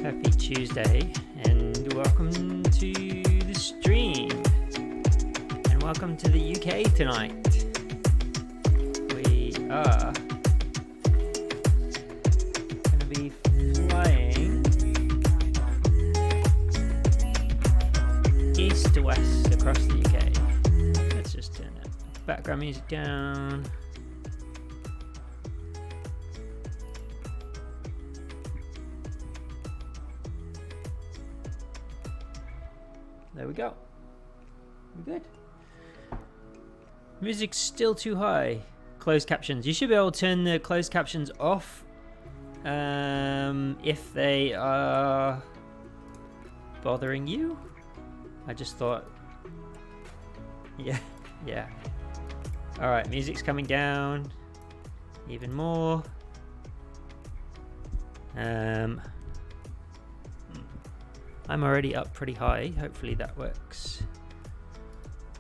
Happy Tuesday and welcome to the stream and welcome to the UK tonight. We are going to be flying east to west across the UK. Let's just turn the background music down. There we go. We're good. Music's still too high. Closed captions. You should be able to turn the closed captions off if they are bothering you. I just thought. Yeah. Alright, music's coming down. Even more. I'm already up pretty high. Hopefully that works.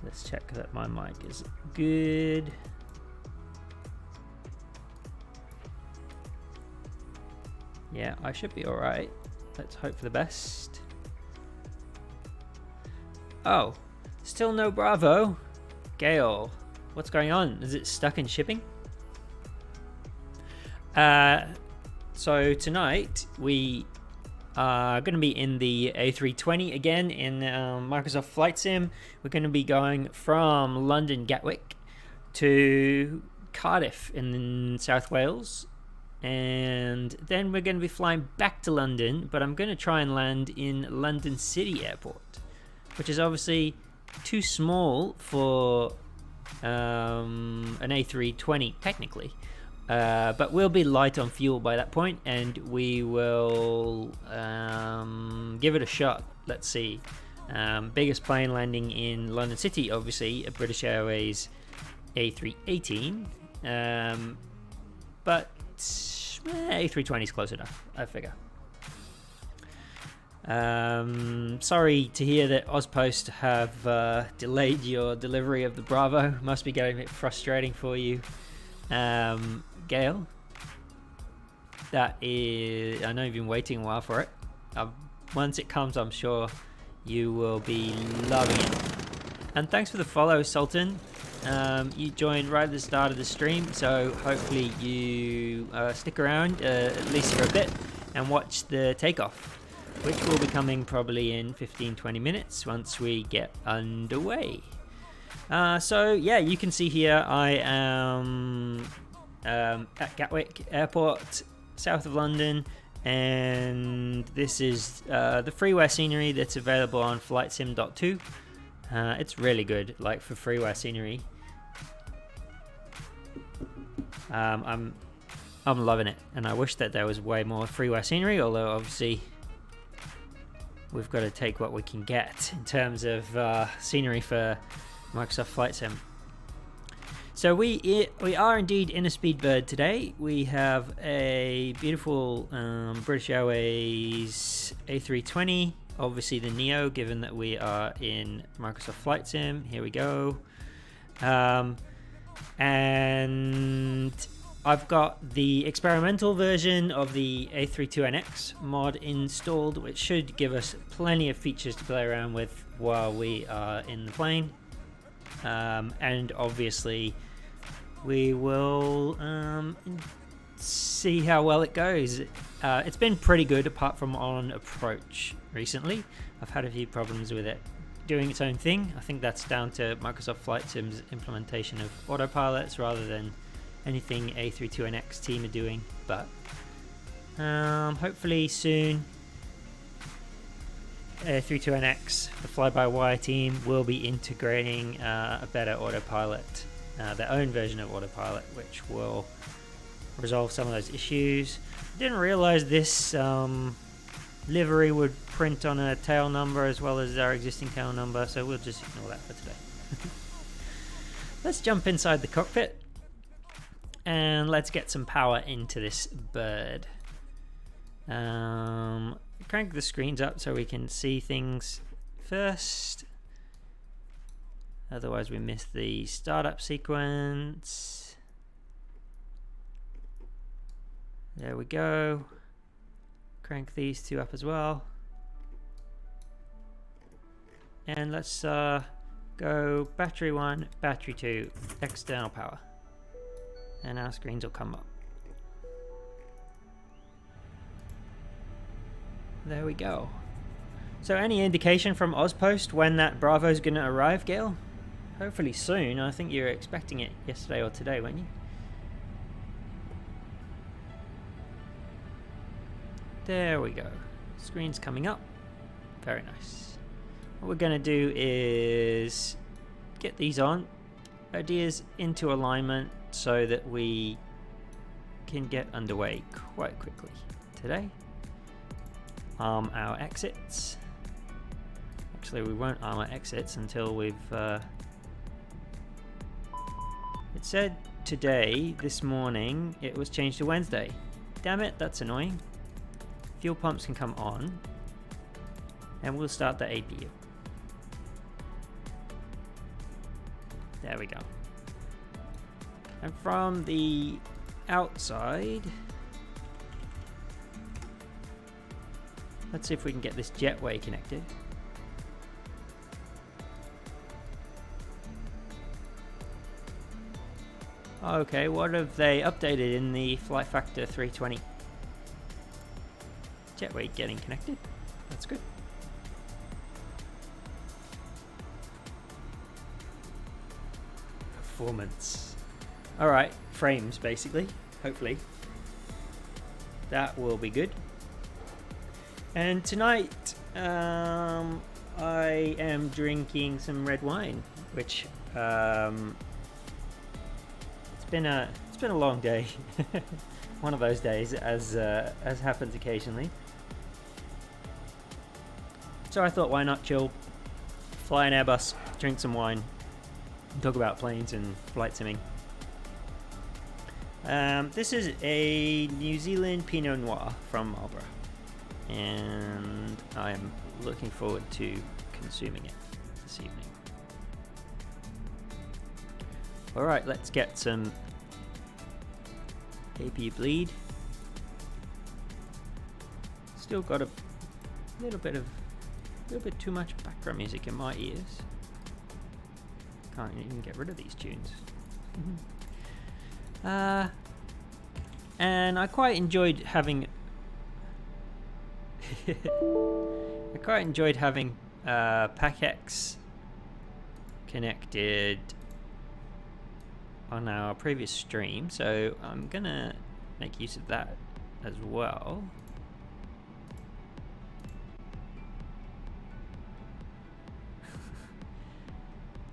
Let's check that my mic is good. Yeah, I should be alright. Let's hope for the best. Oh, still no Bravo. Gale, what's going on? Is it stuck in shipping? So tonight we going to be in the A320 again in Microsoft Flight Sim. We're going to be going from London Gatwick to Cardiff in South Wales, and then we're going to be flying back to London, but I'm going to try and land in London City Airport, which is obviously too small for an A320 technically. But we'll be light on fuel by that point, and we will give it a shot. Let's see. Biggest plane landing in London City, obviously, a British Airways A318. But A320 is close enough, I figure. Sorry to hear that Ozpost have delayed your delivery of the Bravo. Must be getting a bit frustrating for you. Gale, that is, I know you've been waiting a while for it. Once it comes, I'm sure you will be loving it. And thanks for the follow, Sultan. You joined right at the start of the stream, so hopefully you stick around at least for a bit and watch the takeoff, which will be coming probably in 15-20 minutes once we get underway. So yeah, you can see here I am at Gatwick Airport, south of London, and this is the freeware scenery that's available on FlightSim.2. It's really good, like for freeware scenery. I'm loving it, and I wish that there was way more freeware scenery, although obviously we've got to take what we can get in terms of scenery for Microsoft Flight Sim. So we are indeed in a Speedbird today. We have a beautiful British Airways A320, obviously the Neo, given that we are in Microsoft Flight Sim. Here we go. And I've got the experimental version of the A320neo mod installed, which should give us plenty of features to play around with while we are in the plane. And obviously we will see how well it goes. It's been pretty good apart from on approach recently. I've had a few problems with it doing its own thing. I think that's down to Microsoft Flight Sim's implementation of autopilots rather than anything A320neo team are doing, but hopefully soon A320neo, the fly-by-wire team, will be integrating a better autopilot, their own version of autopilot, which will resolve some of those issues. Didn't realize this livery would print on a tail number as well as our existing tail number, so we'll just ignore that for today. Let's jump inside the cockpit and let's get some power into this bird. Crank the screens up so we can see things first. Otherwise we miss the startup sequence. There we go. crank these two up as well. And let's go battery 1, battery 2, external power. And our screens will come up. There we go. So any indication from Ozpost when that Bravo's going to arrive, Gail? Hopefully soon. I think you were expecting it yesterday or today, weren't you? There we go. Screen's coming up. Very nice. What we're going to do is get these on. Ideas into alignment so that we can get underway quite quickly today. Arm our exits. Actually, we won't arm our exits until we've... It said today, this morning, it was changed to Wednesday. Damn it, that's annoying. Fuel pumps can come on. And we'll start the APU. There we go. And from the outside... Let's see if we can get this jetway connected. Okay, what have they updated in the Flight Factor 320? Jetway getting connected. That's good. Performance. Alright, frames basically, hopefully. That will be good. And tonight, I am drinking some red wine, which it's been a long day, one of those days, as happens occasionally. So I thought, why not chill, fly an Airbus, drink some wine, talk about planes and flight simming. This is a New Zealand Pinot Noir from Marlborough. And I'm looking forward to consuming it this evening. Alright, let's get some APU bleed. Still got a little bit too much background music in my ears. Can't even get rid of these tunes. And I quite enjoyed having PACX connected on our previous stream, so I'm gonna make use of that as well.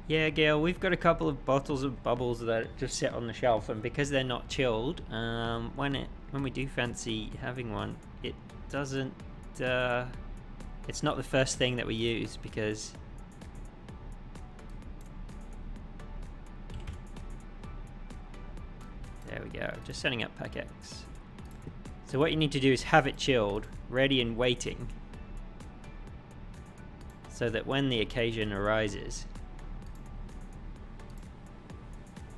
Yeah, Gail, we've got a couple of bottles of bubbles that just sit on the shelf, and because they're not chilled, when we do fancy having one, it doesn't. It's not the first thing that we use because there we go, just setting up PACX. So what you need to do is have it chilled, ready and waiting, so that when the occasion arises,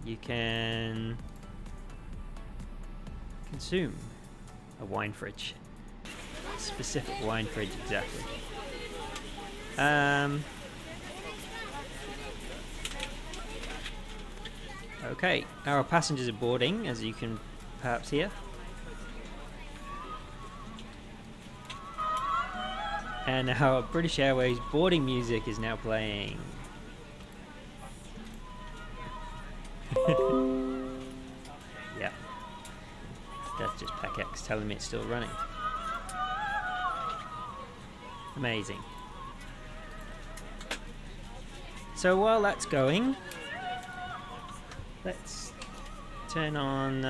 you can consume a wine fridge. Specific wine fridge, exactly. Okay, our passengers are boarding, as you can perhaps hear. And our British Airways boarding music is now playing. Yeah, that's just PACX telling me it's still running. Amazing. So while that's going, let's turn on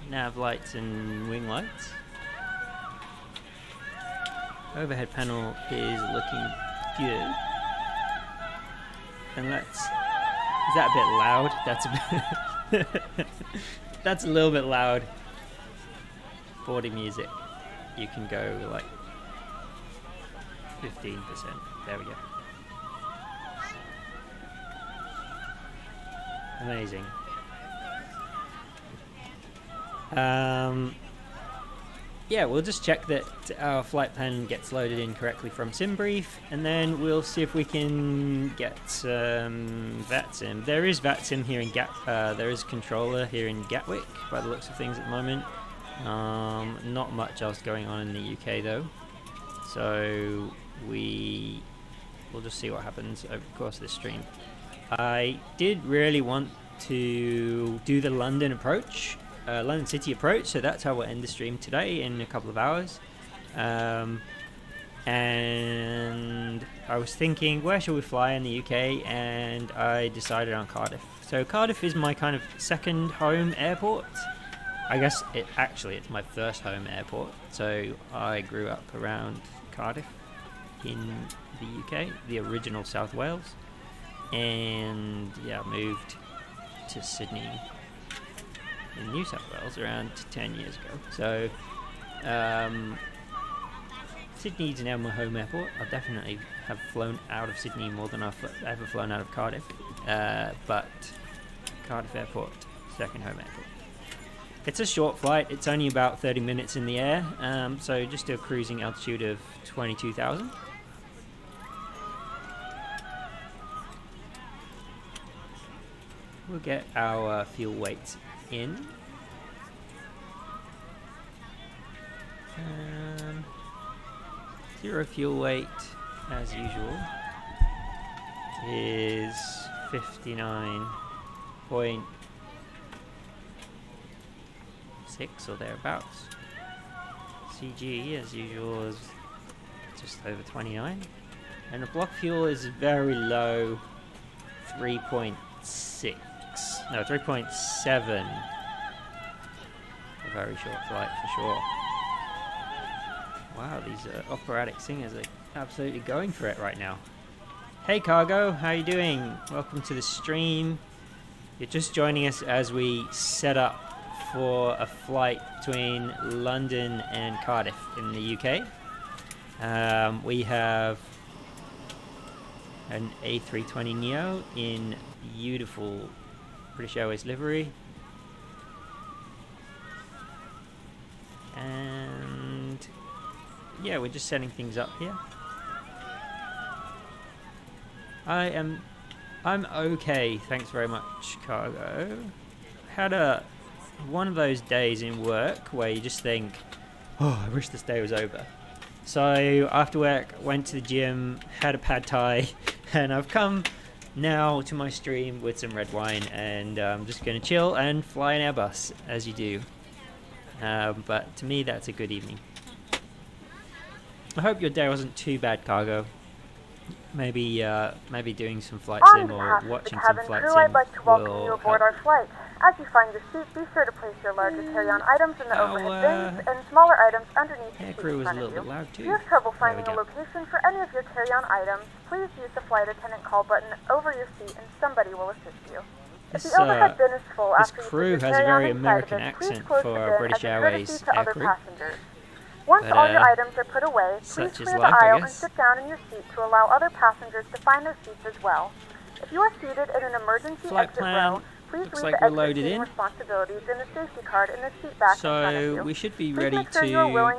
nav lights and wing lights. Overhead panel is looking good. And let's... Is that a bit loud? That's a bit... That's a little bit loud. Boarding music. You can go like 15%. There we go. Amazing. yeah, we'll just check that our flight plan gets loaded in correctly from SimBrief, and then we'll see if we can get some Vatsim. There is Vatsim here in there is controller here in Gatwick, by the looks of things at the moment. Not much else going on in the UK though, so we'll just see what happens over the course of this stream. I did really want to do the London approach. London City approach, so that's how we'll end the stream today in a couple of hours. And I was thinking, where shall we fly in the UK? And I decided on Cardiff. So Cardiff is my kind of second home airport. I guess it's my first home airport. So I grew up around Cardiff in the UK, the original South Wales, and yeah, moved to Sydney in New South Wales around 10 years ago. So Sydney's now my home airport. I definitely have flown out of Sydney more than I've ever flown out of Cardiff, but Cardiff Airport, second home airport. It's a short flight. It's only about 30 minutes in the air, so just a cruising altitude of 22,000. We'll get our fuel weight in. Zero fuel weight, as usual, is 59.6 or thereabouts. CG, as usual, is just over 29. And the block fuel is very low, 3.6. No, 3.7. A very short flight for sure. Wow, these operatic singers are absolutely going for it right now. Hey Cargo, how you doing? Welcome to the stream. You're just joining us as we set up for a flight between London and Cardiff in the UK. We have an A320neo in beautiful British Airways livery, and yeah, we're just setting things up here. I'm okay, thanks very much, Cargo. Had one of those days in work where you just think, oh, I wish this day was over. So after work, went to the gym, had a pad thai, and I've come now to my stream with some red wine, and I'm just going to chill and fly an Airbus, as you do. But to me, that's a good evening. I hope your day wasn't too bad, Cargo. Maybe doing some flight sim or watching some flight sim I'd like to welcome you aboard our flight. As you find your seat, be sure to place your larger carry-on items in the overhead bins and smaller items underneath the seat in front of you. If you have trouble finding a location for any of your carry-on items, please use the flight attendant call button over your seat and somebody will assist you. If the overhead bin is full after you put your carry-on inside of it, please close the bin as a courtesy to other passengers. Once all your items are put away, please clear the aisle and sit down in your seat to allow other passengers to find their seats as well. If you are seated in an emergency exit row, please read the exit responsibilities in the safety card in the seat back in front of you. So we should be ready to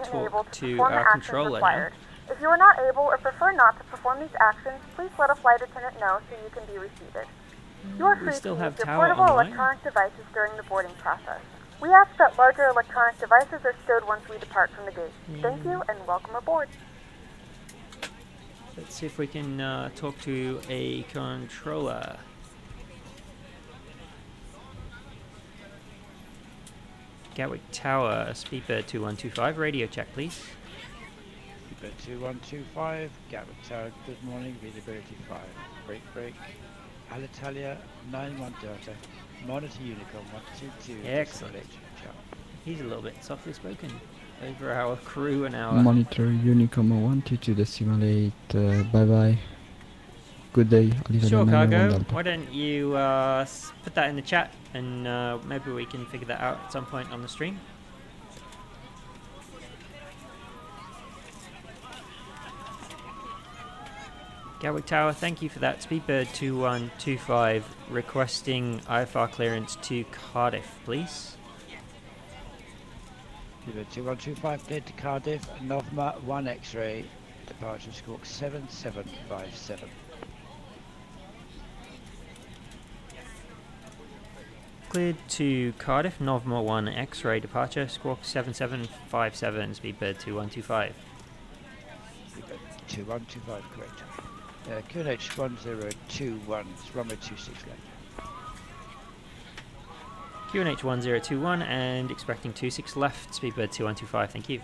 talk to our controller now. If you are not able or prefer not to perform these actions, please let a flight attendant know so you can be reseated. You are free to use your portable electronic devices during the boarding process. We ask that larger electronic devices are stowed once we depart from the gate. Thank you and welcome aboard. Let's see if we can talk to a controller. Gatwick Tower, Speedbird 2125, radio check please. Speedbird 2125, Gatwick Tower, good morning, visibility 5. Break. Alitalia 91 Delta, Monitor Unicorn 122. Excellent. He's a little bit softly spoken. Over our crew and our... Monitor Unicorn 122 decimal 8, bye bye. Good day. Sure, Cargo. Why don't you put that in the chat and maybe we can figure that out at some point on the stream. Gatwick Tower, thank you for that. Speedbird 2125 requesting IFR clearance to Cardiff, please. Speedbird 2125, cleared to Cardiff, Novma 1 X-ray, departure squawk 7757. Cleared to Cardiff, Novma 1 X-ray, departure squawk 7757, Speedbird 2125. Speedbird 2125, correct. QNH 1021, it's runway 26 left. QNH 1021 and expecting 26 left, Speedbird 2125, thank you.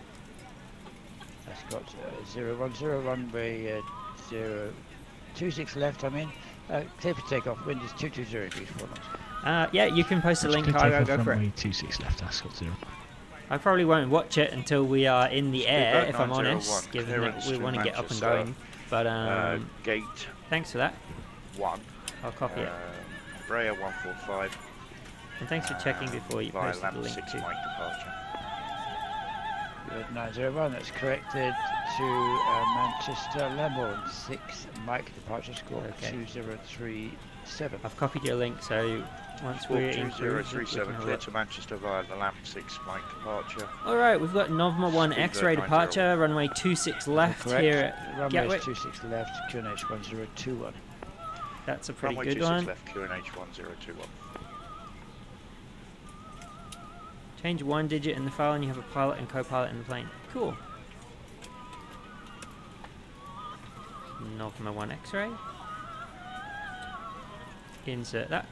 That's got 010, runway 026 left, clear for takeoff, wind is 220 degrees 4 knots. Yeah, you can post a link, Cargo, go for it. 26 left, Ascot 0. I probably won't watch it until we are in the air, if I'm honest, given that we want to get up and going. But gate. Thanks for that. 1. I'll copy it. Brea 145. And thanks for checking before you via posted the link 6 too. Mike departure. Good 901, that's corrected to Manchester Lambourne 6 Mike departure score 2037. I've copied your link, so once we're in cruise, 2037 clear to Manchester via the LAMP 6 Mike departure. Alright, we've got Novma 1 Speedbird X-ray departure, runway 26 left here at runway Gatwick. 26 left, QNH 1021. That's a pretty runway good 26 one. left, QNH 1021. Change one digit in the file and you have a pilot and co-pilot in the plane. Cool. Novma 1 X-ray. Insert that.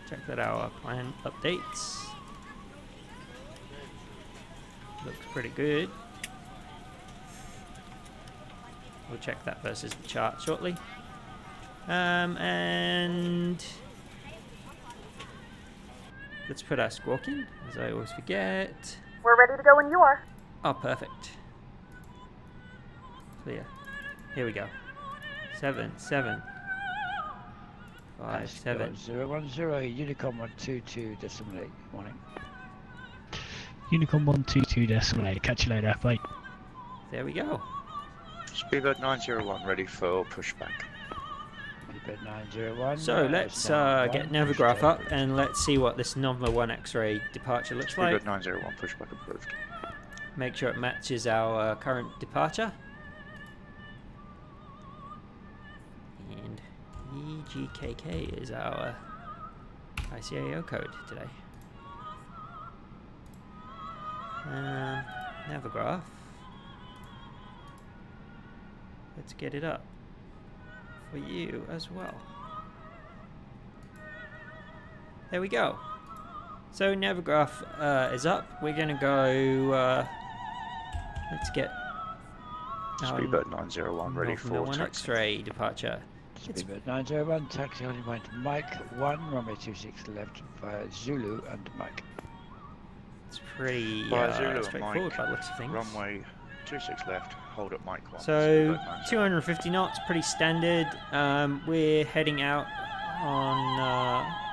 Check that our plan updates. Looks pretty good. We'll check that versus the chart shortly. And let's put our squawk in, as I always forget. We're ready to go when you are. Oh, perfect. Clear. Here we go. 7, 7, 5, 7. 010, Unicom 122.8. Morning. Unicom 122.8. Catch you later, F8. There we go. Speedbird 901 ready for pushback. Speedbird 901. So let's get Navigraph up and let's see what this Novma 1 X-ray departure looks Speedbird like. 901 pushback approved. Make sure it matches our current departure. And EGKK is our ICAO code today. Navigraph. Let's get it up for you as well. There we go. So Navigraph is up. We're gonna go. Let's get Speedbird 901 ready for one taxi. X-ray departure. Speedbird 901, taxi only point Mike 1, runway 26 left via Zulu and Mike. It's pretty Via Zulu and straightforward Mike, by the looks of things. runway 26 left, hold at Mike 1. So Speedbird 901. 250 knots, pretty standard. We're heading out on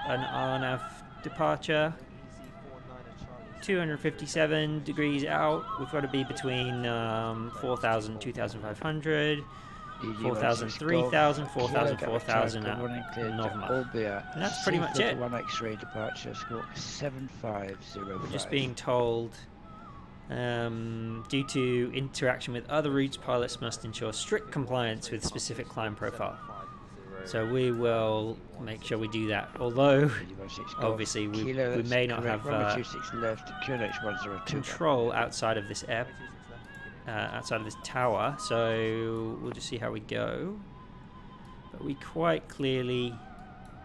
an RNAV departure. 257 degrees out. We've got to be between 4,000, 2,500, 4,000, 3,000, 4,000, 4,000 out Novma. And that's pretty much it. 1 X-ray departure, score 7505. We're just being told, due to interaction with other routes, pilots must ensure strict compliance with specific climb profile. So we will make sure we do that. Although, obviously, we may not have control outside of this air, outside of this tower. So we'll just see how we go. But we quite clearly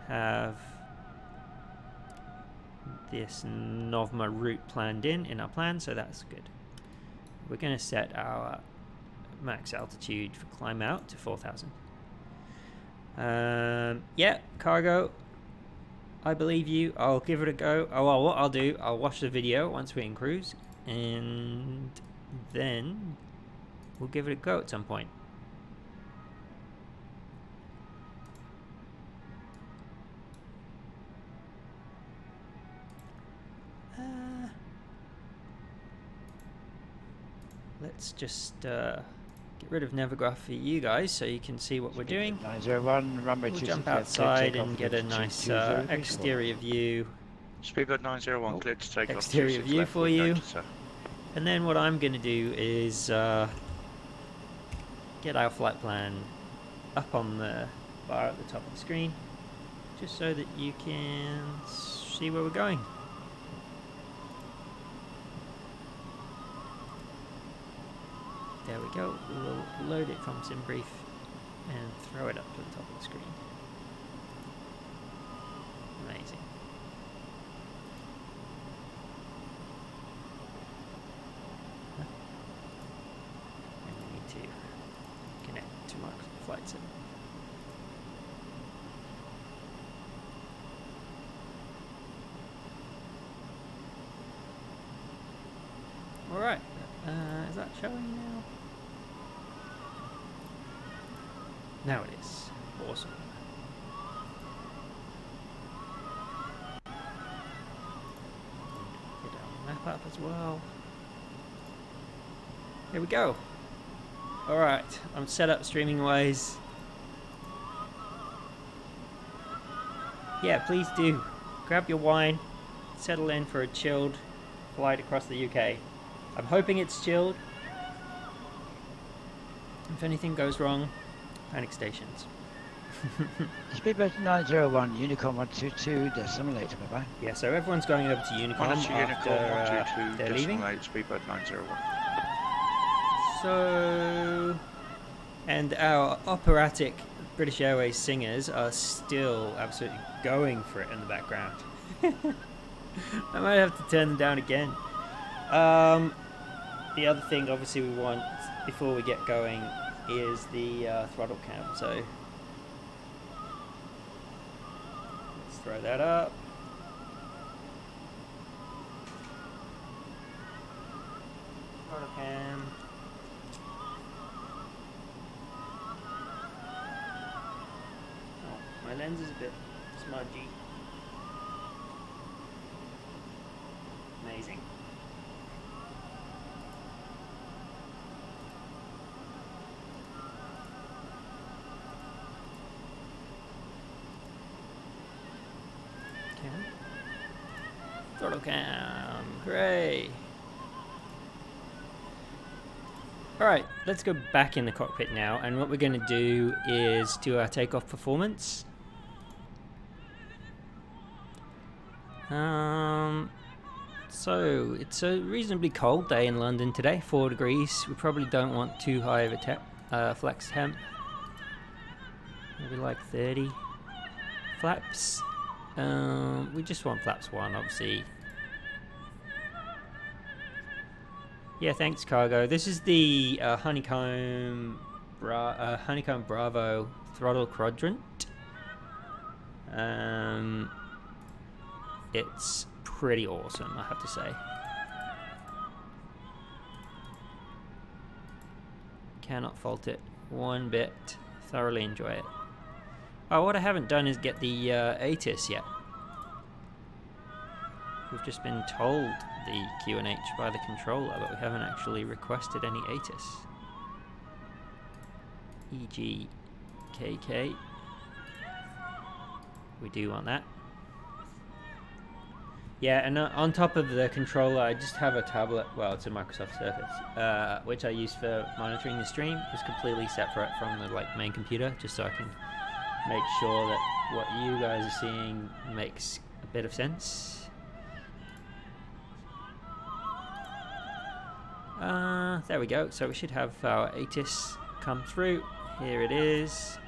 have this Novma route planned in our plan, so that's good. We're going to set our max altitude for climb out to 4,000. Yeah, cargo, I believe you. I'll give it a go. Oh, well, what I'll do, I'll watch the video once we're in cruise, and then we'll give it a go at some point. Let's just get rid of Navigraph for you guys so you can see what we're doing. 901, runway We'll 26 jump left, outside take and off get a with nice 220 exterior view. Speedbird 901 cleared to take off. Exterior 26 view left for with you. noticer. And then what I'm going to do is get our flight plan up on the bar at the top of the screen, just so that you can see where we're going. There we go. We'll load it from SimBrief and throw it up to the top of the screen. Amazing. And we need to connect to Microsoft Flight Sim. Alright, is that showing now? Now it is. Awesome. Get our map up as well. Here we go. Alright, I'm set up streaming wise. Yeah, please do. Grab your wine, settle in for a chilled flight across the UK. I'm hoping it's chilled. If anything goes wrong, panic stations. Speedbird 901, Unicorn 122.8, bye-bye. Yeah, so everyone's going over to Unicorn Monitor after Unicorn they're leaving. 122.8, Speedbird 901. So, and our operatic British Airways singers are still absolutely going for it in the background. I might have to turn them down again. The other thing, obviously, we want before we get going is the throttle cam. So let's throw that up. Throttle cam. Oh, my lens is a bit smudgy. Amazing. Throttle cam, hooray! Alright, let's go back in the cockpit now, and what we're going to do is do our takeoff performance. So, it's a reasonably cold day in London today, 4 degrees. We probably don't want too high of a flex temp. Maybe like 30. Flaps. We just want flaps 1, obviously. Yeah, thanks, Cargo. This is the Honeycomb Bravo throttle quadrant. It's pretty awesome, I have to say. Cannot fault it one bit. Thoroughly enjoy it. Oh, what I haven't done is get the ATIS yet. We've just been told the QNH by the controller, but we haven't actually requested any ATIS. E.g. KK. We do want that. Yeah, and on top of the controller, I just have a tablet. Well, it's a Microsoft Surface, which I use for monitoring the stream. It's completely separate from the main computer, just so I can make sure that what you guys are seeing makes a bit of sense. There we go. So we should have our ATIS come through. Here it is.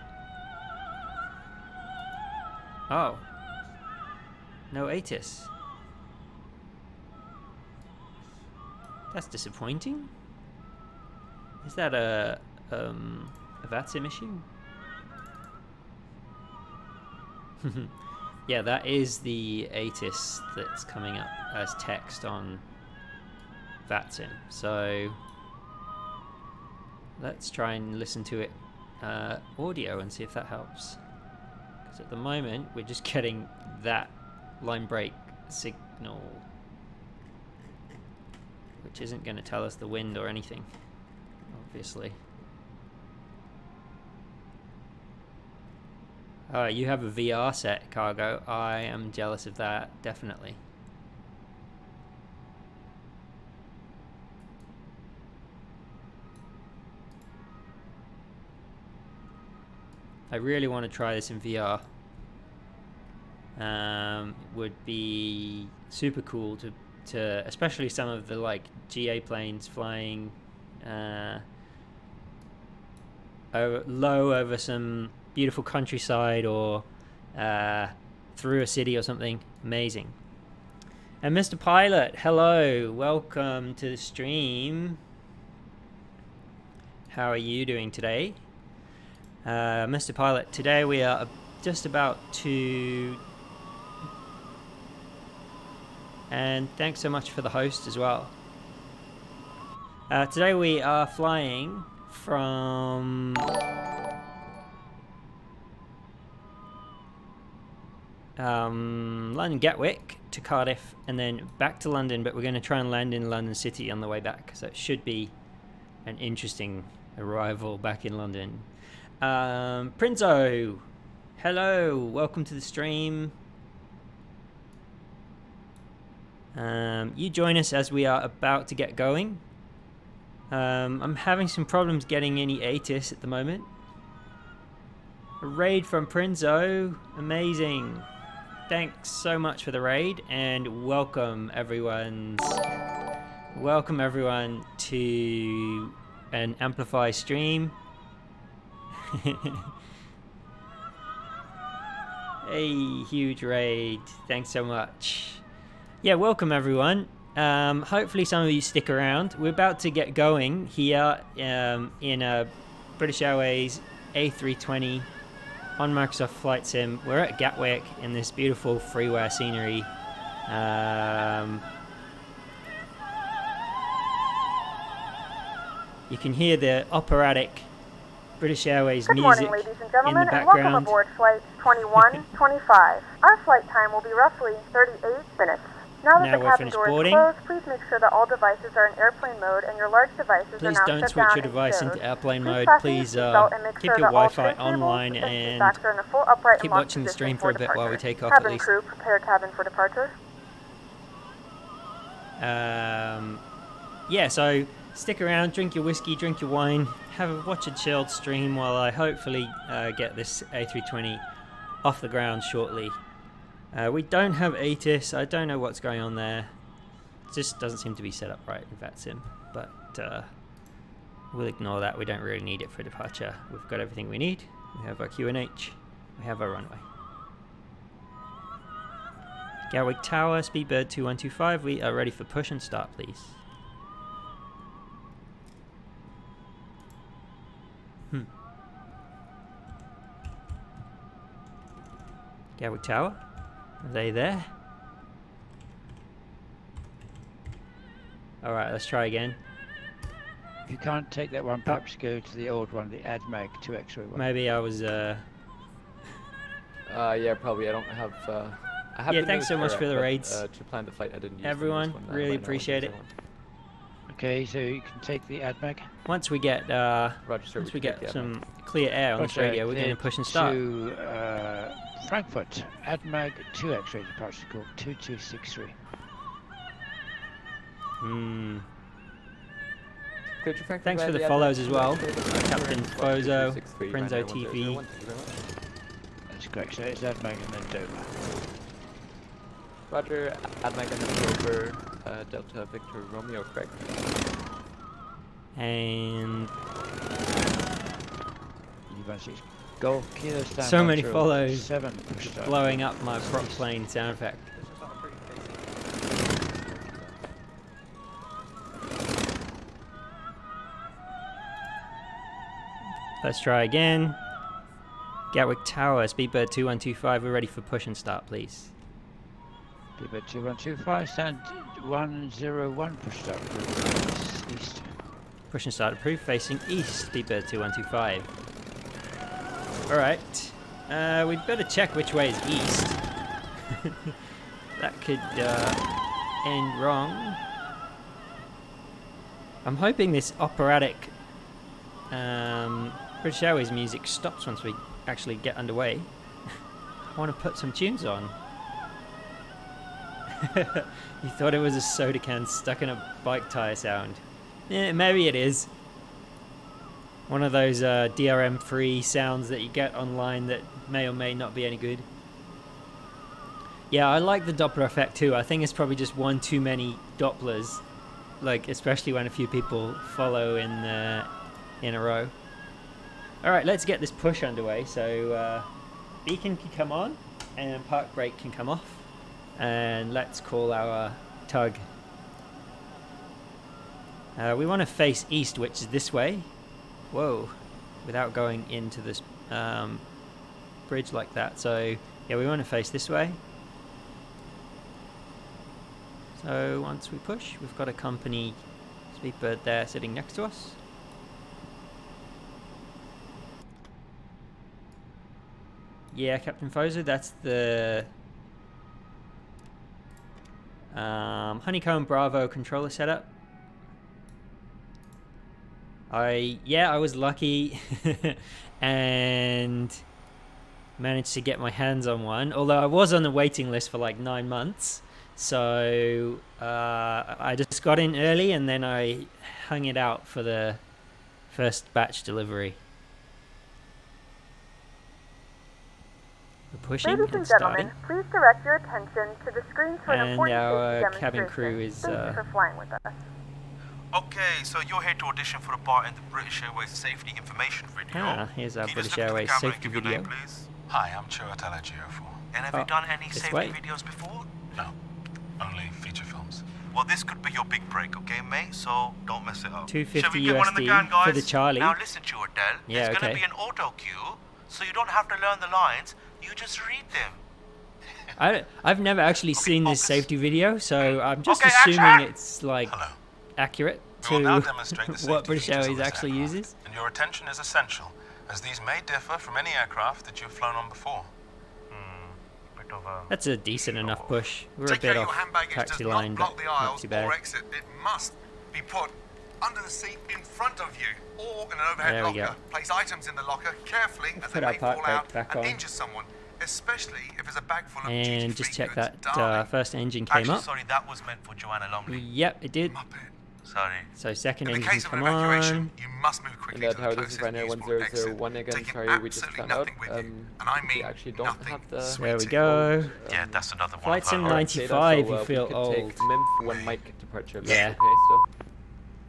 Oh. No ATIS. That's disappointing. Is that a Vatsim issue? Yeah, that is the ATIS that's coming up as text on Vatsim. So let's try and listen to it audio and see if that helps. Because at the moment we're just getting that line break signal, which isn't going to tell us the wind or anything, obviously. You have a VR set, Cargo. I am jealous of that, definitely. I really want to try this in VR. Would be super cool to especially some of the like GA planes flying low over some beautiful countryside or through a city or something. Amazing. And Mr. Pilot, hello, welcome to the stream. How are you doing today? Mr. Pilot, today we are just about to... And thanks so much for the host as well. Today we are flying from... London Gatwick to Cardiff and then back to London, but we're going to try and land in London City on the way back, so it should be an interesting arrival back in London. Prinzo, hello, welcome to the stream. You join us as we are about to get going. I'm having some problems getting any ATIS at the moment. A raid from Prinzo, amazing. Thanks so much for the raid, and welcome everyone to an Amplify stream. Hey, huge raid, thanks so much. Yeah, welcome everyone. Hopefully some of you stick around. We're about to get going here in a British Airways A320 on Microsoft Flight Sim. We're at Gatwick in this beautiful freeware scenery. You can hear the operatic British Airways Good music morning, ladies and gentlemen, in the and welcome background. aboard Flight 2125. Our flight time will be roughly 38 minutes. Now that Now the we're cabin finished door boarding. is closed, please make sure that all devices are in airplane mode and your large devices Please are now don't shut switch down your and device stowed. into airplane Please mode. fasten Please your seatbelt and make keep sure your that all Wi-Fi tray tables online and seat and backs are in a full upright keep and locked watching the position stream for a bit departure. while we take off at Cabin least. crew, prepare cabin for departure. Yeah, so stick around, drink your whiskey, drink your wine, watch a chilled stream while I hopefully get this A320 off the ground shortly. We don't have ATIS. I don't know what's going on there. It just doesn't seem to be set up right in Vatsim, but we'll ignore that. We don't really need it for departure. We've got everything we need. We have our QNH. We have our runway. Gatwick Tower, Speedbird 2125. We are ready for push and start, please. Gatwick Tower, are they there? Alright, let's try again. If you can't take that one, perhaps go to the old one, the AdMag 2 X-ray one. Maybe I was yeah, probably. I don't have I have yeah, the thanks so nose much for the correct, raids. but, to plan the flight I didn't use Everyone, the nose one, really right now, appreciate I'll it. use that one. Okay, so you can take the AdMag. Once we get Roger, sir, once we can take get the some clear air on this radio, we're going to push and start. To Frankfurt, AdMag 2 X-ray departure code 2263. Clear to Frankfurt Thanks for via the AdMag follows as 2 well. X-ray, Captain Frankfurt Fozo, 2263, Prinzo 99100. TV. Thank you very much. That's correct, so it's AdMag and then Dover. Roger, AdMag and then Dover, Delta Victor Romeo, correct? And Golf Kilo stand so many control, follows, 7 push start. blowing up my prop plane sound effect. Let's try again. Gatwick Tower, Speedbird 2125, we're ready for push and start, please. Speedbird 2125, stand 101 push start. East. Push and start approved, facing east, Speedbird 2125. Alright, we'd better check which way is east. That could end wrong. I'm hoping this operatic British Airways music stops once we actually get underway. I want to put some tunes on. You thought it was a soda can stuck in a bike tire sound. Yeah, maybe it is. One of those DRM-free sounds that you get online that may or may not be any good. Yeah, I like the Doppler effect too. I think it's probably just one too many Dopplers, like especially when a few people follow in a row. All right, let's get this push underway. So beacon can come on and park brake can come off, and let's call our tug. We want to face east, which is this way. Whoa, without going into this bridge like that. So yeah, we want to face this way. So once we push, we've got a company Speedbird there sitting next to us. Yeah, Captain Fozer, that's the Honeycomb Bravo controller setup. I was lucky and managed to get my hands on one, although I was on the waiting list for like 9 months. So I just got in early and then I hung it out for the first batch delivery. We're pushing Ladies and and starting. gentlemen, please direct your attention to the screen for an And important our safety cabin demonstration. crew is Thank you for flying with us. Okay, so you're here to audition for a part in the British Airways safety information video. Here's our Can you just British look at the Airways camera and safety give your video. name, please? Hi, I'm Chiwetel Ejiofor. And have Oh, you done any this safety way. videos before? No, only feature films. Well, this could be your big break, okay, mate? So don't mess it up. 250 Shall we get one in the USD can, guys? for the Charlie. Now listen, Chiwetel. Yeah, There's okay. going to be an auto cue, so you don't have to learn the lines. You just read them. I've never actually seen this focus. safety video, so I'm just Okay, assuming action! it's like Hello. accurate We will now to demonstrate the what safety British features of Airways this actually aircraft. uses. And your attention is essential, as these may differ from any aircraft that you've flown on before. Bit of a... That's a decent enough push. We're a Take bit care off your hand baggage taxi does line, not but block the not aisles too bad. or exit. It must be put under the seat in front of you or in an overhead There we locker. go. Place items in the locker carefully as Put they our may park fall brake out back and on. injure someone, especially if it's a bag full of And duty-free just check goods. that Darling. first engine came Actually, up. sorry, that was meant for Joanna Longley. Yep, it did. Muppet. Sorry. So second In the engine case of an come evacuation, on. you must move quickly And to that the how this is closest Ryanair useful exit, 1001 again. taking Sorry, we just absolutely found out. nothing with you. And I We mean actually don't nothing. have the... There we Sweetie. go. Yeah, that's another one. Flight of Sim her. 95, you we feel could old. take MIM for one mic departure. Yeah. Okay, so.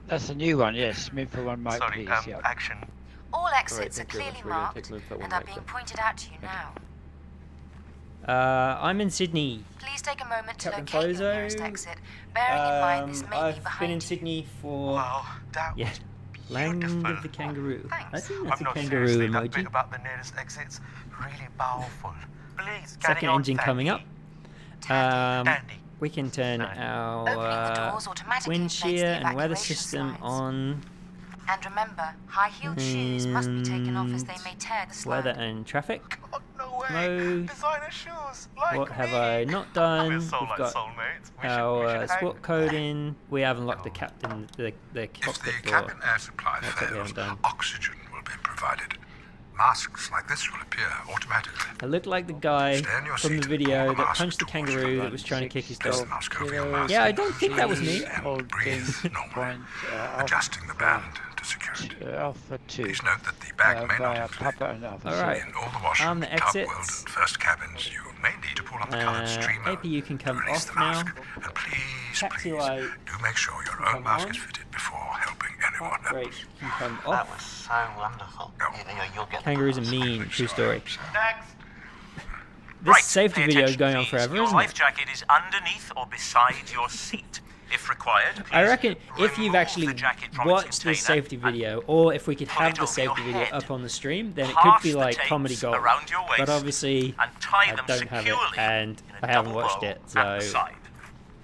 That's a new one, yes. Move for one mic, Sorry, please. Yeah. action. All exits are thank you very clearly much. We're gonna marked take move for one and are mic being then. pointed out to you now. I'm in Sydney. Please take a moment to Captain locate your Fozo. nearest exit, bearing in mind this may be I've been behind in you. Sydney for Wow, that yeah, was Land beautiful. of the Kangaroo. I Thanks. think that's a No, kangaroo seriously, that bit emoji. about the nearest exit's really powerful. Please, Second carry on, engine coming up. Andy. We can turn Opening the our doors automatically wind inflates shear the and weather evacuation system slides. on. And remember, high-heeled shoes must be taken off as they may tear the slide. Weather and traffic. Oh, no way. Mode. Designer shoes, like What have me. I not done? We're so We've like got soulmates. We our should hang. sport code in. We haven't locked the captain, the If the cockpit door. cabin air supply That's what we fails, haven't done. oxygen will be provided. Masks like this will appear automatically. I look like the guy Stay in your from the seat. video Pull the that mask punched the towards kangaroo you. that was trying to kick his This dog. mask over your mouth. Yeah, I don't think that was me. And breathe normally. Adjusting the band to security. Alpha 2. Please note that the bag may not Via inflate. Papa and Alpha All right. In all the washroom, On the tub exits. world, and first cabins, you may need to pull up the coloured stream mode APU can to come release off the mask. now. And please, Taxi please, light do make sure your come own mask on. is fitted before helping anyone Park brake else. can come That off. was so wonderful. You'll get Kangaroos are mean. True story. Next. This safety video is going on forever, Your isn't life it? jacket is underneath or beside your seat. If required, please I reckon if you've remove actually the jacket from its watched this container safety and video, or if we could put have it the over your safety video head. up on the stream, then it Pass could be the like tapes comedy gold. around your waist But obviously, and tie I them don't have it, securely and in a I haven't double watched row it, at the so side.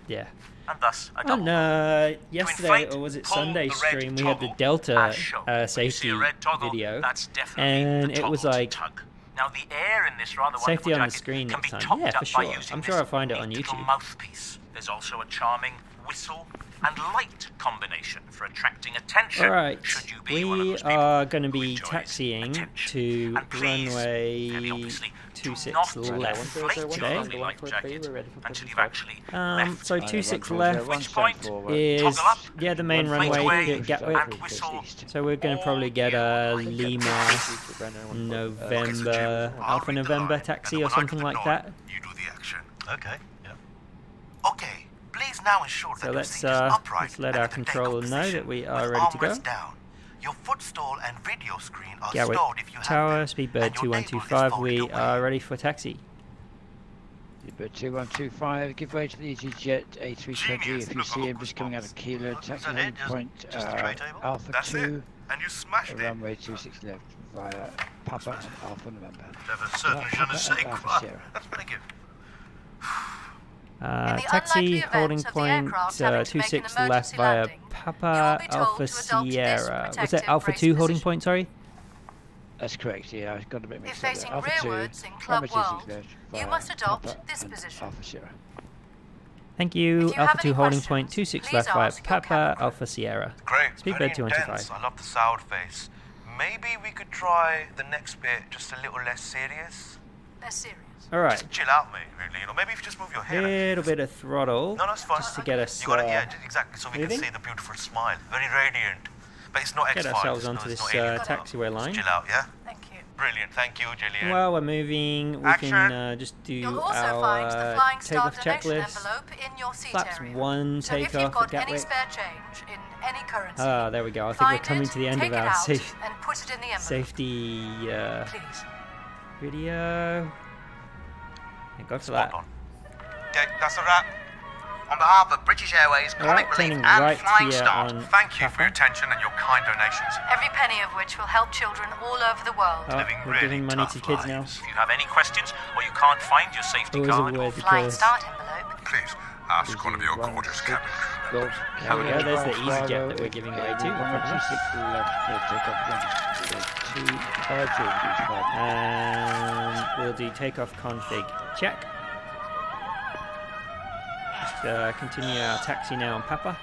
yeah. And thus a On double row. yesterday, inflate, or was it pull Sunday the red stream, we had the toggle Delta as shown. When you see safety a red toggle, video, that's definitely and the it was toggle to like tug. Now the air in this rather safety wonderful on the jacket screen can next be time. topped Yeah, up for by sure. using I'm this sure I'll find it on neat little YouTube. mouthpiece. There's also a charming whistle and light combination for attracting attention. Alright, Should you be we are going to be taxiing to runway 26 left today. So 26 left is, yeah, the main runway at Gatwick. So we're going to probably get a Lima November, Alpha November taxi or something like that. You do the action. Okay, yeah. Okay, please now ensure that So your seat is upright let's let and our in the controller takeoff know position that we are with ready to go. armrests down. Your footstool and video screen are Gatwick stored if you Tower, have them, Speedbird and your table is 2125, folded we away. are ready for taxi. Speedbird 2125, give way to the EasyJet A320 if you see him just coming out of Kilo, taxi heading point Alpha 2, And you smashed it. runway 26 left via Papa and Alpha November. Have a certain je ne sais Alpha quoi. Sierra. That's very good. Taxi holding point 26 left via Papa Alpha Sierra. Was that Alpha 2 holding point, sorry? That's correct, yeah, I've got a bit mixed If up facing there. Alpha 2, rearwards in Club runway 26 World, left you via must adopt Papa this and position. Alpha Sierra. Thank you. If you Alpha have 2 any holding questions, point 26 please left via ask your Papa cabin crew. Alpha Sierra. Great. Speedbird very 225. intense. I love the sour face. Maybe we could try the next bit just a little less serious. They're serious. Alright, Just chill out, mate, really. Or maybe if you just move your head. little bit of throttle. No, that's fine. Just to get us You got it, yeah, exactly. So we moving. can see the beautiful smile. Very radiant. But it's not Get X-Files. ourselves no, onto it's this not Alien. taxiway line. Just chill out, yeah? Thank you. Brilliant. Thank you, Jillian. While we're moving, we Action. can just do You'll also find the our Flying Star takeoff donation checklist. envelope in your seat Flaps area. 1 So if you've takeoff got at any Gatwick. spare change in any currency, Ah, there we go. I think we're find coming it, to the end take of it our out and put it in the envelope. safety Please. video. Thank God for that. Spot on. Okay, that's a wrap. On behalf of British Airways, Alright, Comic Relief turning and right Flying here Start, on thank you for your Papa. attention and your kind donations. Every penny of which will help children all over the world. Oh, Living we're really giving money tough to kids now. lives. If you have any questions or you can't find your safety Always a card, word Flying because Start envelope. please ask one of your gorgeous cabin crew members. There we go, there's the EasyJet that we're giving away to. Runway 26 left, take off runway 250. And we'll do takeoff config check. Just continue our taxi now on Papa.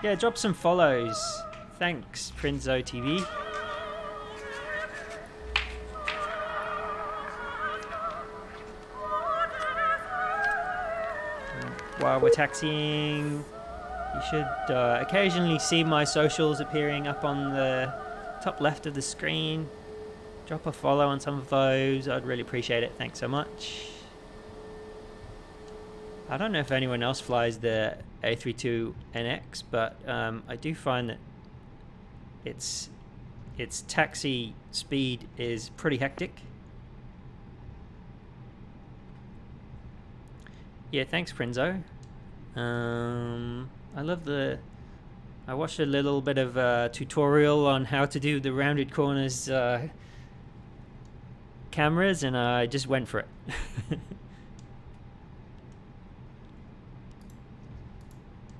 Yeah, drop some follows. Thanks, Prinzo TV. While we're taxiing, you should occasionally see my socials appearing up on the top left of the screen. Drop a follow on some of those. I'd really appreciate it. Thanks so much. I don't know if anyone else flies the A320neo, but I do find that its taxi speed is pretty hectic. Yeah, thanks, Prinzo. I watched a little bit of a tutorial on how to do the rounded corners cameras, and I just went for it.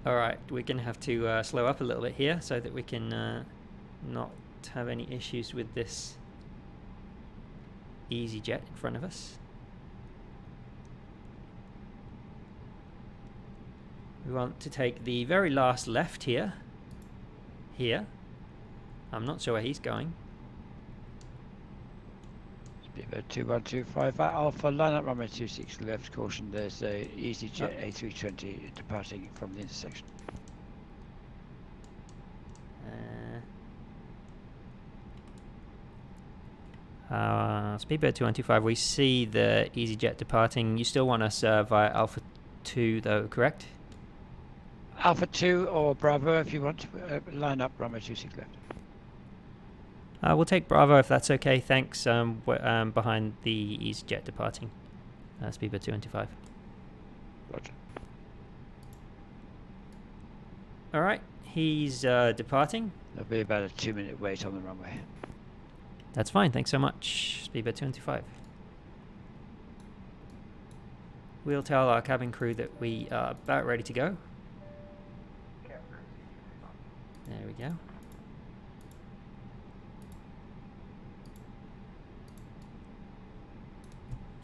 Alright, we're going to have to slow up a little bit here so that we can not have any issues with this EasyJet in front of us. We want to take the very last left here. Here. I'm not sure where he's going. Speedbird 2125 Alpha, line up runway 26 left, caution, there's a EasyJet A320 departing from the intersection. Speedbird 225, we see the EasyJet departing. You still want us via Alpha 2 though, correct? Alpha 2 or Bravo if you want, line up runway 26 left. We'll take Bravo if that's okay, thanks. We're behind the EasyJet departing. Speedbird 225. Roger. Alright, he's departing. There'll be about a 2-minute wait on the runway. That's fine, thanks so much. Speedbird 225. We'll tell our cabin crew that we are about ready to go. There we go.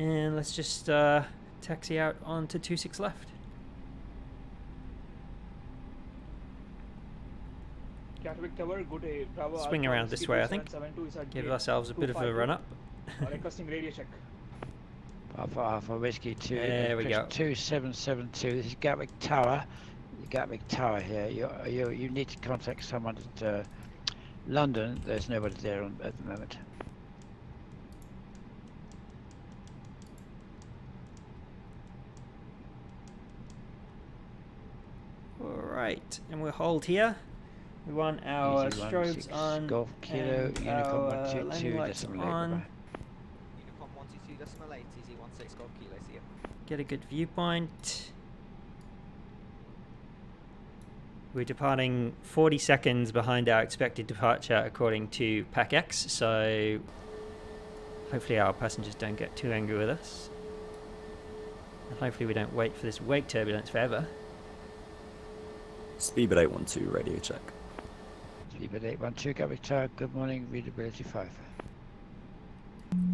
And let's just taxi out onto 26 left. Tower, good day. Bravo Swing Alpha, around this way, I think. 772 is at Give gate ourselves a bit of a run up. Requesting radio check. Alpha Whiskey 2. There we go. 2772. This is Gatwick Tower. The Gatwick Tower here. You need to contact someone at London. There's nobody there at the moment. Alright, and we'll hold here. We want our strobes on. Golf Kilo, Unicorn 122, lights on. Unicorn 122.8, easy 16 Golf Kilo, see you. Get a good viewpoint. We're departing 40 seconds behind our expected departure according to PAC-X, so hopefully our passengers don't get too angry with us. And hopefully we don't wait for this wake turbulence forever. Speedbird 812, radio check. Speedbird 812, Gatwick Tower, good morning, readability 5.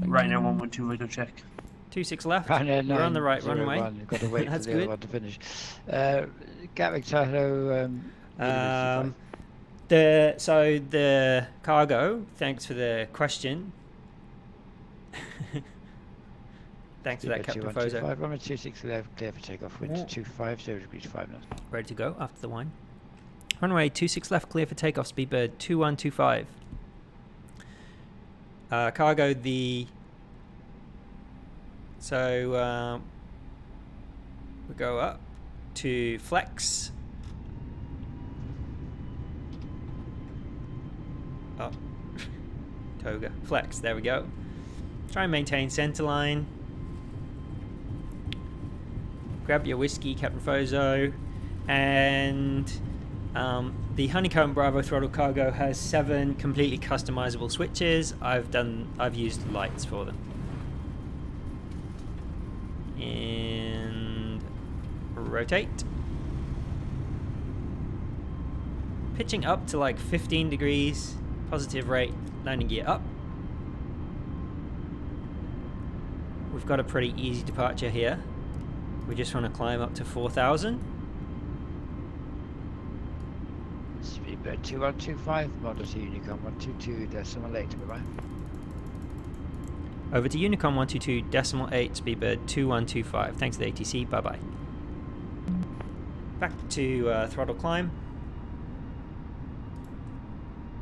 Ryanair 112, radio check. 26 left. Ryanair 9, we're on the right runway. You've got to wait That's for the other one to finish. Gatwick Tower, so the cargo, thanks for the question. Thanks for that, Captain Fozo. Runway 26 left, clear for takeoff, wind 25, 0 degrees 5 knots. Ready to go after the wine. Runway 26 left, clear for takeoff, Speedbird 2125. Cargo, so we go up to flex. Oh, toga. Flex, there we go. Try and maintain center line. Grab your whiskey, Captain Fozo, and the Honeycomb Bravo throttle cargo has 7 completely customizable switches. I've used lights for them. And rotate. Pitching up to like 15 degrees, positive rate, landing gear up. We've got a pretty easy departure here. We just want to climb up to 4,000. Speedbird 2125, model Unicorn 122.8, bye-bye. Over to Unicorn 122.8, Speedbird 2125. Thanks to the ATC, bye-bye. Back to throttle climb.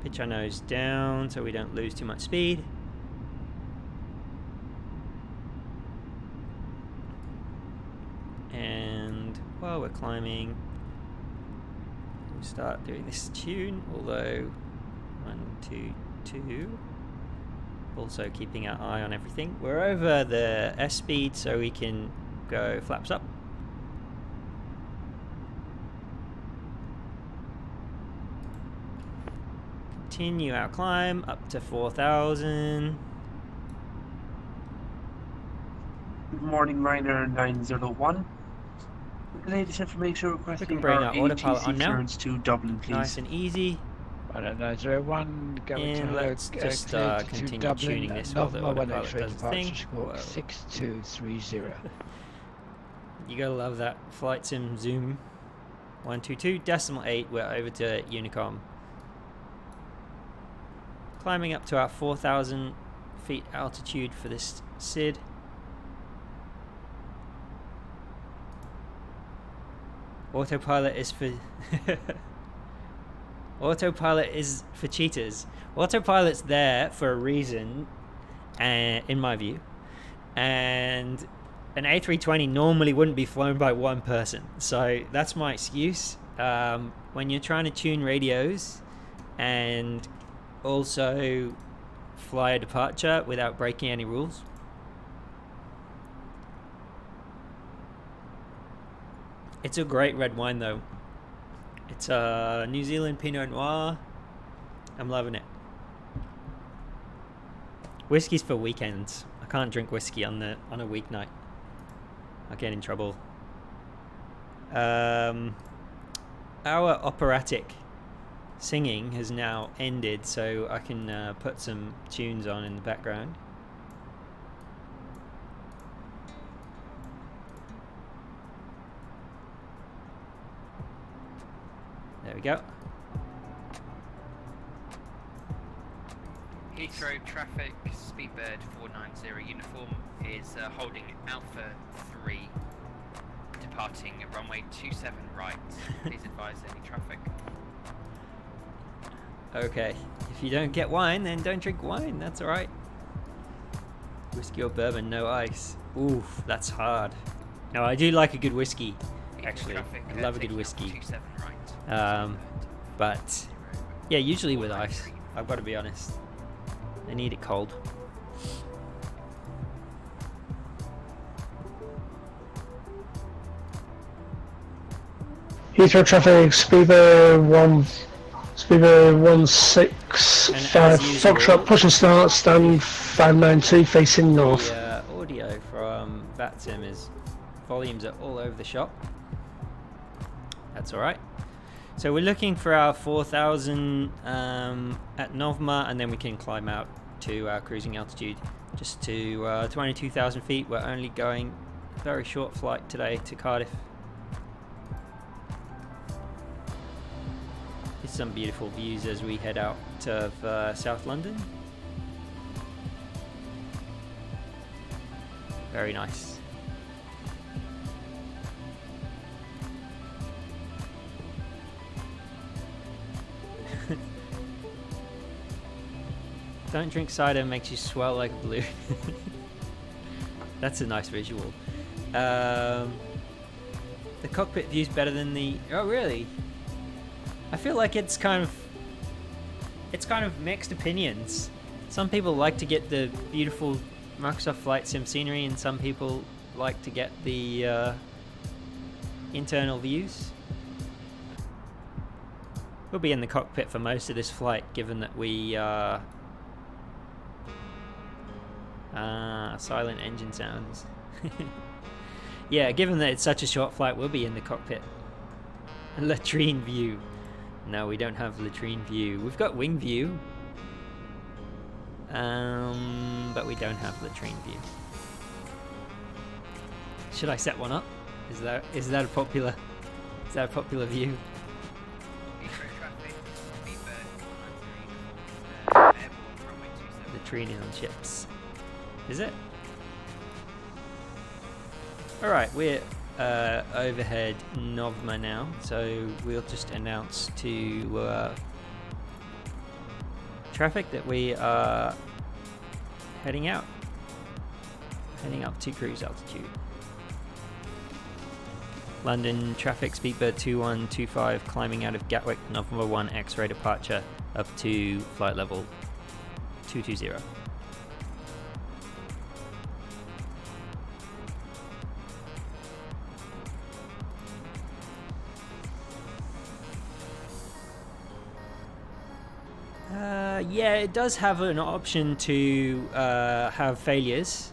Pitch our nose down so we don't lose too much speed. And while we're climbing, we'll start doing this tune, although 1, 2, 2. Also keeping our eye on everything. We're over the S speed, so we can go flaps up. Continue our climb up to 4,000. Good morning, Ryanair 901. Latest information requesting we can bring our autopilot on now. To Dublin, please. Nice and easy. Ryanair 901, and let's just continue tuning this while the autopilot does the thing. 6230. You gotta love that flight sim zoom. 122.8. We're over to Unicom. Climbing up to our 4,000 feet altitude for this SID. Autopilot is for Autopilot is for cheaters. Autopilot's there for a reason, in my view. And an A320 normally wouldn't be flown by one person. So that's my excuse. When you're trying to tune radios and also fly a departure without breaking any rules. It's a great red wine though. It's a New Zealand Pinot Noir. I'm loving it. Whiskey's for weekends. I can't drink whiskey on a weeknight. I'll get in trouble. Our operatic singing has now ended, so I can put some tunes on in the background. There we go. Heathrow traffic, Speedbird 490 uniform is holding Alpha 3, departing runway 27 right. Please advise any traffic. Okay, if you don't get wine, then don't drink wine, that's alright. Whiskey or bourbon, no ice. Oof, that's hard. No, I do like a good whiskey, actually. Traffic, I love a good whiskey. 27 right. But, yeah, usually with ice, I've got to be honest. I need it cold. Heathrow traffic, Speedbird 165, Foxtrot, push and start, stand 592, facing north. The audio from Vatsim is, volumes are all over the shop. That's alright. So we're looking for our 4,000 at Novma, and then we can climb out to our cruising altitude just to 22,000 feet. We're only going a very short flight today to Cardiff. There's some beautiful views as we head out of South London. Very nice. Don't drink cider, makes you swell like a balloon. That's a nice visual. The cockpit view's better than the... Oh, really? I feel like it's kind of mixed opinions. Some people like to get the beautiful Microsoft Flight Sim scenery, and some people like to get the internal views. We'll be in the cockpit for most of this flight, given that we silent engine sounds. Yeah, given that it's such a short flight, we'll be in the cockpit. Latrine view. No, we don't have latrine view. We've got wing view, but we don't have latrine view. Should I set one up? Is that a popular view? Latrine on ships. Is it? Alright, we're overhead Novma now, so we'll just announce to traffic that we are heading up to cruise altitude. London traffic, Speedbird 2125 climbing out of Gatwick, November 1 X-ray departure up to flight level 220. Yeah, it does have an option to have failures,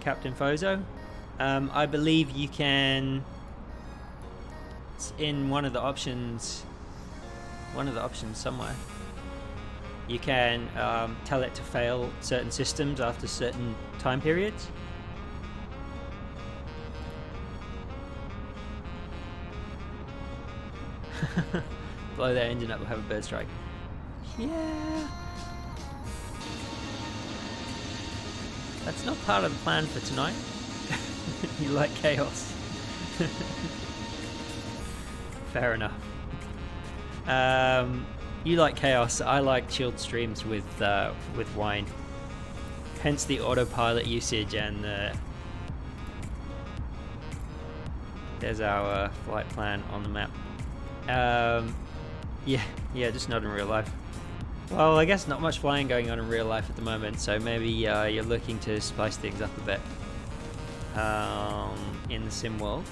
Captain Fozo. I believe you can, it's in one of the options somewhere. You can tell it to fail certain systems after certain time periods. Blow that engine up, we'll have a bird strike. Yeah. That's not part of the plan for tonight. You like chaos. Fair enough. You like chaos. I like chilled streams with wine. Hence the autopilot usage and there's our flight plan on the map. Yeah, just not in real life. Well, I guess not much flying going on in real life at the moment, so maybe you're looking to spice things up a bit in the sim world.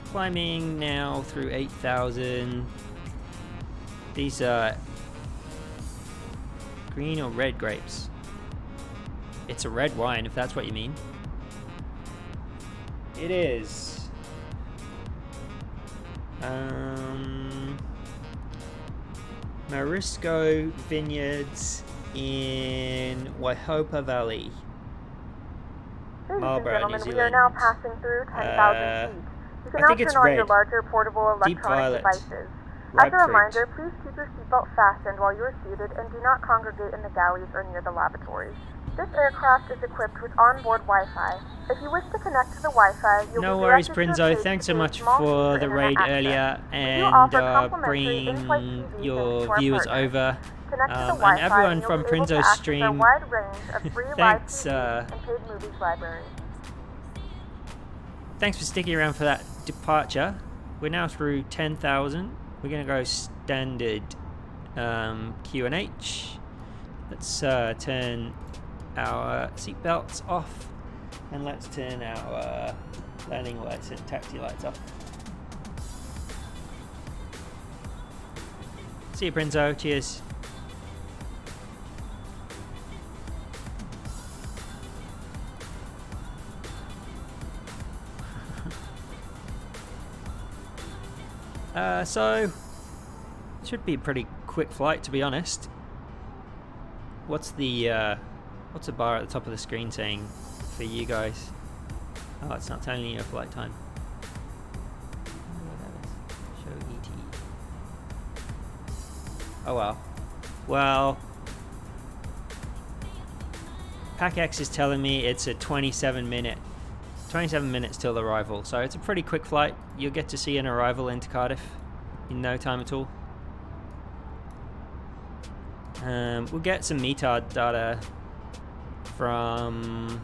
Climbing now through 8,000. These are green or red grapes. It's a red wine, if that's what you mean. It is. Marisco Vineyards in Waihopa Valley. Marlborough, New gentlemen, we are now Zealand. passing through 10,000 feet. You can I now think it's turn on your red. larger portable Deep electronic violet. devices. Ripe As a fruit. reminder, please keep your seatbelt fastened while you are seated and do not congregate in the galleys or near the lavatories. This aircraft is equipped with onboard Wi-Fi. If you wish to connect to the Wi-Fi, you'll No be worries, directed to a Prinzo. page Thanks so to much small for feature the internet raid access. earlier We do and offer complimentary in-flight bringing TV your to our viewers partners. over. Connect to the And Wi-Fi everyone and you'll from be able to Prinzo's access our stream, wide range of free live thanks, TV and paid movies library. thanks for sticking around for that departure. We're now through 10,000. We're going to go standard Q&H. Let's turn our seatbelts off and let's turn our landing lights and taxi lights off. See you, Prinzo. Cheers. So should be a pretty quick flight, to be honest. What's the bar at the top of the screen saying for you guys? Oh, it's not telling you your flight time. Show ET. Oh well. Well, PACX is telling me it's a 27 minutes till arrival, so it's a pretty quick flight. You'll get to see an arrival into Cardiff in no time at all. We'll get some METAR data from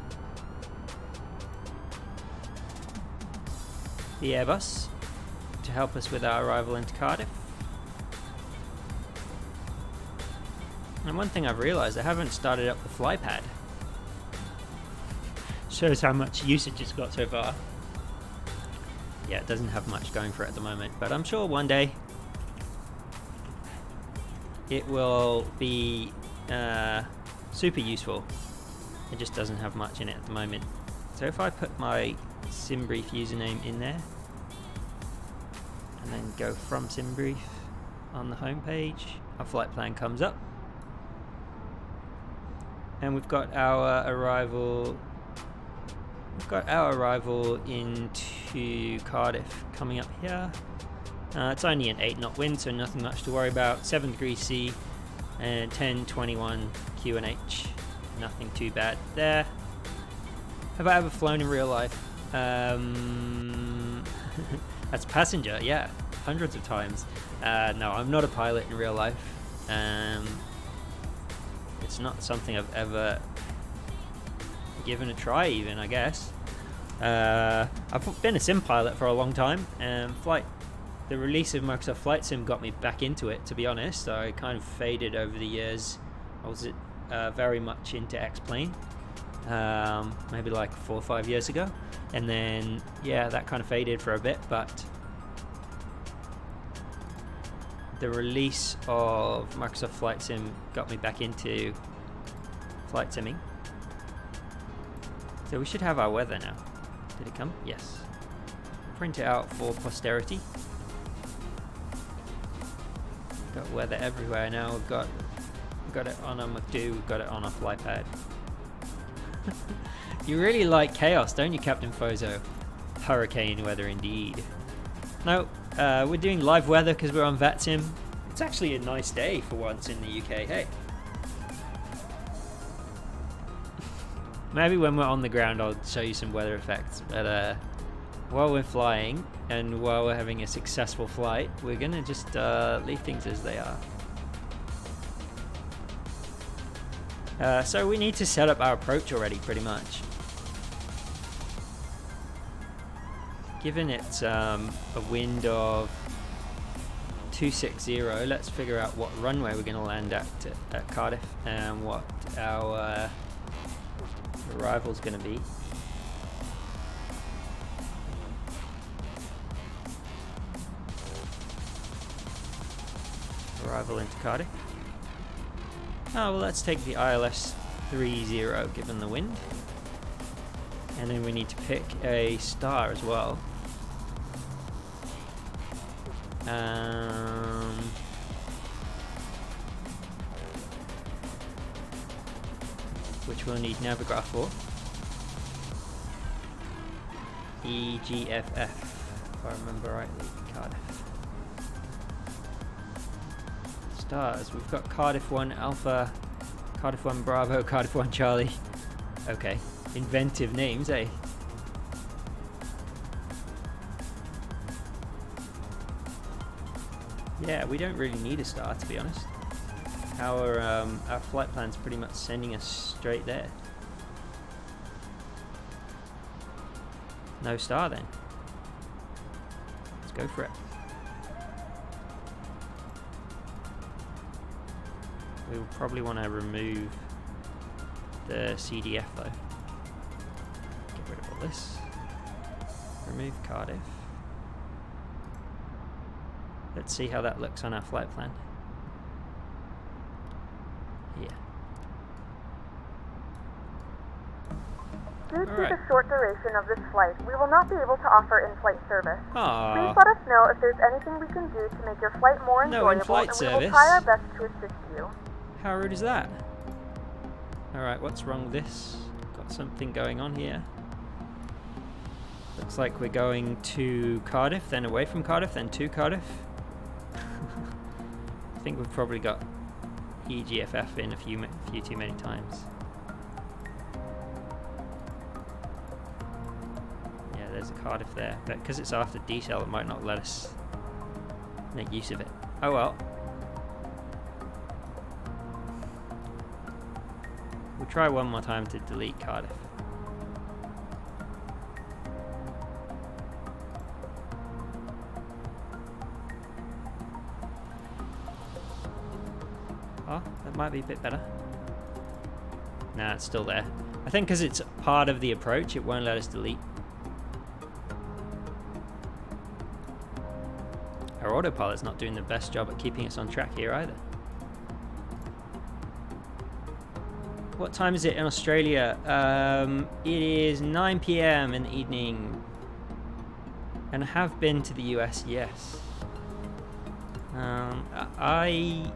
the Airbus to help us with our arrival into Cardiff. And one thing I've realised, I haven't started up the flypad. Shows how much usage it's got so far. Yeah, it doesn't have much going for it at the moment, but I'm sure one day it will be super useful. It just doesn't have much in it at the moment. So if I put my SimBrief username in there and then go from SimBrief on the home page, our flight plan comes up and we've got our arrival into Cardiff coming up here. It's only an 8-knot wind, so nothing much to worry about. 7 degrees C and 1021 QNH. Nothing too bad there. Have I ever flown in real life? That's passenger, yeah, hundreds of times. No, I'm not a pilot in real life. It's not something I've ever given a try, even, I guess. I've been a sim pilot for a long time, and the release of Microsoft Flight Sim got me back into it, to be honest. I kind of faded over the years. I was very much into X-Plane, maybe like 4 or 5 years ago, and then yeah, that kind of faded for a bit, but the release of Microsoft Flight Sim got me back into flight simming. So we should have our weather now. Did it come? Yes. Print it out for posterity. Got weather everywhere now. We've got it on a McDo, we've got it on a flypad. You really like chaos, don't you, Captain Fozo? Hurricane weather indeed. No, we're doing live weather because we're on Vatsim. It's actually a nice day for once in the UK, hey. Maybe when we're on the ground I'll show you some weather effects, but while we're flying and while we're having a successful flight, we're gonna just leave things as they are. So we need to set up our approach already, pretty much. Given it's a wind of 260, let's figure out what runway we're going to land at Cardiff and what our arrival is going to be. Arrival into Cardiff. Oh, well, let's take the ILS 30 given the wind. And then we need to pick a star as well. Which we'll need Navigraph for. EGFF, if I remember rightly. Cardiff. Stars. We've got Cardiff 1 Alpha, Cardiff 1 Bravo, Cardiff 1 Charlie. Okay. Inventive names, eh? Yeah, we don't really need a star, to be honest. Our flight plan's pretty much sending us straight there. No star then. Let's go for it. We will probably want to remove the CDF though. Get rid of all this. Remove Cardiff. Let's see how that looks on our flight plan. Here. Due to the short duration of this flight, we will not be able to offer in-flight service. Aww. Please let us know if there's anything we can do to make your flight more enjoyable, in-flight and service. we will try our best to assist you. How rude is that? Alright, what's wrong with this? Got something going on here. Looks like we're going to Cardiff, then away from Cardiff, then to Cardiff. I think we've probably got EGFF in a few too many times. Yeah, there's a Cardiff there, but because it's after decel, it might not let us make use of it. Oh well. We'll try one more time to delete Cardiff. Oh, that might be a bit better. Nah, it's still there. I think because it's part of the approach, it won't let us delete. Our autopilot's not doing the best job at keeping us on track here either. What time is it in Australia? It is 9 PM in the evening. And I have been to the US, yes. I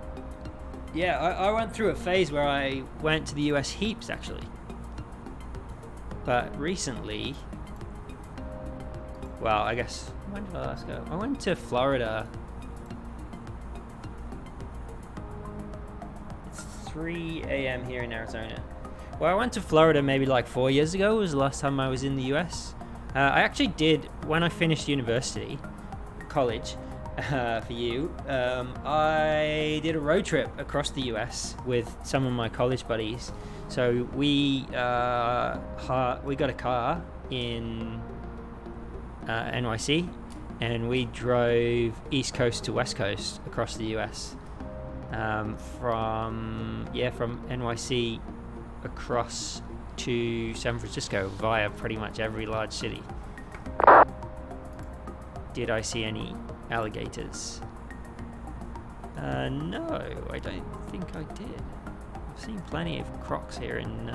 went through a phase where I went to the US heaps, actually. But recently, well, I guess, when did I last go? I went to Florida. It's 3 AM here in Arizona. Well, I went to Florida maybe like 4 years ago, was the last time I was in the US. I actually did, when I finished college, for you, I did a road trip across the US with some of my college buddies. So we got a car in NYC, and we drove East Coast to West Coast across the US, from NYC across to San Francisco via pretty much every large city. Did I see any alligators? No, I don't think I did. I've seen plenty of crocs here in...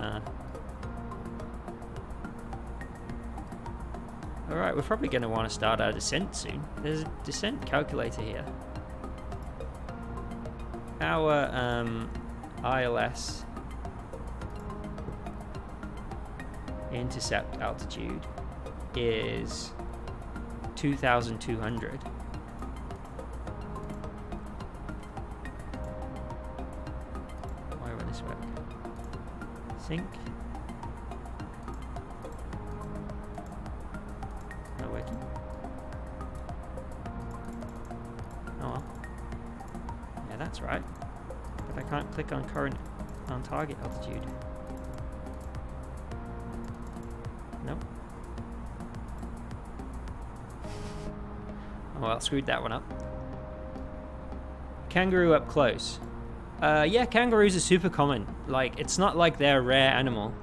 Alright, we're probably going to want to start our descent soon. There's a descent calculator here. Our ILS intercept altitude is 2,200. Why will this work? Sync. Not working. Oh well. Yeah, that's right. But I can't click on target altitude. Nope. Oh well, screwed that one up. Kangaroo up close. Yeah, kangaroos are super common. Like, it's not like they're a rare animal.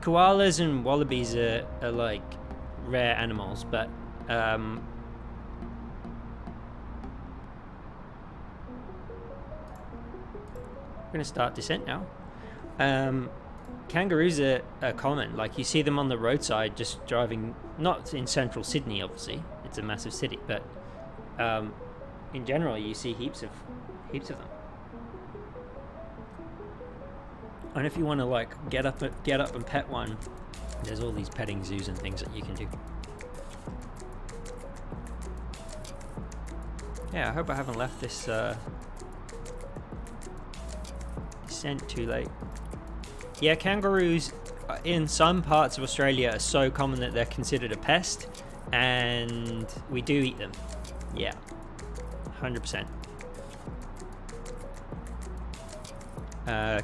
Koalas and wallabies are like rare animals, but we're gonna start descent now. Kangaroos are common. Like, you see them on the roadside just driving, not in central Sydney obviously, it's a massive city, but in general you see heaps of them. And if you want to like get up and pet one, there's all these petting zoos and things that you can do. Yeah, I hope I haven't left this descent too late. Yeah, kangaroos in some parts of Australia are so common that they're considered a pest, and we do eat them. Yeah, 100%.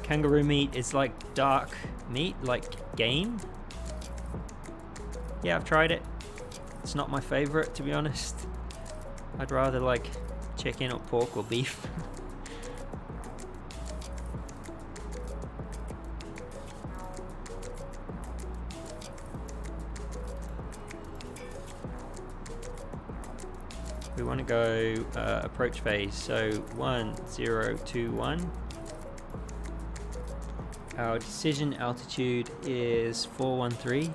Kangaroo meat is like dark meat, like game. Yeah, I've tried it. It's not my favorite, to be honest. I'd rather like chicken or pork or beef. We want to go approach phase, so 1021. Our decision altitude is 413.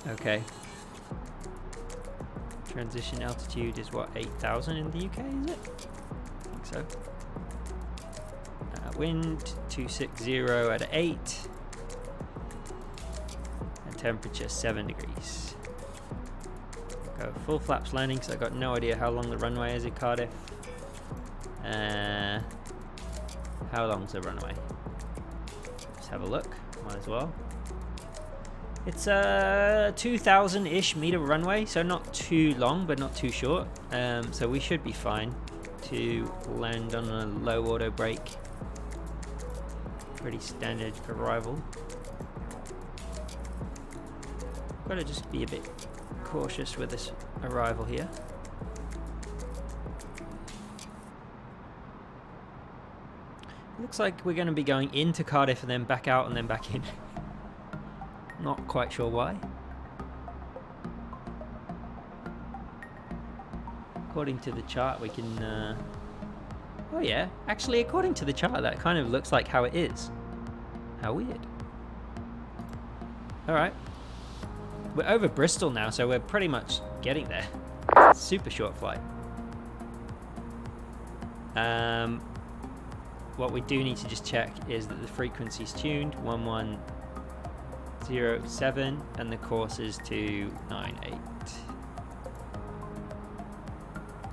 Okay. Transition altitude is what, 8,000 in the UK, is it? I think so. Wind 260 at 8. And temperature 7 degrees. Go full flaps landing, because I've got no idea how long the runway is in Cardiff. How long's the runway? Let's have a look. Might as well. It's a 2,000-ish meter runway, so not too long, but not too short. So we should be fine to land on a low auto brake. Pretty standard arrival. Gotta just be a bit cautious with this arrival here. Looks like we're going to be going into Cardiff and then back out and then back in. Not quite sure why. According to the chart, we can... Oh yeah, actually, according to the chart, that kind of looks like how it is. How weird. Alright. We're over Bristol now, so we're pretty much getting there. It's a super short flight. What we do need to just check is that the frequency's tuned 1107 and the course is 298.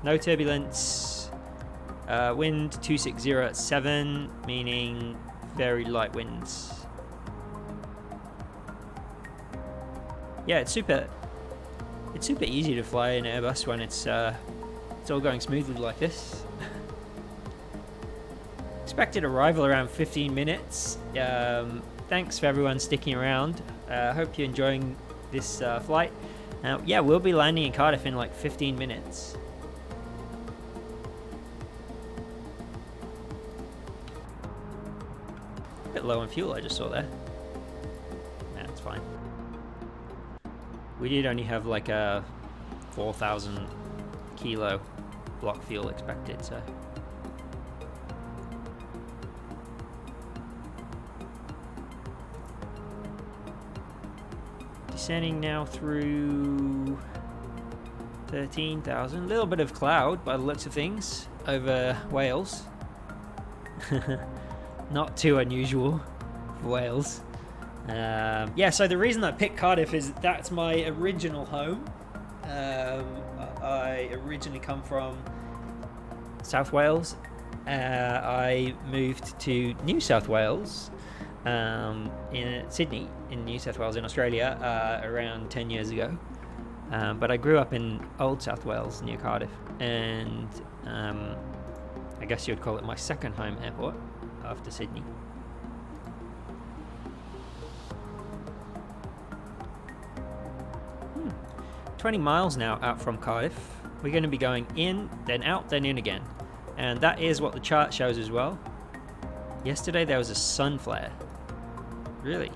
No turbulence. Wind 260 at 7, meaning very light winds. Yeah, it's super easy to fly an Airbus when it's all going smoothly like this. Expected arrival around 15 minutes. Thanks for everyone sticking around. Hope you're enjoying this flight. Yeah, we'll be landing in Cardiff in like 15 minutes. A bit low on fuel, I just saw there. Yeah, it's fine. We did only have like a 4,000 kilo block fuel expected, so. Descending now through 13,000. A little bit of cloud by the looks of things over Wales. Not too unusual for Wales. Yeah, so the reason I picked Cardiff is that's my original home. I originally come from South Wales. I moved to New South Wales in Sydney, in New South Wales in Australia, around 10 years ago. But I grew up in Old South Wales near Cardiff, and I guess you'd call it my second home airport after Sydney. 20 miles now out from Cardiff. We're going to be going in, then out, then in again. And that is what the chart shows as well. Yesterday there was a sun flare. Really?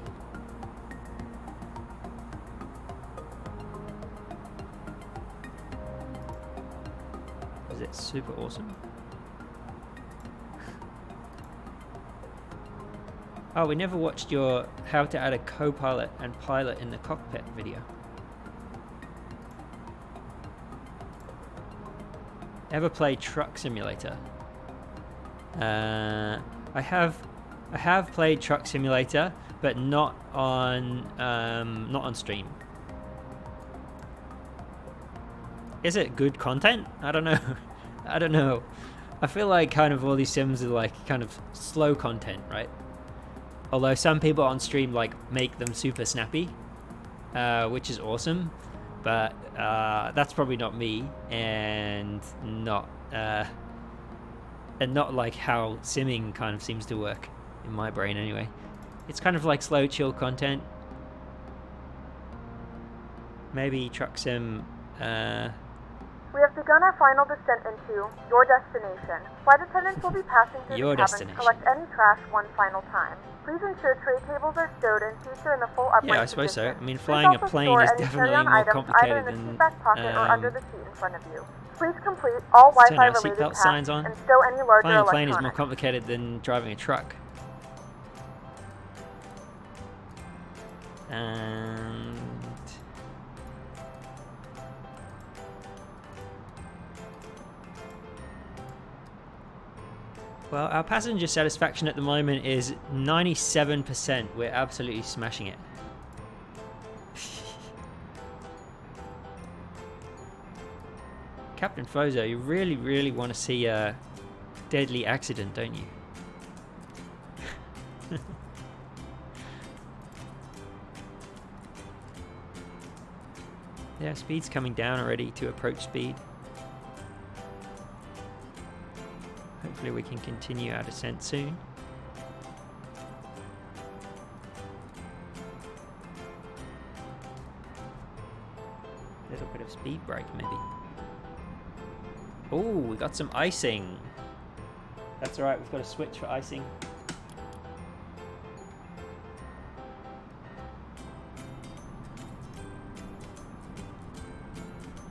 Is it super awesome? Oh, we never watched your how to add a co-pilot and pilot in the cockpit video. Ever play Truck Simulator? I have played Truck Simulator, but not on stream. is it good content? I don't know. I don't know. I feel like kind of all these sims are like kind of slow content, right? Although some people on stream like make them super snappy, which is awesome, but that's probably not me, and not like how simming kind of seems to work in my brain anyway. It's kind of like slow, chill content. Maybe truck sim. We have begun our final descent into your destination. Flight attendants will be passing through Your the cabin to collect any trash one final time. Please ensure tray tables are stowed and seats are in the full upright Yeah, I suppose so. position. I mean, Please flying a also plane store is any definitely carry-on more items complicated either in the than. seat back pocket or under the seat in front of you. Please complete all Let's turn our Wi-Fi related seatbelt signs tasks on. and stow any larger Flying a plane is more electronics. complicated than driving a truck. And well, our passenger satisfaction at the moment is 97%. We're absolutely smashing it. Captain Fozo, you really, really want to see a deadly accident, don't you? Yeah, speed's coming down already to approach speed. Hopefully we can continue our descent soon. A little bit of speed brake maybe. Oh, we got some icing. That's alright, we've got a switch for icing.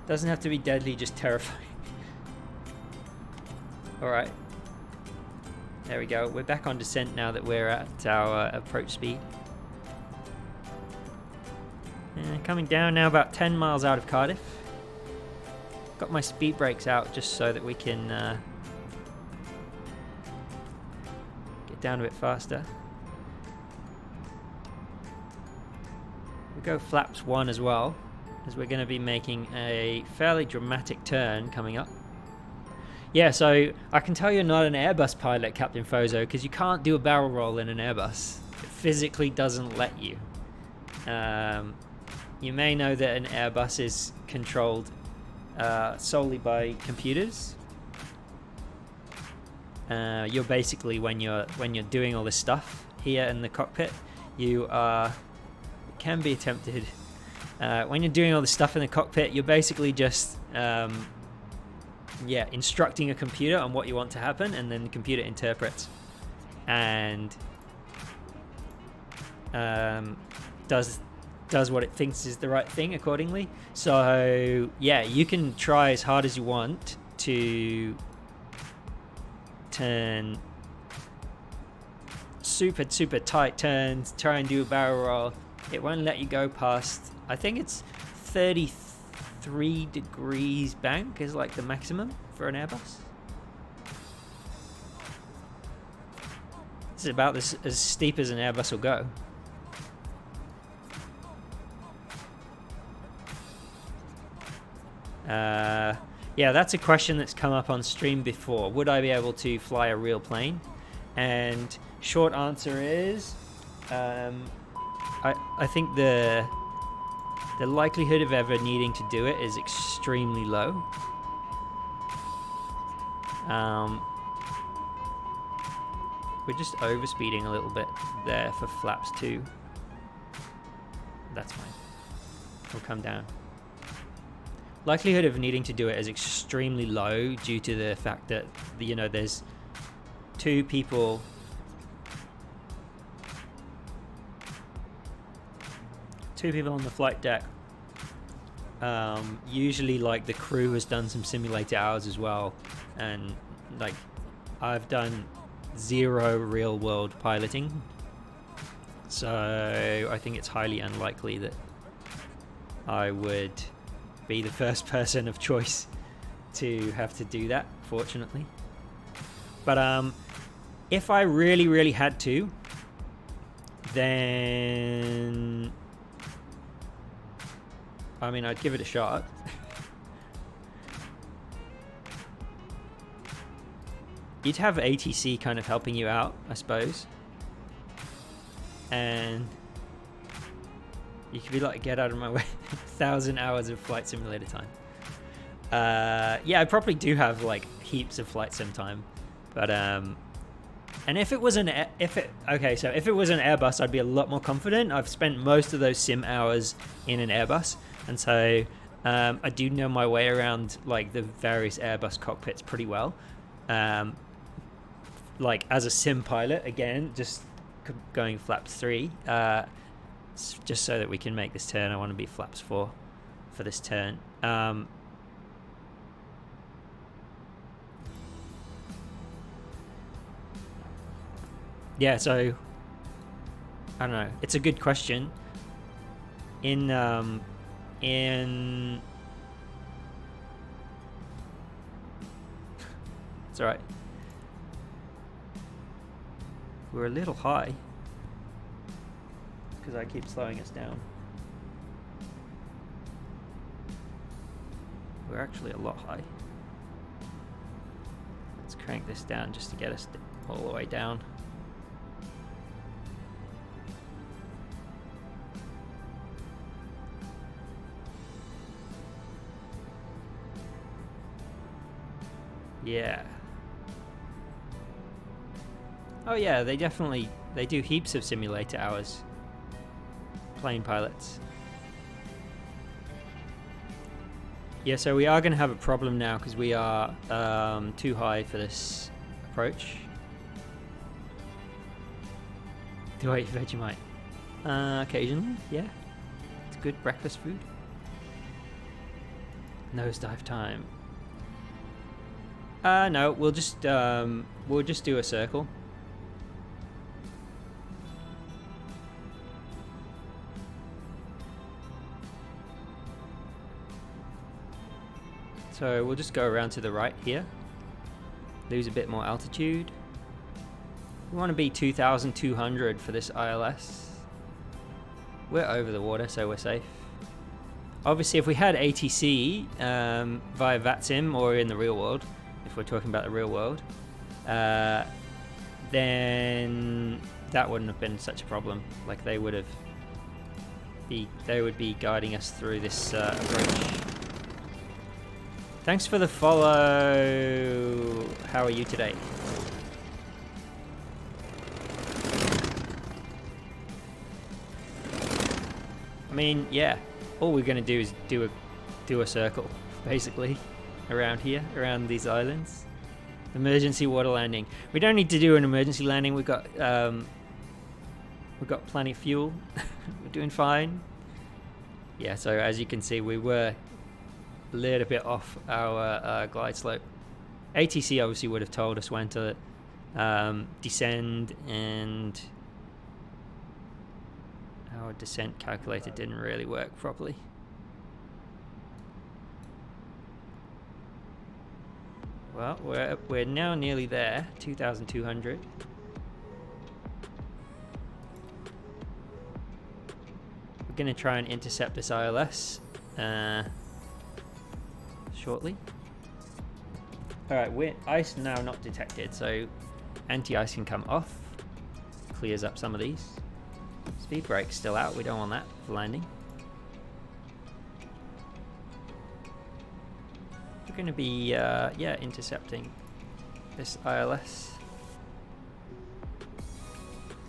Doesn't have to be deadly, just terrifying. Alright. There we go. We're back on descent now that we're at our approach speed. And coming down now about 10 miles out of Cardiff. Got my speed brakes out just so that we can get down a bit faster. We go flaps 1 as well, as we're going to be making a fairly dramatic turn coming up. Yeah, so I can tell you're not an Airbus pilot, Captain Fozo, because you can't do a barrel roll in an Airbus. It physically doesn't let you. You may know that an Airbus is controlled solely by computers. You're basically, when you're doing all this stuff here in the cockpit, you are, it can be attempted. When you're doing all this stuff in the cockpit, you're basically just instructing a computer on what you want to happen, and then the computer interprets and does what it thinks is the right thing accordingly. So yeah, you can try as hard as you want to turn super tight turns, try and do a barrel roll. It won't let you go past, I think it's 33 degrees bank is like the maximum for an Airbus. This is about as steep as an Airbus will go. Yeah, that's a question that's come up on stream before. Would I be able to fly a real plane? And short answer is, I think the likelihood of ever needing to do it is extremely low. We're just overspeeding a little bit there for flaps 2. That's fine. We'll come down. Likelihood of needing to do it is extremely low due to the fact that, you know, there's 2 people on the flight deck. Usually, like, the crew has done some simulator hours as well, and like I've done 0 real world piloting, so I think it's highly unlikely that I would be the first person of choice to have to do that, fortunately. But if I really had to, then I mean, I'd give it a shot. you'd have ATC kind of helping you out, I suppose. And you could be like, get out of my way. 1,000 hours of flight simulator time. Yeah, I probably do have like heaps of flight sim time, but and if it was an if it was an Airbus, I'd be a lot more confident. I've spent most of those sim hours in an Airbus, and so I do know my way around like the various Airbus cockpits pretty well. Like as a sim pilot, again, just going flaps 3, just so that we can make this turn. I want to be flaps 4 for this turn. Yeah, so I don't know. It's a good question. In it's all right. We're a little high because I keep slowing us down. We're actually a lot high. Let's crank this down just to get us all the way down. Yeah. Oh yeah, they do heaps of simulator hours. Plane pilots. Yeah, so we are going to have a problem now because we are too high for this approach. Do I eat Vegemite? Occasionally, yeah. It's good breakfast food. Nosedive time. No, we'll just do a circle. So we'll just go around to the right here. Lose a bit more altitude. We want to be 2,200 for this ILS. We're over the water, so we're safe. Obviously, if we had ATC via Vatsim or in the real world, if we're talking about the real world, then that wouldn't have been such a problem. Like they would be guiding us through this approach. Thanks for the follow. How are you today? I mean, yeah. All we're gonna do is do a circle, basically, around here, around these islands. Emergency water landing. We don't need to do an emergency landing. We've got plenty of fuel. We're doing fine. Yeah. So as you can see, we were a little bit off our glide slope. ATC obviously would have told us when to descend, and our descent calculator didn't really work properly. Well, we're now nearly there, 2,200. We're going to try and intercept this ILS shortly. Alright, ice now not detected, so anti-ice can come off. Clears up some of these. Speed brake's still out, we don't want that for landing. We're going to be intercepting this ILS.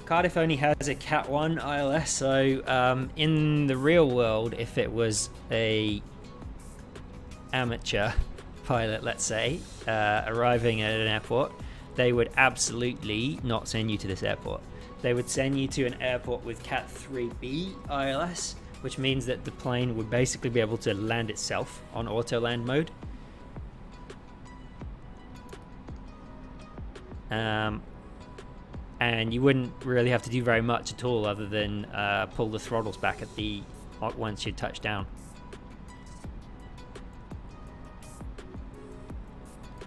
Cardiff only has a Cat 1 ILS, so in the real world, if it was a amateur pilot, let's say, arriving at an airport, they would absolutely not send you to this airport. They would send you to an airport with Cat 3B ILS, which means that the plane would basically be able to land itself on auto land mode. And you wouldn't really have to do very much at all other than pull the throttles back at once you touch down.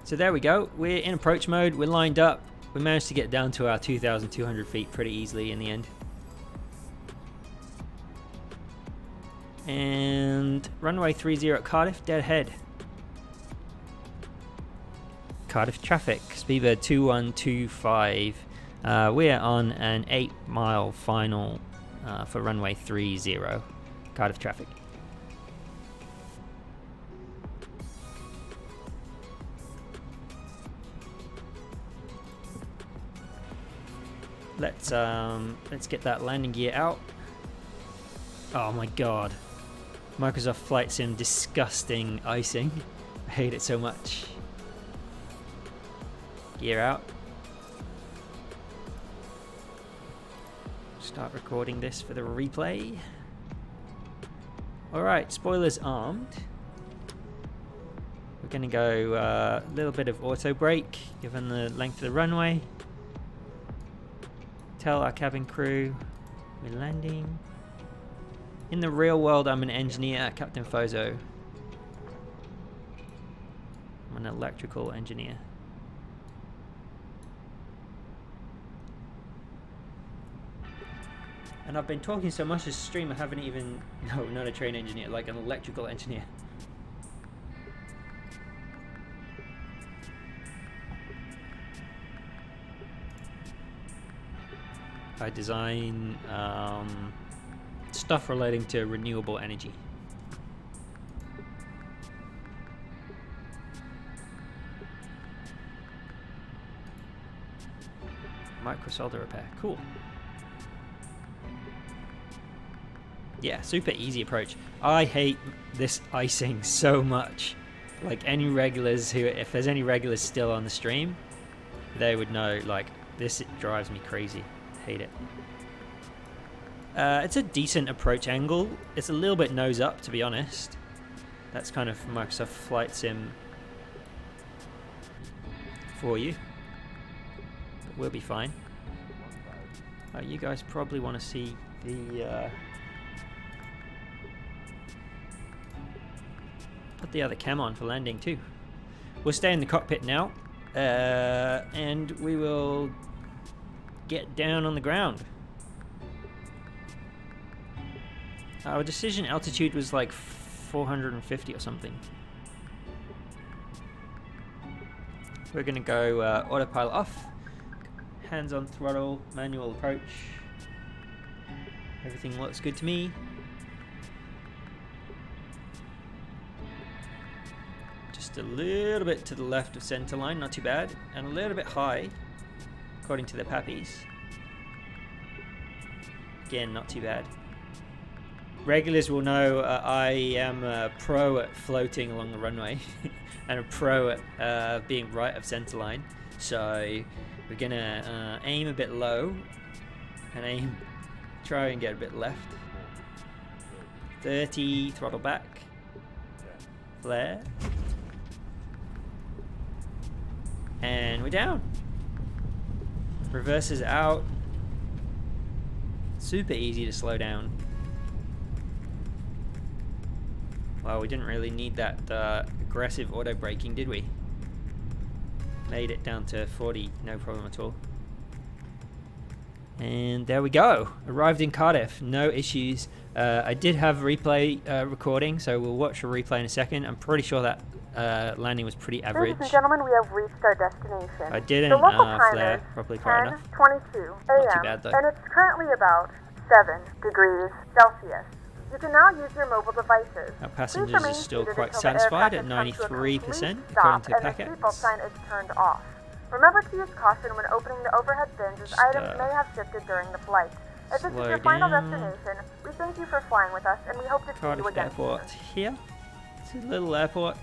So there we go, we're in approach mode, we're lined up. We managed to get down to our 2,200 feet pretty easily in the end. And runway 30 at Cardiff, dead ahead. Cardiff traffic, speedbird 2125. We are on an 8-mile final for runway 30, Cardiff traffic. Let's get that landing gear out. Oh my god. Microsoft Flight Sim, disgusting icing. I hate it so much. Gear out. Start recording this for the replay. Alright, spoilers armed. We're going to go a little bit of auto brake, given the length of the runway. Tell our cabin crew we're landing. In the real world, I'm an engineer, Captain Fozo. I'm an electrical engineer. And I've been talking so much this stream, I haven't even... No, not a train engineer, like an electrical engineer. I design stuff relating to renewable energy. Micro solder repair, cool. Yeah, super easy approach. I hate this icing so much. Like any regulars who, if there's any regulars still on the stream, they would know, like, this drives me crazy. Hate it. It's a decent approach angle. It's a little bit nose up, to be honest. That's kind of Microsoft Flight Sim for you. But we'll be fine. You guys probably want to see the... put the other cam on for landing too. We'll stay in the cockpit now. And we will get down on the ground. Our decision altitude was like 450 or something. We're gonna go autopilot off, hands on throttle, manual approach. Everything looks good to me. Just a little bit to the left of center line, not too bad, and a little bit high, according to the pappies. Again, not too bad. Regulars will know I am a pro at floating along the runway and a pro at being right of center line. So we're gonna aim a bit low and try and get a bit left. 30, throttle back, flare, and we're down. Reverses out. Super easy to slow down. Well, we didn't really need that aggressive auto braking, did we? Made it down to 40, no problem at all. And there we go. Arrived in Cardiff, no issues. I did have replay recording, so we'll watch a replay in a second. I'm pretty sure that landing was pretty average. Ladies and gentlemen, we have reached our destination. I didn't the local time flare is properly quite enough. 10:22 a.m. Not too bad, though. And it's currently about 7 degrees Celsius. You can now use your mobile devices. Our passengers are still quite satisfied at 93%, according to PackX. The seatbelt sign is turned off. Remember to use caution when opening the overhead bins, as items may have shifted during the flight. If this is your final destination, we thank you for flying with us, and we hope to see you again. Airport here. It's a little airport.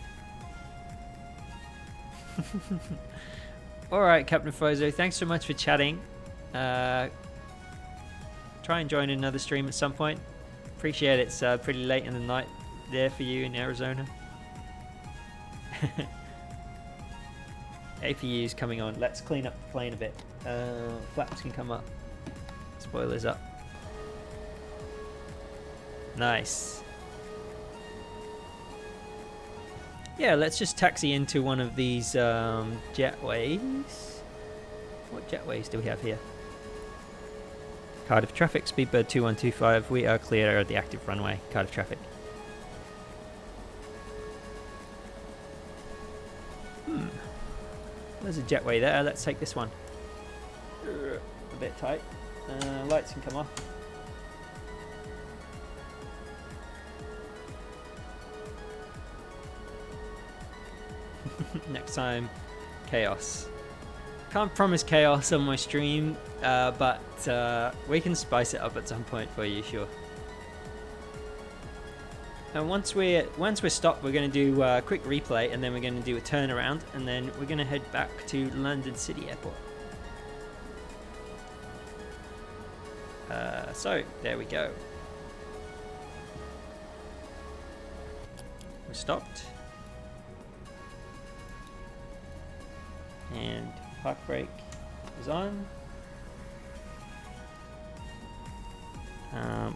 Alright, Captain Fozo, thanks so much for chatting. Try and join another stream at some point. Appreciate it's pretty late in the night there for you in Arizona. APU's coming on. Let's clean up the plane a bit. Flaps can come up. Spoilers up. Nice. Yeah, let's just taxi into one of these jetways. What jetways do we have here? Cardiff traffic, speedbird 2125. We are clear of the active runway. Cardiff traffic. there's a jetway there. Let's take this one. A bit tight. Lights can come off. Next time, chaos. Can't promise chaos on my stream, but we can spice it up at some point for you, sure. And once we're stopped, we're going to do a quick replay, and then we're going to do a turnaround, and then we're going to head back to London City Airport. So there we go. We're stopped, and park brake is on.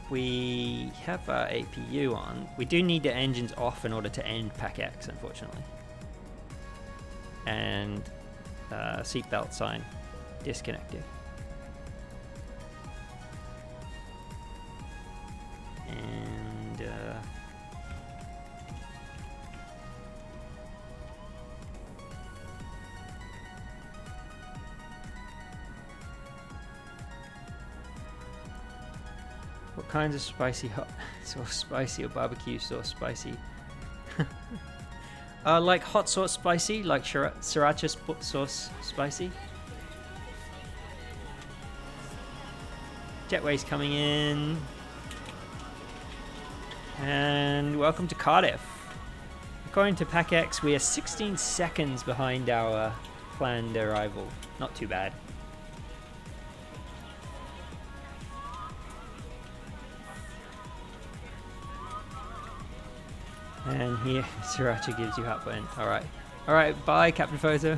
We have our APU on. We do need the engines off in order to end PAC-X, unfortunately. And seatbelt sign disconnected. And what kinds of spicy hot sauce spicy or barbecue sauce spicy? Like hot sauce spicy, like sriracha sauce spicy. Jetway's coming in. And welcome to Cardiff. According to PAC-X, we are 16 seconds behind our planned arrival. Not too bad. And here, Sriracha gives you heartburn. Alright. Alright, bye, Captain Photo.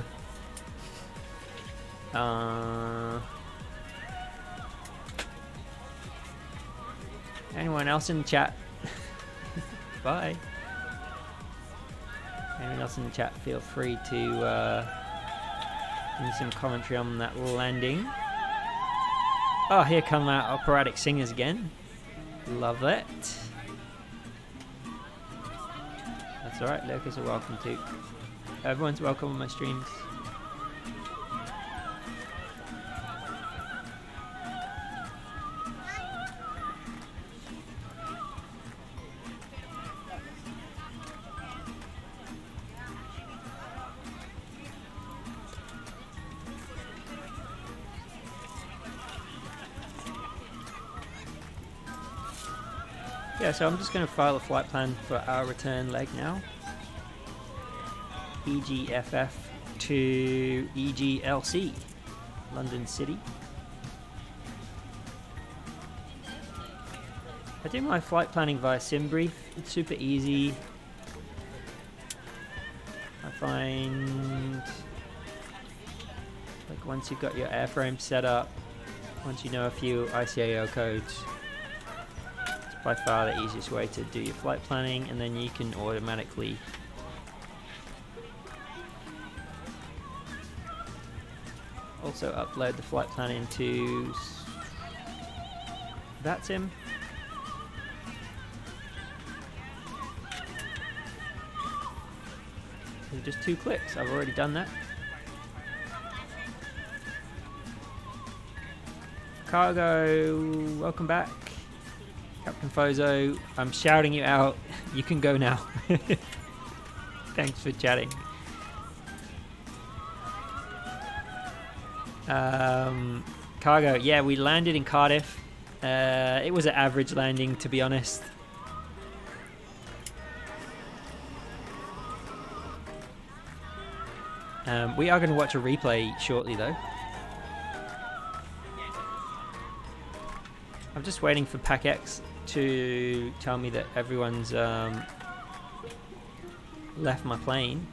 Anyone else in the chat? Bye. Anyone else in the chat, feel free to give me some commentary on that landing. Oh, here come our operatic singers again. Love it. That's alright, locals are welcome too. Everyone's welcome on my streams. Yeah, so I'm just going to file a flight plan for our return leg now. EGFF to EGLC, London City. I do my flight planning via SimBrief. It's super easy. I find, like, once you've got your airframe set up, once you know a few ICAO codes, by far the easiest way to do your flight planning, and then you can automatically also upload the flight plan into Vatsim. So just 2 clicks, I've already done that. Cargo, welcome back. Captain Fozo, I'm shouting you out. You can go now. Thanks for chatting. Cargo, yeah, we landed in Cardiff. It was an average landing, to be honest. We are going to watch a replay shortly, though. I'm just waiting for PAC-X to tell me that everyone's left my plane.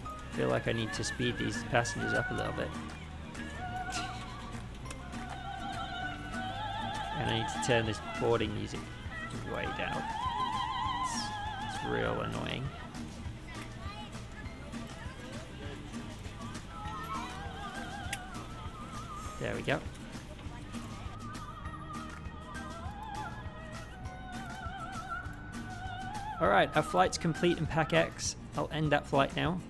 I feel like I need to speed these passengers up a little bit. And I need to turn this boarding music way down. It's real annoying. There we go. Alright, our flight's complete in PAC-X. I'll end that flight now.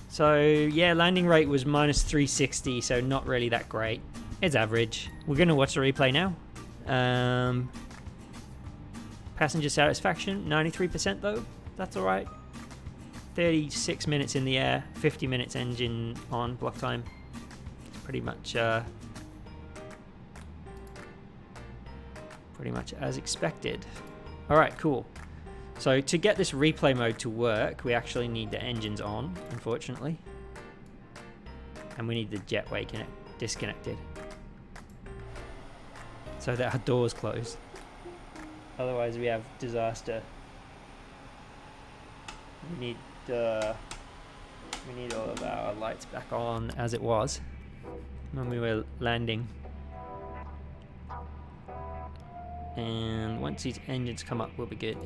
So yeah, landing rate was minus 360, so not really that great. It's average. We're gonna watch the replay now. Passenger satisfaction, 93% though. That's all right. 36 minutes in the air, 50 minutes engine on, block time. Pretty much as expected. All right, cool. So to get this replay mode to work, we actually need the engines on, unfortunately. And we need the jetway disconnected, so that our door's closed. Otherwise we have disaster. We need all of our lights back on as it was when we were landing. And once these engines come up, we'll be good.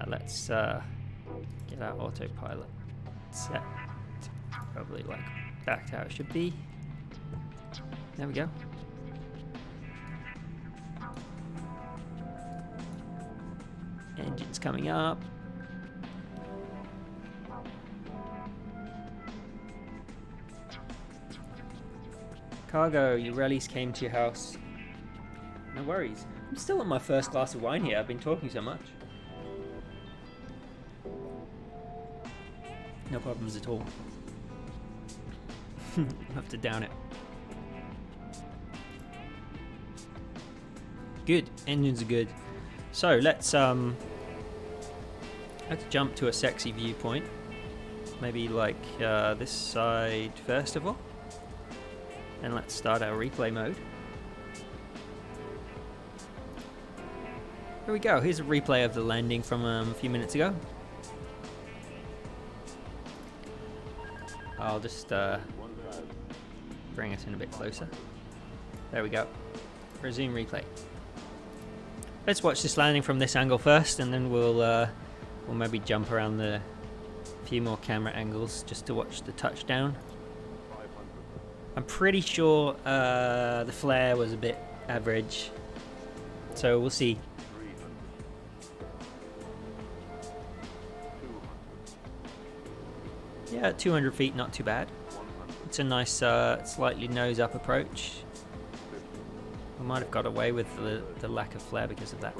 Let's get our autopilot set. Probably like back to how it should be. There we go. Engines coming up. Cargo, your rallies came to your house. No worries. I'm still on my first glass of wine here. I've been talking so much. No problems at all. Have to down it. Good. Engines are good. So let's jump to a sexy viewpoint. Maybe like this side first of all. And let's start our replay mode. Here we go. Here's a replay of the landing from a few minutes ago. I'll just bring us in a bit closer. There we go. Resume replay. Let's watch this landing from this angle first, and then we'll maybe jump around the few more camera angles just to watch the touchdown. I'm pretty sure the flare was a bit average, so we'll see. Yeah, 200 feet, not too bad. It's a nice, slightly nose-up approach. We might have got away with the lack of flare because of that.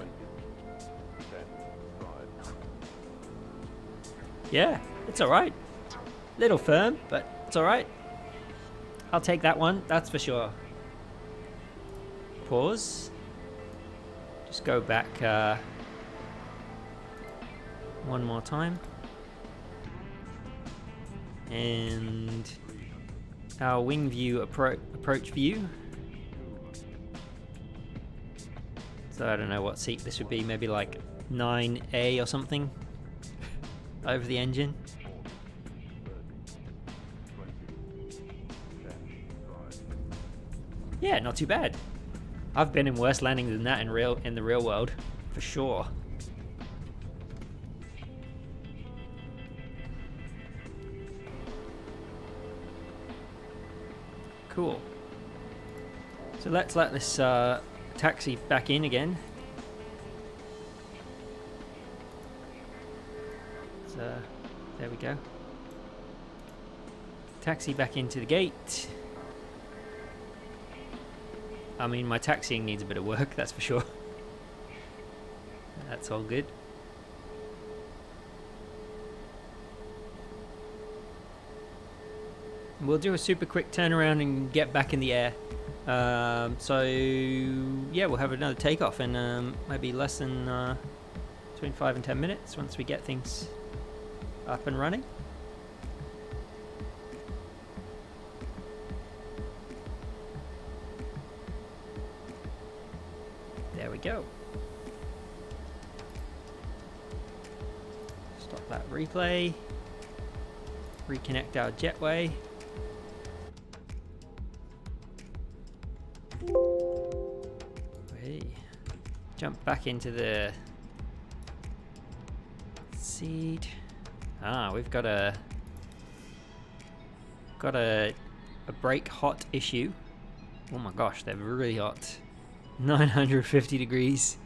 Yeah, it's alright. Little firm, but it's alright. I'll take that one, that's for sure. Pause. Just go back one more time. And our wing view approach view. So I don't know what seat this would be, maybe like 9A or something over the engine. Yeah, not too bad. I've been in worse landings than that in the real world, for sure. Cool. So let's let this taxi back in again. So there we go. Taxi back into the gate. I mean, my taxiing needs a bit of work, that's for sure. That's all good. We'll do a super quick turnaround and get back in the air. So yeah, we'll have another takeoff in maybe less than between 5 and 10 minutes once we get things up and running. There we go. Stop that replay. Reconnect our jetway. Hey. Jump back into the seat. Ah, we've got a brake hot issue. Oh my gosh, they're really hot. 950 degrees.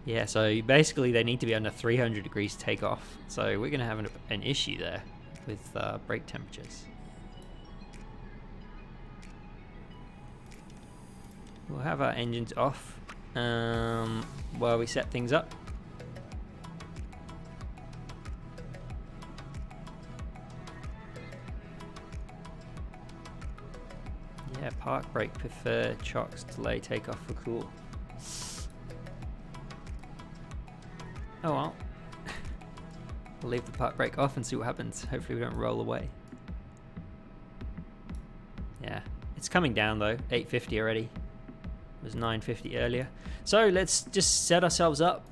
Yeah, so basically they need to be under 300 degrees to take off. So we're going to have an issue there with brake temperatures. We'll have our engines off while we set things up. Yeah, park brake prefer chocks, delay takeoff for cool. Oh well. We'll leave the park brake off and see what happens. Hopefully we don't roll away. Yeah, it's coming down though. 850 already. It was 950 earlier. So let's just set ourselves up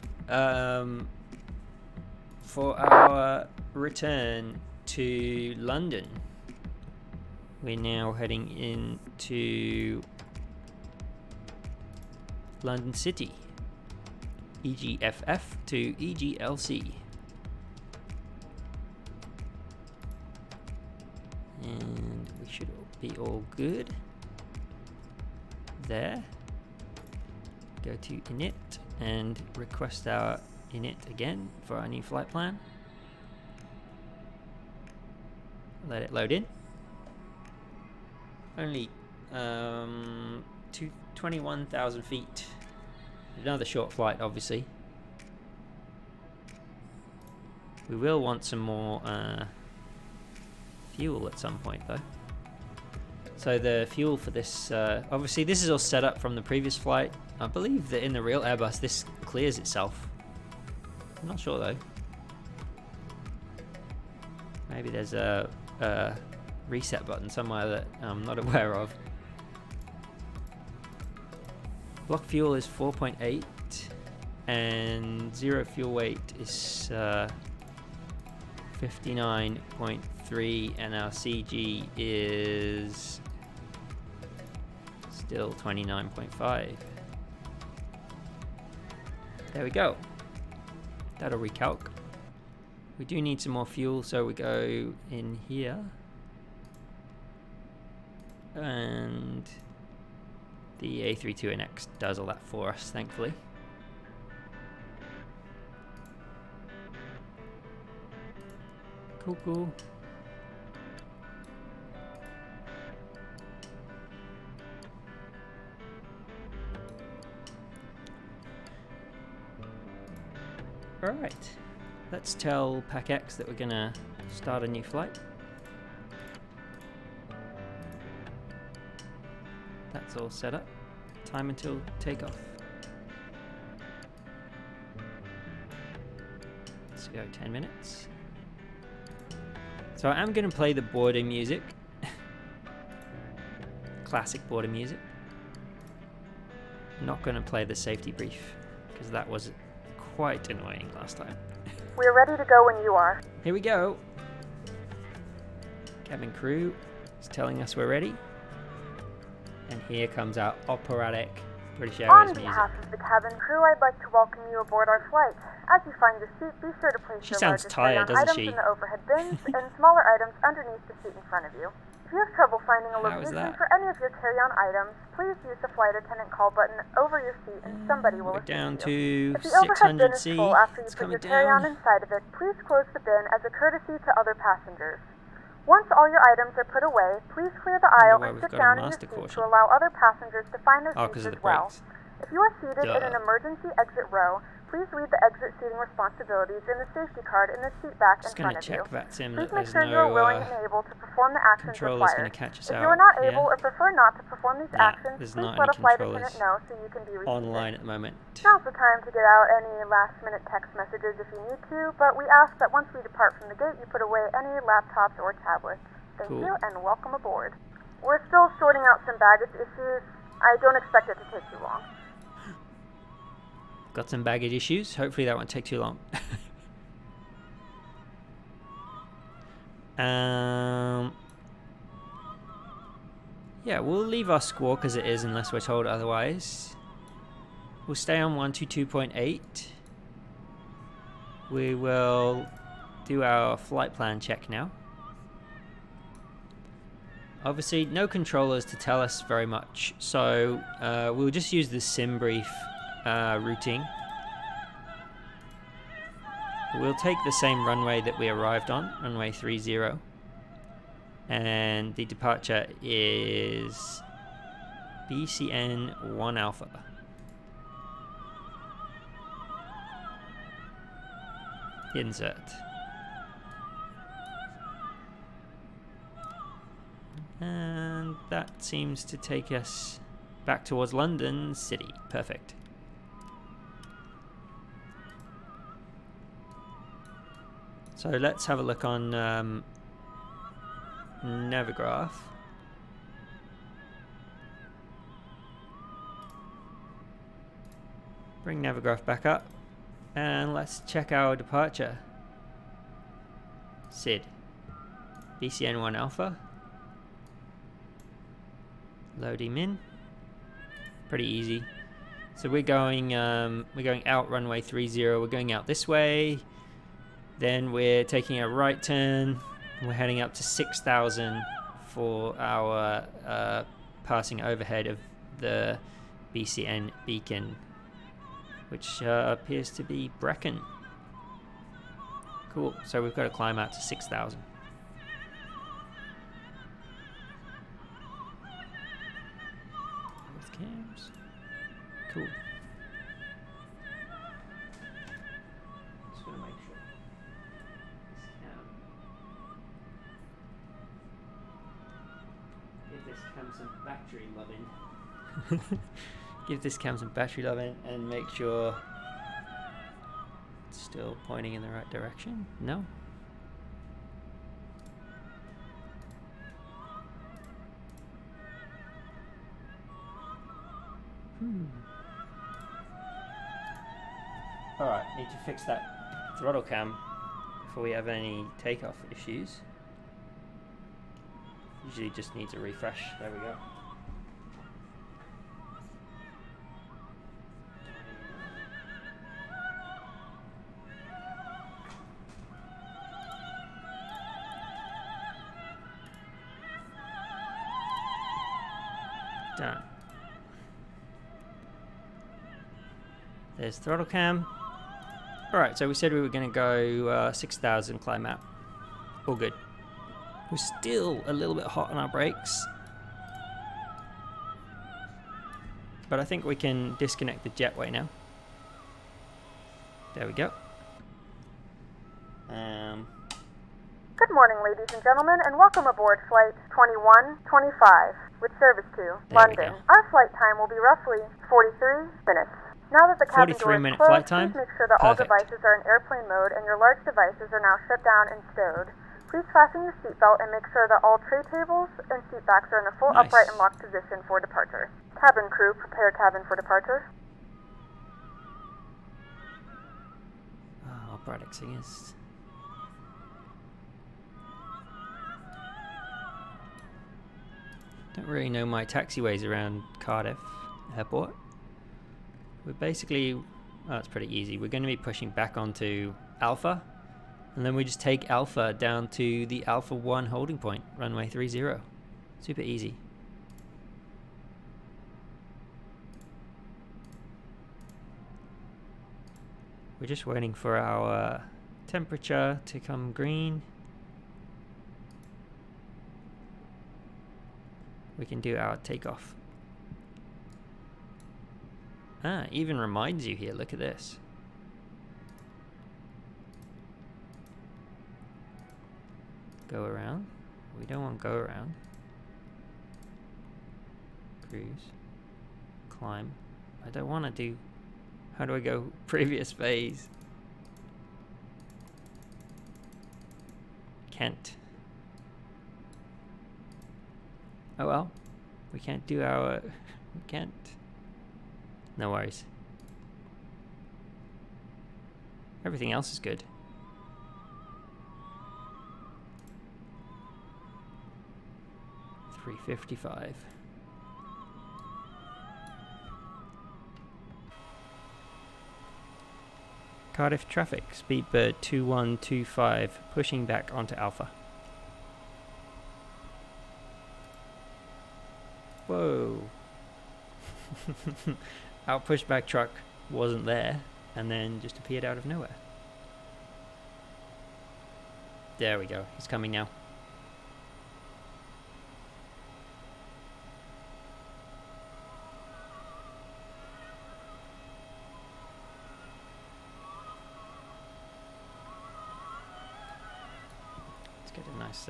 for our return to London. We're now heading into London City. EGFF to EGLC. And we should be all good. There. Go to init and request our init again for our new flight plan. Let it load in. Only 21,000 feet. Another short flight, obviously. We will want some more fuel at some point, though. So the fuel for this, obviously this is all set up from the previous flight. I believe that in the real Airbus this clears itself. I'm not sure though. Maybe there's a reset button somewhere that I'm not aware of. Block fuel is 4.8 and zero fuel weight is 59.3 and our CG is still 29.5. There we go. That'll recalc. We do need some more fuel, so we go in here. And the A320neo does all that for us, thankfully. Cool, cool. Alright, let's tell PAC-X that we're gonna start a new flight. That's all set up. Time until takeoff. Let's go 10 minutes. So I am going to play the boarding music. Classic boarding music. I'm not going to play the safety brief because that was quite annoying last time. We're ready to go when you are. Here we go. Cabin crew is telling us we're ready. And here comes our operatic British Airways music. On behalf of the cabin crew, I'd like to welcome you aboard our flight. As you find your seat, be sure to place your largest carry-on items in the overhead bins and smaller items underneath the seat in front of you. If you have trouble finding a location for any of your carry-on items, please use the flight attendant call button over your seat and somebody will assist down you. to If the overhead bin 600 is full after you put your carry-on inside of it, please close the bin as a courtesy to other passengers. Once all your items are put away, please clear the aisle and sit down in your seat to allow other passengers to find their seats as well. If you are seated in an emergency exit row, please read the exit seating responsibilities in the safety card in the seat back in front of you. Vatsim Please make sure you are willing and able to perform the actions required. If you are not able or prefer not to perform these actions, please let a flight attendant know so you can be received. Online at the moment. Now's the time to get out any last-minute text messages if you need to, but we ask that once we depart from the gate, you put away any laptops or tablets. Thank you and welcome aboard. We're still sorting out some baggage issues. I don't expect it to take too long. Got some baggage issues. Hopefully that won't take too long. Yeah, we'll leave our squawk as it is unless we're told otherwise. We'll stay on 122.8. We will do our flight plan check now. obviously no controllers to tell us very much, so we'll just use the sim brief routing. We'll take the same runway that we arrived on, runway 30, and the departure is BCN 1 Alpha. Insert. And that seems to take us back towards London City. Perfect. So let's have a look on Navigraph. Bring Navigraph back up. And let's check our departure. SID. BCN 1 Alpha. Load him in. Pretty easy. So we're going out runway 30. We're going out this way. Then we're taking a right turn. We're heading up to 6,000 for our passing overhead of the BCN beacon, which appears to be Brecon. Cool. So we've got to climb out to 6,000. With cams. Cool. Just want to make sure. Give this cam some battery loving. Give this cam some battery loving and make sure it's still pointing in the right direction. No? Alright, need to fix that throttle cam before we have any takeoff issues. Usually just needs a refresh. There we go. Done. There's throttle cam. Alright, so we said we were going to go 6,000 climb out. All good. We're still a little bit hot on our brakes, but I think we can disconnect the jetway now. There we go. Good morning, ladies and gentlemen, and welcome aboard Flight 2125 with service to London. Our flight time will be roughly 43 minutes. Now that the cabin door is closed, please make sure that all devices are in airplane mode and your large devices are now shut down and stowed. Please fasten your seatbelt and make sure that all tray tables and seat backs are in a full upright and locked position for departure. Cabin crew, prepare cabin for departure. Oh, operatic singers. Don't really know my taxiways around Cardiff Airport. We're basically, oh, it's pretty easy. We're going to be pushing back onto Alpha. And then we just take Alpha down to the Alpha 1 holding point, runway 30. Super easy. We're just waiting for our temperature to come green. We can do our takeoff. Ah, even reminds you here, look at this. Go around. We don't want go around. Cruise. Climb. I don't want to do... How do I go previous phase? Can't. Oh well. We can't do our... We can't. No worries. Everything else is good. $355. Cardiff traffic, Speedbird 2125, pushing back onto Alpha. Whoa. Our pushback truck wasn't there and then just appeared out of nowhere. There we go. He's coming now. Let's get a nice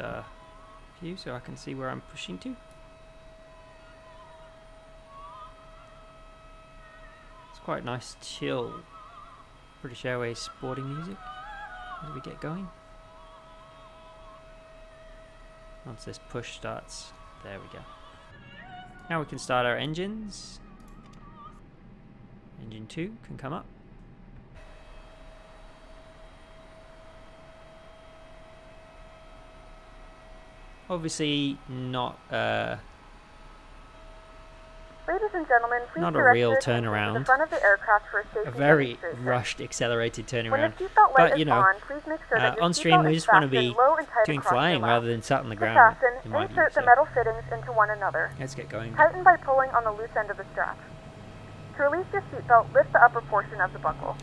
view so I can see where I'm pushing to. It's quite nice, chill British Airways sporting music as we get going. Once this push starts, there we go. Now we can start our engines. Engine 2 can come up. Obviously not Ladies and gentlemen, please not a direct real your attention to the turnaround. front of the aircraft for a safety A very demonstration. rushed, accelerated When turnaround. the seatbelt light But is you know, on, please make sure that your on stream seatbelt we is just want to fastened be low and tight doing across your flying lap. rather than sat on the To ground. fasten, In my view, insert the so metal fittings into one another. let's get going. Tighten by pulling on the loose end of the strap. To release your seatbelt, lift the upper portion of the buckle.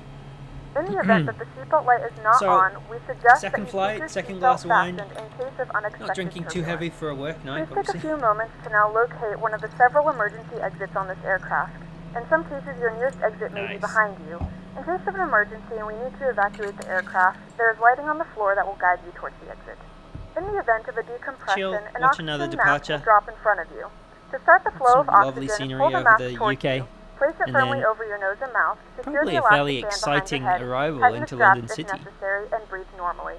In the event that the seatbelt light is not So, on, we suggest that second you keep flight, your second seatbelt glass of wine. fastened in case of unexpected Not drinking too turbulence. heavy for a work night, Please take a obviously. few moments to now locate one of the several emergency exits on this aircraft. In some cases, your nearest exit may be behind you. In case of an emergency and we need to evacuate the aircraft, there is lighting on the floor that will guide you towards the exit. In the event of a decompression, Chill, an watch oxygen another mask departure. will drop in front of you. To start the flow of Some lovely oxygen, scenery pull the over mask the towards UK. you. Place it And firmly then over your nose and mouth. Secure probably the a fairly elastic band exciting behind your head. arrival Tighten into the straps London if City. necessary and breathe normally.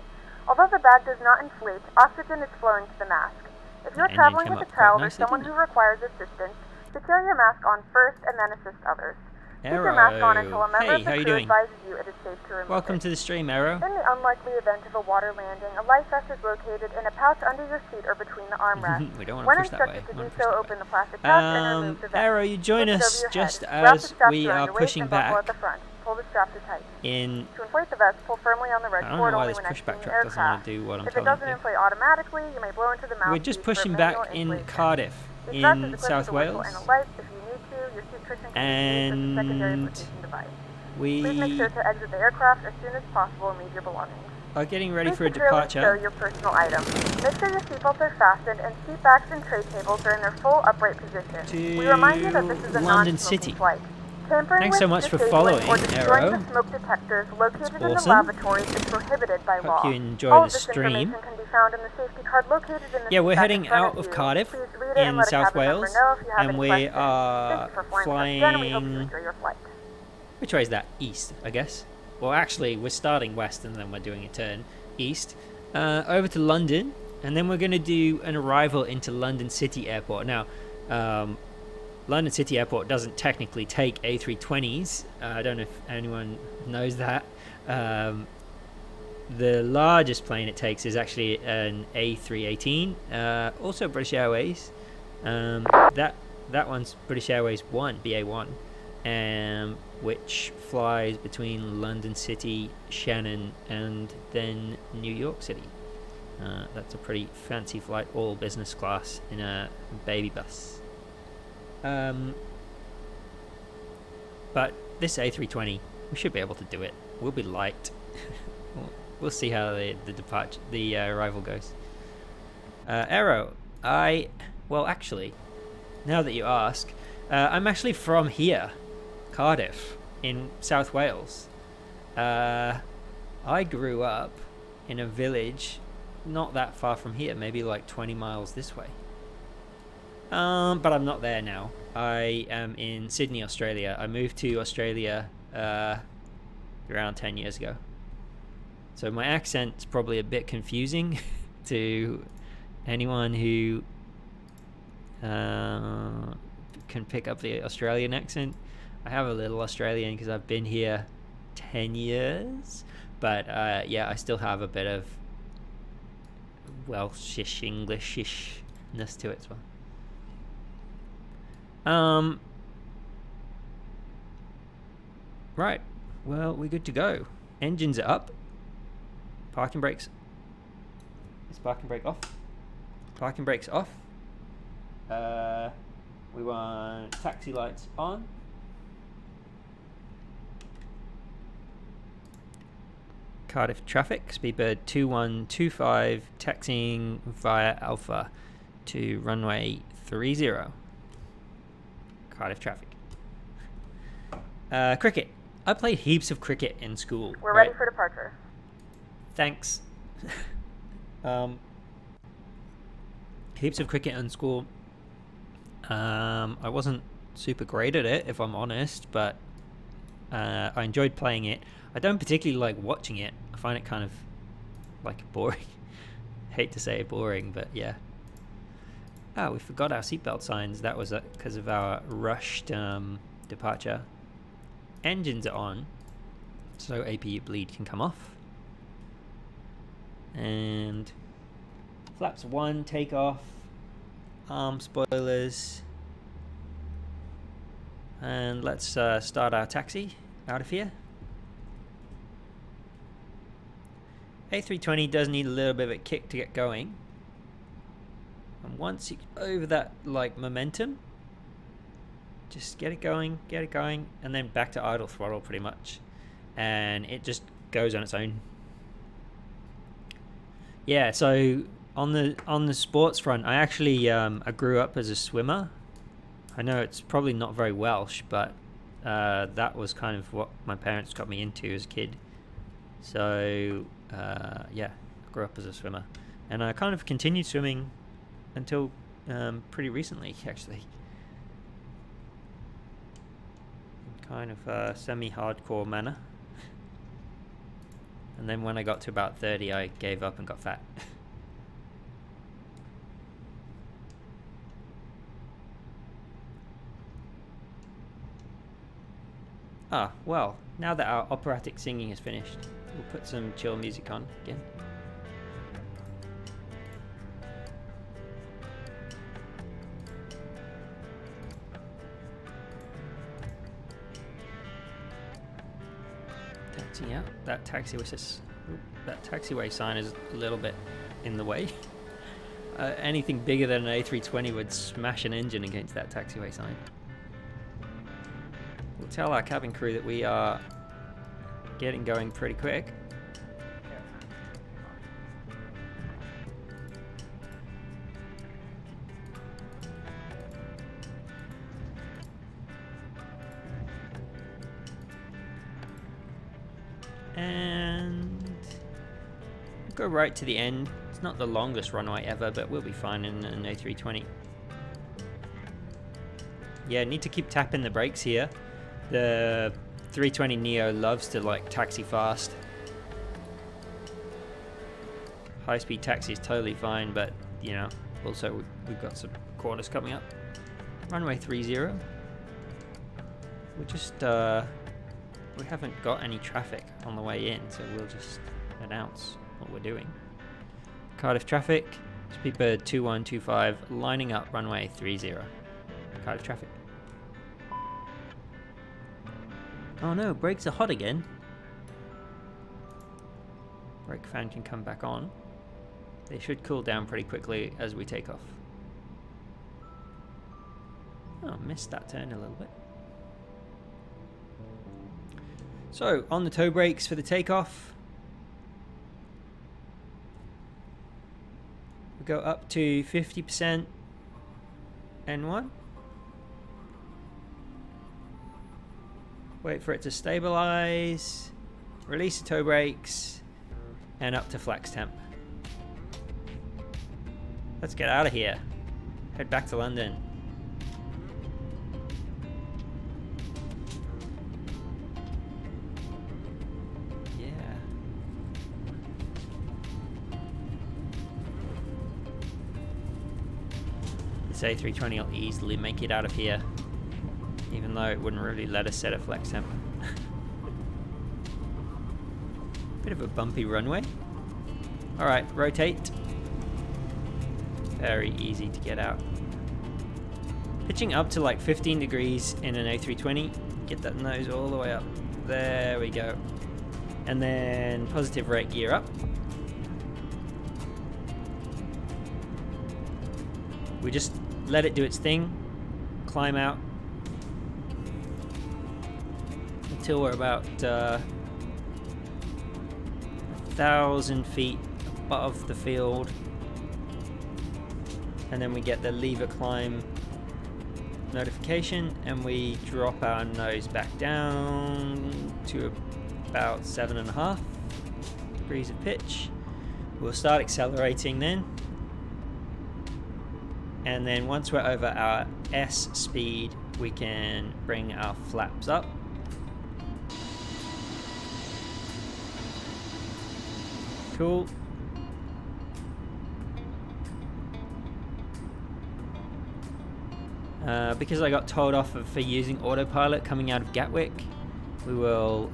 Although the bag does not inflate, oxygen is flowing to the mask. If you're The engine traveling came with up a quite child or nicely, someone didn't who requires assistance, secure your mask on first and then assist others. Keep your mask on until a member Hey, of the how you crew doing? advises you it is safe to remove Welcome it. to the stream, Arrow. In the unlikely event of a water landing, a life vest is located in a pouch under your seat or between the armrests. We don't want When to push that way. instructed We to wanna do push so, that open the plastic pouch and remove the vest. Arrow, you join Flip it us over your just head. Wrap the as straps we around are your waist pushing and buckle back at the front. Pull the strap to tight. in. To inflate the vest, pull firmly on the red I don't cord know why only this when exiting pushback the truck doesn't want aircraft. to do what I'm If it telling it doesn't to. inflate automatically, you may blow into the We're mouthpiece just for pushing manual back in inflation. Cardiff, The strap is in equipped South with a whistle Wales, and a light. If you need to, your seat cushion can be used as a secondary and flotation device. we Please make sure to exit the aircraft as soon as possible and leave your belongings. are getting ready for a Please securely departure. stow your personal items. Make sure your seatbelts are fastened and seat backs and tray tables are in their full upright position. We remind you that this is a London non-smoking City. flight. Tampering Thanks with, so much for disabling, following, or destroying Arrow. the smoke detectors located in the awesome. lavatories is prohibited by law. Hope you enjoy All the of this stream. information can be found in the safety card located in the Yeah, we're seat back heading in front out of you. Cardiff Please read it and in let a South cabin member Wales, know if you have and any we questions. are Thank you for flying with us again, and we hope you flying. enjoy your flight. Which way is that? East, I guess. Well, actually, we're starting west and then we're doing a turn east. Over to London, and then we're going to do an arrival into London City Airport. Now, London City Airport doesn't technically take A320s. I don't know if anyone knows that. The largest plane it takes is actually an A318, also British Airways. That one's British Airways 1, BA1, which flies between London City, Shannon, and then New York City. That's a pretty fancy flight, all business class in a baby bus. But this A320, we should be able to do it. We'll be light. We'll see how the arrival goes. Arrow, well, actually, now that you ask, I'm actually from here, Cardiff, in South Wales. I grew up in a village not that far from here, maybe like 20 miles this way. But I'm not there now. I am in Sydney, Australia. I moved to Australia around 10 years ago. So my accent's probably a bit confusing to anyone who can pick up the Australian accent. I have a little Australian because I've been here 10 years. But yeah, I still have a bit of Welshish, Englishishness to it as well. Right, well, we're good to go. Engines are up. Parking brakes. Is parking brake off? Parking brakes off. We want taxi lights on. Cardiff traffic, speedbird 2125, taxiing via Alpha to runway 30. Cardiff traffic. Cricket. I played heaps of cricket in school. We're ready for departure. Thanks. Heaps of cricket in school. I wasn't super great at it, if I'm honest, but I enjoyed playing it. I don't particularly like watching it. I find it kind of like boring. Hate to say it, boring, but yeah. Oh, we forgot our seatbelt signs. That was because of our rushed departure. Engines are on, so APU bleed can come off. And flaps 1, takeoff, arm spoilers. And let's start our taxi out of here. A320 does need a little bit of a kick to get going. And once you're over that like momentum, just get it going, and then back to idle throttle pretty much. And it just goes on its own. Yeah, so on the sports front, I actually I grew up as a swimmer. I know it's probably not very Welsh, but that was kind of what my parents got me into as a kid. So yeah, I grew up as a swimmer, and I kind of continued swimming until pretty recently, actually. In kind of semi-hardcore manner. And then when I got to about 30, I gave up and got fat. Ah, well, now that our operatic singing is finished, we'll put some chill music on again. Taxi out. That taxiway sign is a little bit in the way. Anything bigger than an A320 would smash an engine against that taxiway sign. We'll tell our cabin crew that we are getting going pretty quick. And go right to the end. It's not the longest runway ever, but we'll be fine in an A320. Yeah, need to keep tapping the brakes here. The 320neo loves to like taxi fast. High-speed taxi is totally fine, but you know, also we've got some corners coming up. Runway 30. We're just we haven't got any traffic on the way in, so we'll just announce what we're doing. Cardiff traffic, speedbird 2125, lining up runway 30. Cardiff traffic. Oh no, brakes are hot again. Brake fan can come back on. They should cool down pretty quickly as we take off. Oh, missed that turn a little bit. So, on the toe brakes for the takeoff. We go up to 50% N1. Wait for it to stabilize. Release the toe brakes. And up to flex temp. Let's get out of here. Head back to London. This A320 will easily make it out of here, even though it wouldn't really let us set a flex temp. Bit of a bumpy runway. Alright, rotate. Very easy to get out. Pitching up to like 15 degrees in an A320. Get that nose all the way up. There we go. And then positive rate gear up. We just let it do its thing. climb out until we're about 1,000 feet above the field, and then we get the lever climb notification, and we drop our nose back down to about 7.5 degrees of pitch. We'll start accelerating then, and then once we're over our S speed, we can bring our flaps up. Cool. Because I got told off for using autopilot coming out of Gatwick, we will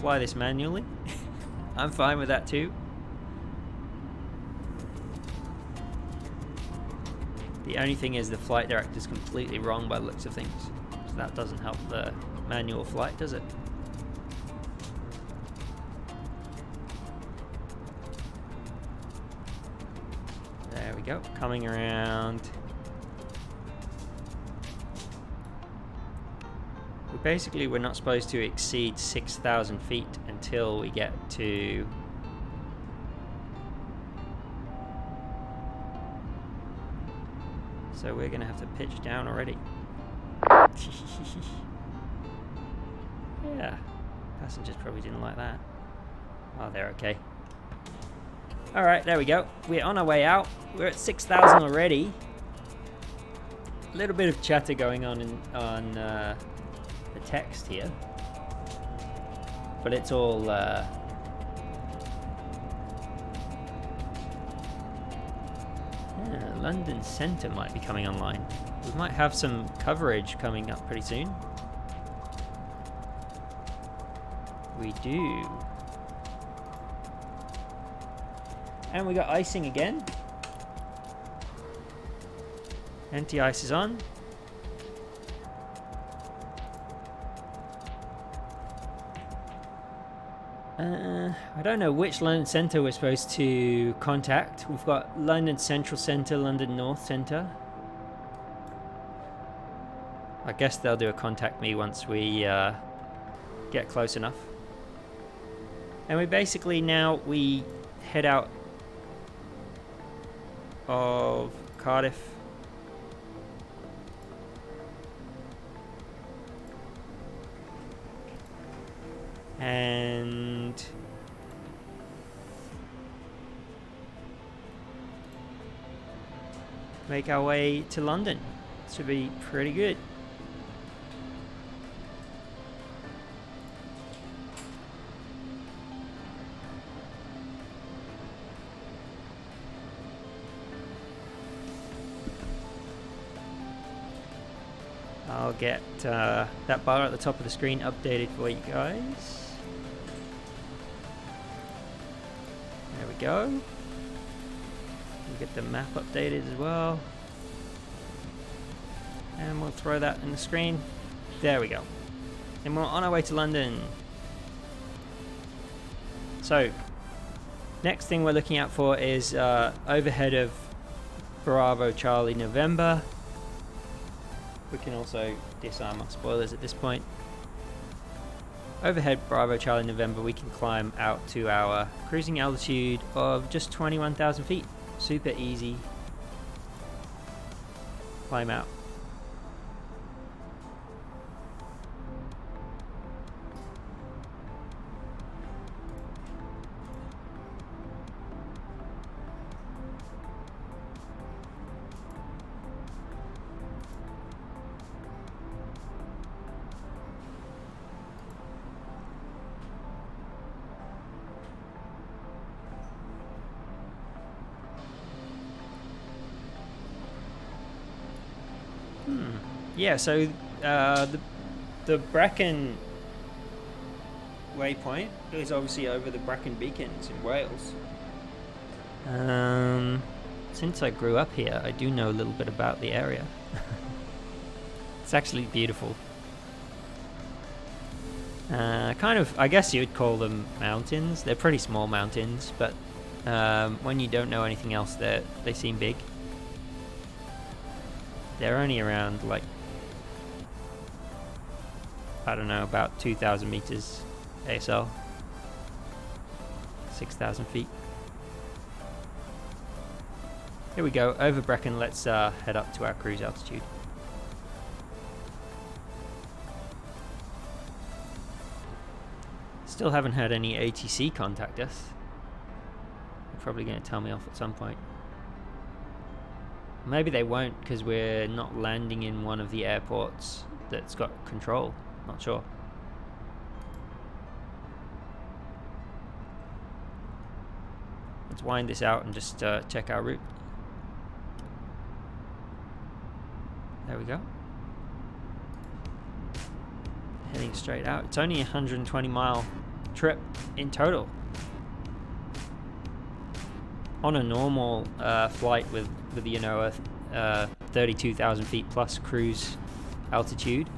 fly this manually. I'm fine with that too. The only thing is the flight director's completely wrong by the looks of things. So that doesn't help the manual flight, does it? There we go, coming around. Basically, we're not supposed to exceed 6,000 feet until we get to so we're gonna have to pitch down already. Yeah, passengers probably didn't like that. Oh, they're okay. Alright, there we go. We're on our way out. We're at 6,000 already. A little bit of chatter going on the text here, but it's all London Centre might be coming online. We might have some coverage coming up pretty soon. We do. And we got icing again. Anti-ice is on. I don't know which London Centre we're supposed to contact. We've got London Central Centre, London North Centre. I guess they'll do a contact me once we get close enough. And we basically now we head out of Cardiff. And make our way to London. This should be pretty good. I'll get that bar at the top of the screen updated for you guys. There we go. We'll get the map updated as well. And we'll throw that in the screen. There we go. And we're on our way to London. So, next thing we're looking out for is overhead of Bravo Charlie November. We can also disarm our spoilers at this point. Overhead Bravo Charlie November, we can climb out to our cruising altitude of just 21,000 feet. Super easy. Climb out. Yeah, so the Bracken waypoint is obviously over the Bracken Beacons in Wales. Since I grew up here, I do know a little bit about the area. It's actually beautiful. Kind of, I guess you'd call them mountains. They're pretty small mountains, but when you don't know anything else, they seem big. they're only around like, I don't know, about 2,000 meters ASL, 6,000 feet. Here we go, over Brecon. Let's head up to our cruise altitude. Still haven't had any ATC contact us. They're probably going to tell me off at some point. Maybe they won't because we're not landing in one of the airports that's got control. Not sure. Let's wind this out and just check our route. There we go. Heading straight out. It's only a 120-mile trip in total. On a normal flight with you know, a 32,000 feet plus cruise altitude,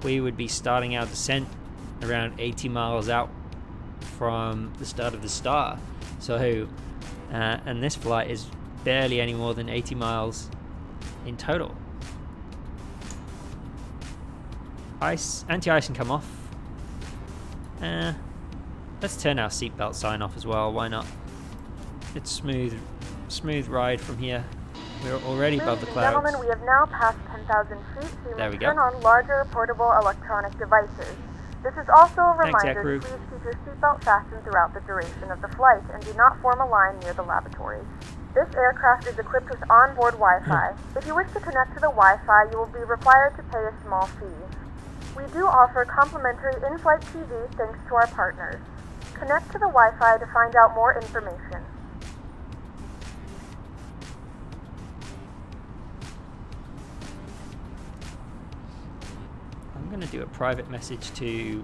we would be starting our descent around 80 miles out from the start of the star. So, and this flight is barely any more than 80 miles in total. Anti-ice can come off. Let's turn our seatbelt sign off as well. Why not? It's smooth ride from here. We're already above the clouds. Gentlemen, we have now passed 10,000 feet, so you may turn on larger portable electronic devices. This is also a reminder to please keep your seatbelt fastened throughout the duration of the flight and do not form a line near the lavatories. This aircraft is equipped with onboard Wi-Fi. If you wish to connect to the Wi-Fi, you will be required to pay a small fee. We do offer complimentary in-flight TV thanks to our partners. Connect to the Wi-Fi to find out more information. I'm going to do a private message to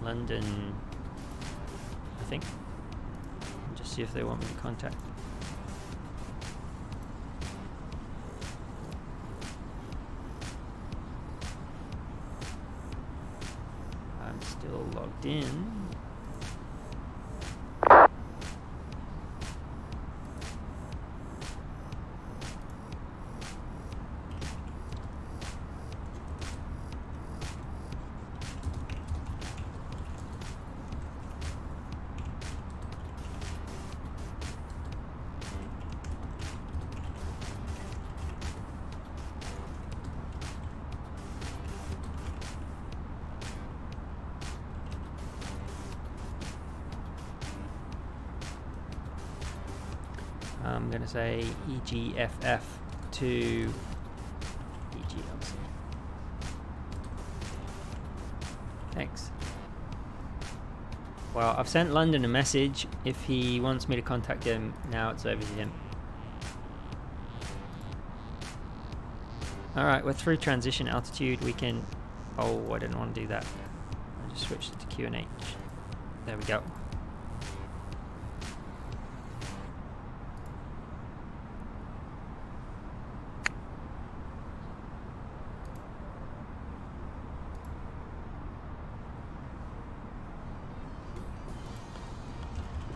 London, I think, and just see if they want me to contact. I'm still logged in. I'm going to say EGFF to EGLC. Thanks. Well, I've sent London a message. If he wants me to contact him, now it's over to him. Alright, we're through transition altitude. We can... Oh, I didn't want to do that. I just switched it to QNH. There we go.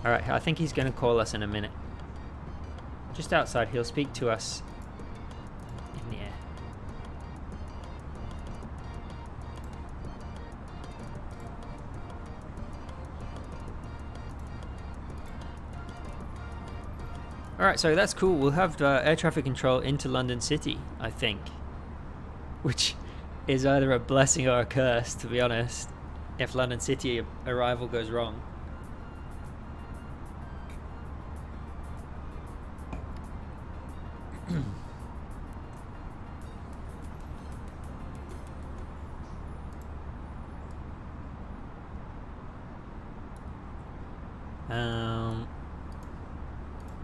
Alright, I think he's going to call us in a minute. Just outside, he'll speak to us in the air. Alright, so that's cool. We'll have air traffic control into London City, I think. Which is either a blessing or a curse, to be honest, if London City arrival goes wrong.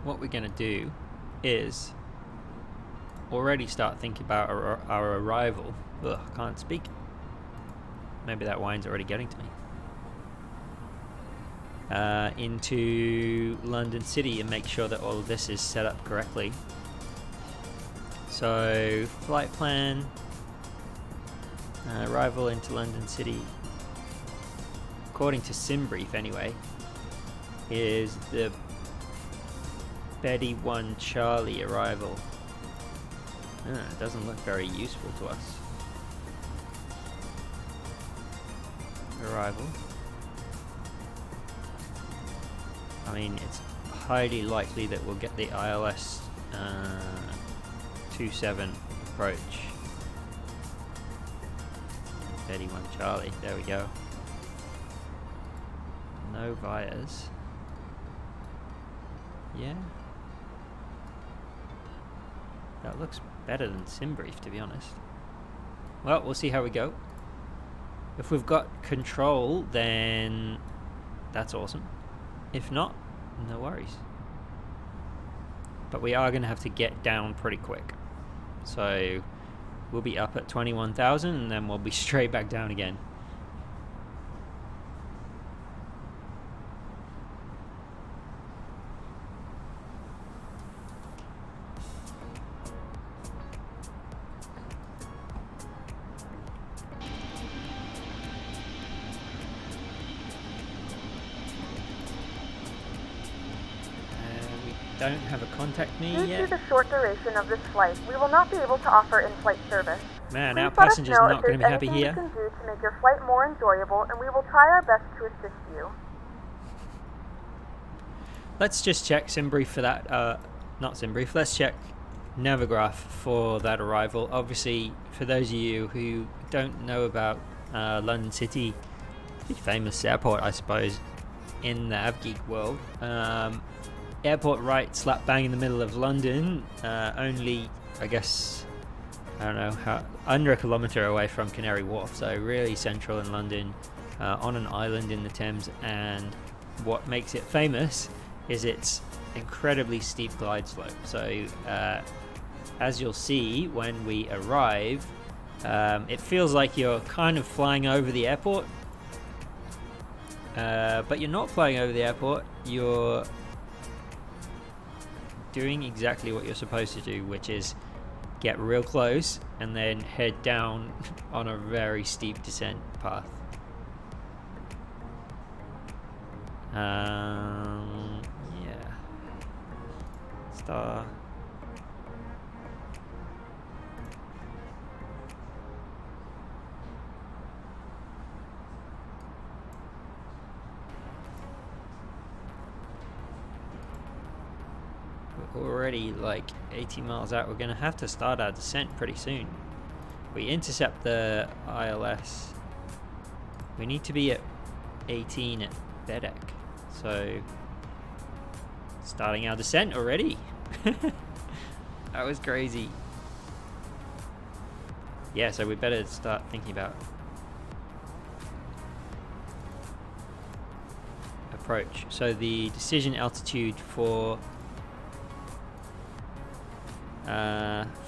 What we're going to do is already start thinking about our arrival. Ugh, I can't speak. Maybe that wine's already getting to me. Into London City and make sure that all of this is set up correctly. So, flight plan, arrival into London City, according to SimBrief anyway, is the Betty 1 Charlie arrival. It doesn't look very useful to us. Arrival. I mean, it's highly likely that we'll get the ILS 27 approach. 31 Charlie, there we go. No vias. Yeah. That looks better than Simbrief, to be honest. Well, we'll see how we go. If we've got control, then that's awesome. If not, no worries. But we are going to have to get down pretty quick. So we'll be up at 21,000 and then we'll be straight back down again. Don't have a contact me yet. Due to the short duration of this flight, we will not be able to offer in-flight service. Man, Please our let us passengers know not if going to be there's happy anything here. we can do to make your flight more enjoyable, and we will try our best to assist you. Let's just check Simbrief for that. Not Simbrief. Let's check Navigraph for that arrival. Obviously, for those of you who don't know about London City, the famous airport, I suppose, in the AvGeek world. Airport right slap bang in the middle of London, only, I guess, I don't know, under a kilometre away from Canary Wharf, so really central in London, on an island in the Thames. And what makes it famous is its incredibly steep glide slope. So as you'll see when we arrive, it feels like you're kind of flying over the airport, but you're not flying over the airport. You're doing exactly what you're supposed to do, which is get real close and then head down on a very steep descent path. Yeah. Star. Already like 80 miles out. We're going to have to start our descent pretty soon. We intercept the ILS. We need to be at 18 at Bedek. So starting our descent already. That was crazy. Yeah, so we better start thinking about approach. So the decision altitude for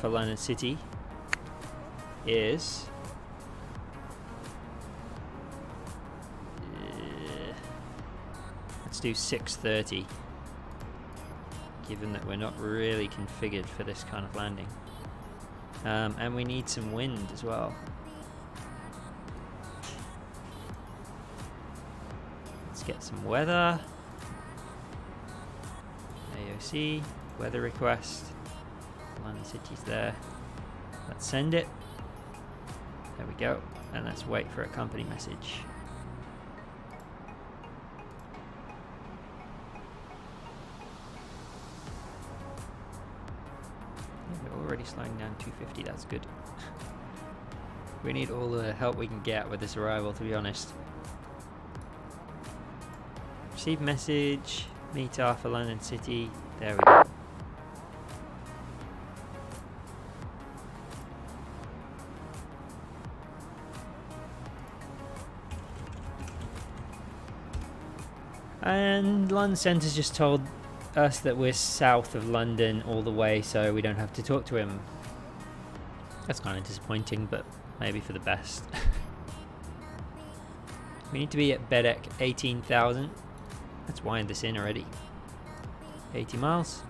London City is let's do 630, given that we're not really configured for this kind of landing, and we need some wind as well. Let's get some weather. AOC weather request. London City's there. Let's send it. There we go. And let's wait for a company message. We're already slowing down 250. That's good. We need all the help we can get with this arrival, to be honest. Receive message. METAR for London City. There we go. And London Centre's just told us that we're south of London all the way, so we don't have to talk to him. That's kind of disappointing, but maybe for the best. We need to be at Bedek 18,000. Let's wind this in already. 80 miles.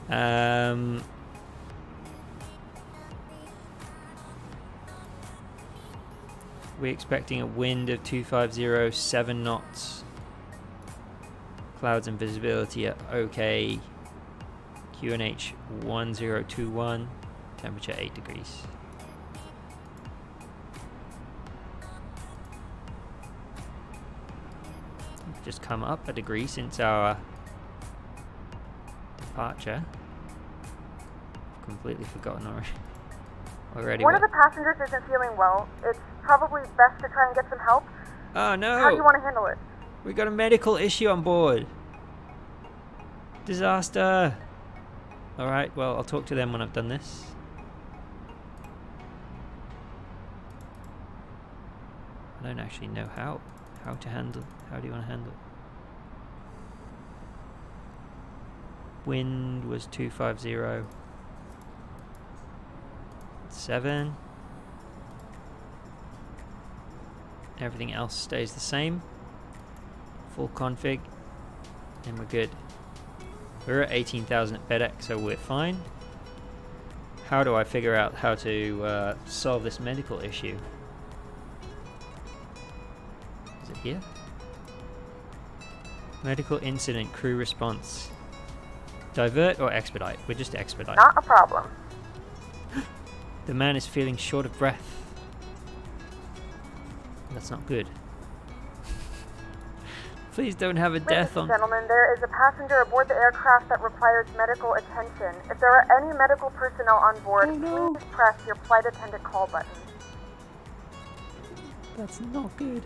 We're expecting a wind of 250, 7 knots. Clouds and visibility at OK. QNH 1021. Temperature 8 degrees. Just come up a degree since our departure. Completely forgotten already. One of the passengers isn't feeling well. It's probably best to try and get some help. Oh no! How do you want to handle it? We got a medical issue on board. Disaster! Alright, well, I'll talk to them when I've done this. I don't actually know how to handle. How do you want to handle it? Wind was 250. 7. Everything else stays the same. Full config. And we're good. We're at 18,000 at FedEx, so we're fine. How do I figure out how to solve this medical issue? Is it here? Medical incident crew response. Divert or expedite? We're just expedite. Not a problem. The man is feeling short of breath. That's not good. Please don't have a death on... Gentlemen, there is a passenger aboard the aircraft that requires medical attention. If there are any medical personnel on board, please press your flight attendant call button. That's not good.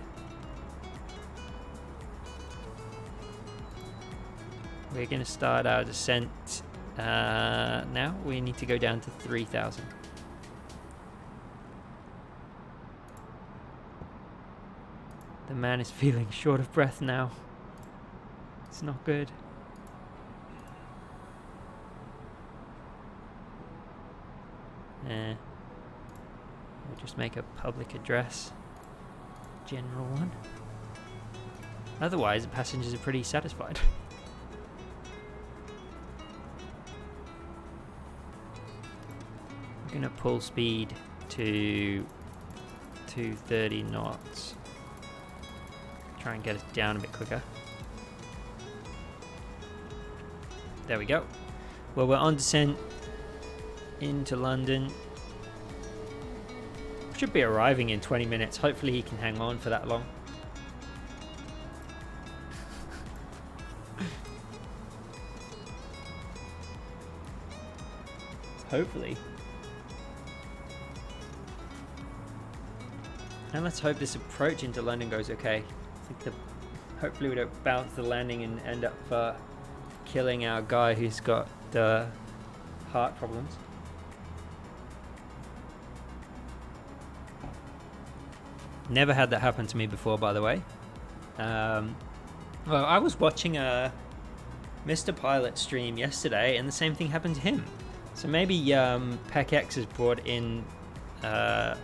We're going to start our descent now. We need to go down to 3,000. The man is feeling short of breath now. It's not good. We'll just make a public address. General one. Otherwise, the passengers are pretty satisfied. I'm gonna pull speed to 230 knots. Try and get us down a bit quicker. There we go. Well, we're on descent into London. Should be arriving in 20 minutes. Hopefully he can hang on for that long. Hopefully. And let's hope this approach into London goes okay. Hopefully we don't bounce the landing and end up killing our guy who's got heart problems. Never had that happen to me before, by the way. Well, I was watching a Mr. Pilot stream yesterday and the same thing happened to him. So maybe PECX has brought in a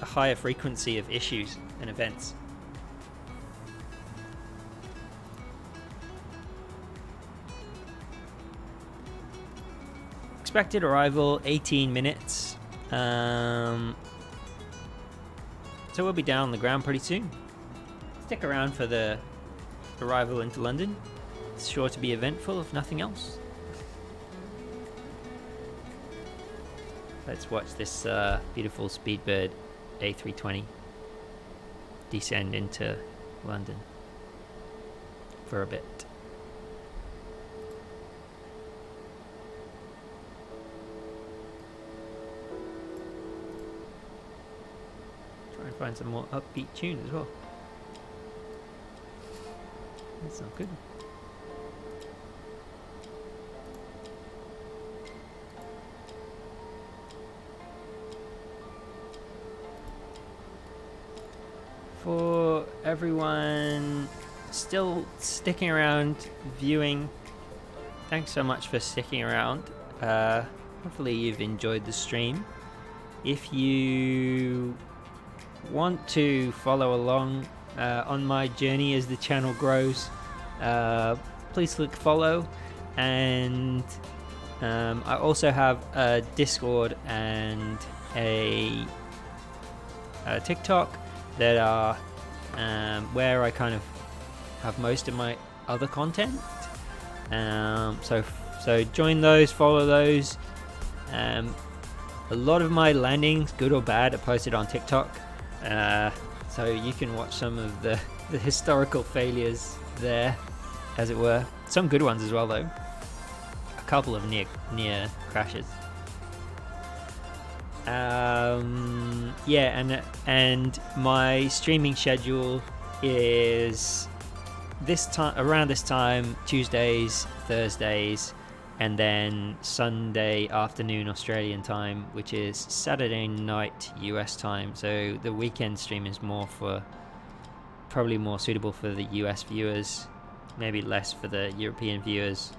higher frequency of issues and events. Expected arrival 18 minutes. So we'll be down on the ground pretty soon. Stick around for the arrival into London. It's sure to be eventful if nothing else. Let's watch this beautiful Speedbird A320 descend into London for a bit. Try and find some more upbeat tunes as well. That's not good. For everyone still sticking around viewing, thanks so much for sticking around. Hopefully you've enjoyed the stream. If you want to follow along on my journey as the channel grows, please click follow, and I also have a Discord and a TikTok that are where I kind of have most of my other content. So join those, follow those. A lot of my landings, good or bad, are posted on TikTok. So you can watch some of the historical failures there, as it were. Some good ones as well, though. A couple of near crashes. Yeah, and my streaming schedule is around this time, Tuesdays, Thursdays, and then Sunday afternoon Australian time, which is Saturday night US time. So the weekend stream is probably more suitable for the US viewers, maybe less for the European viewers.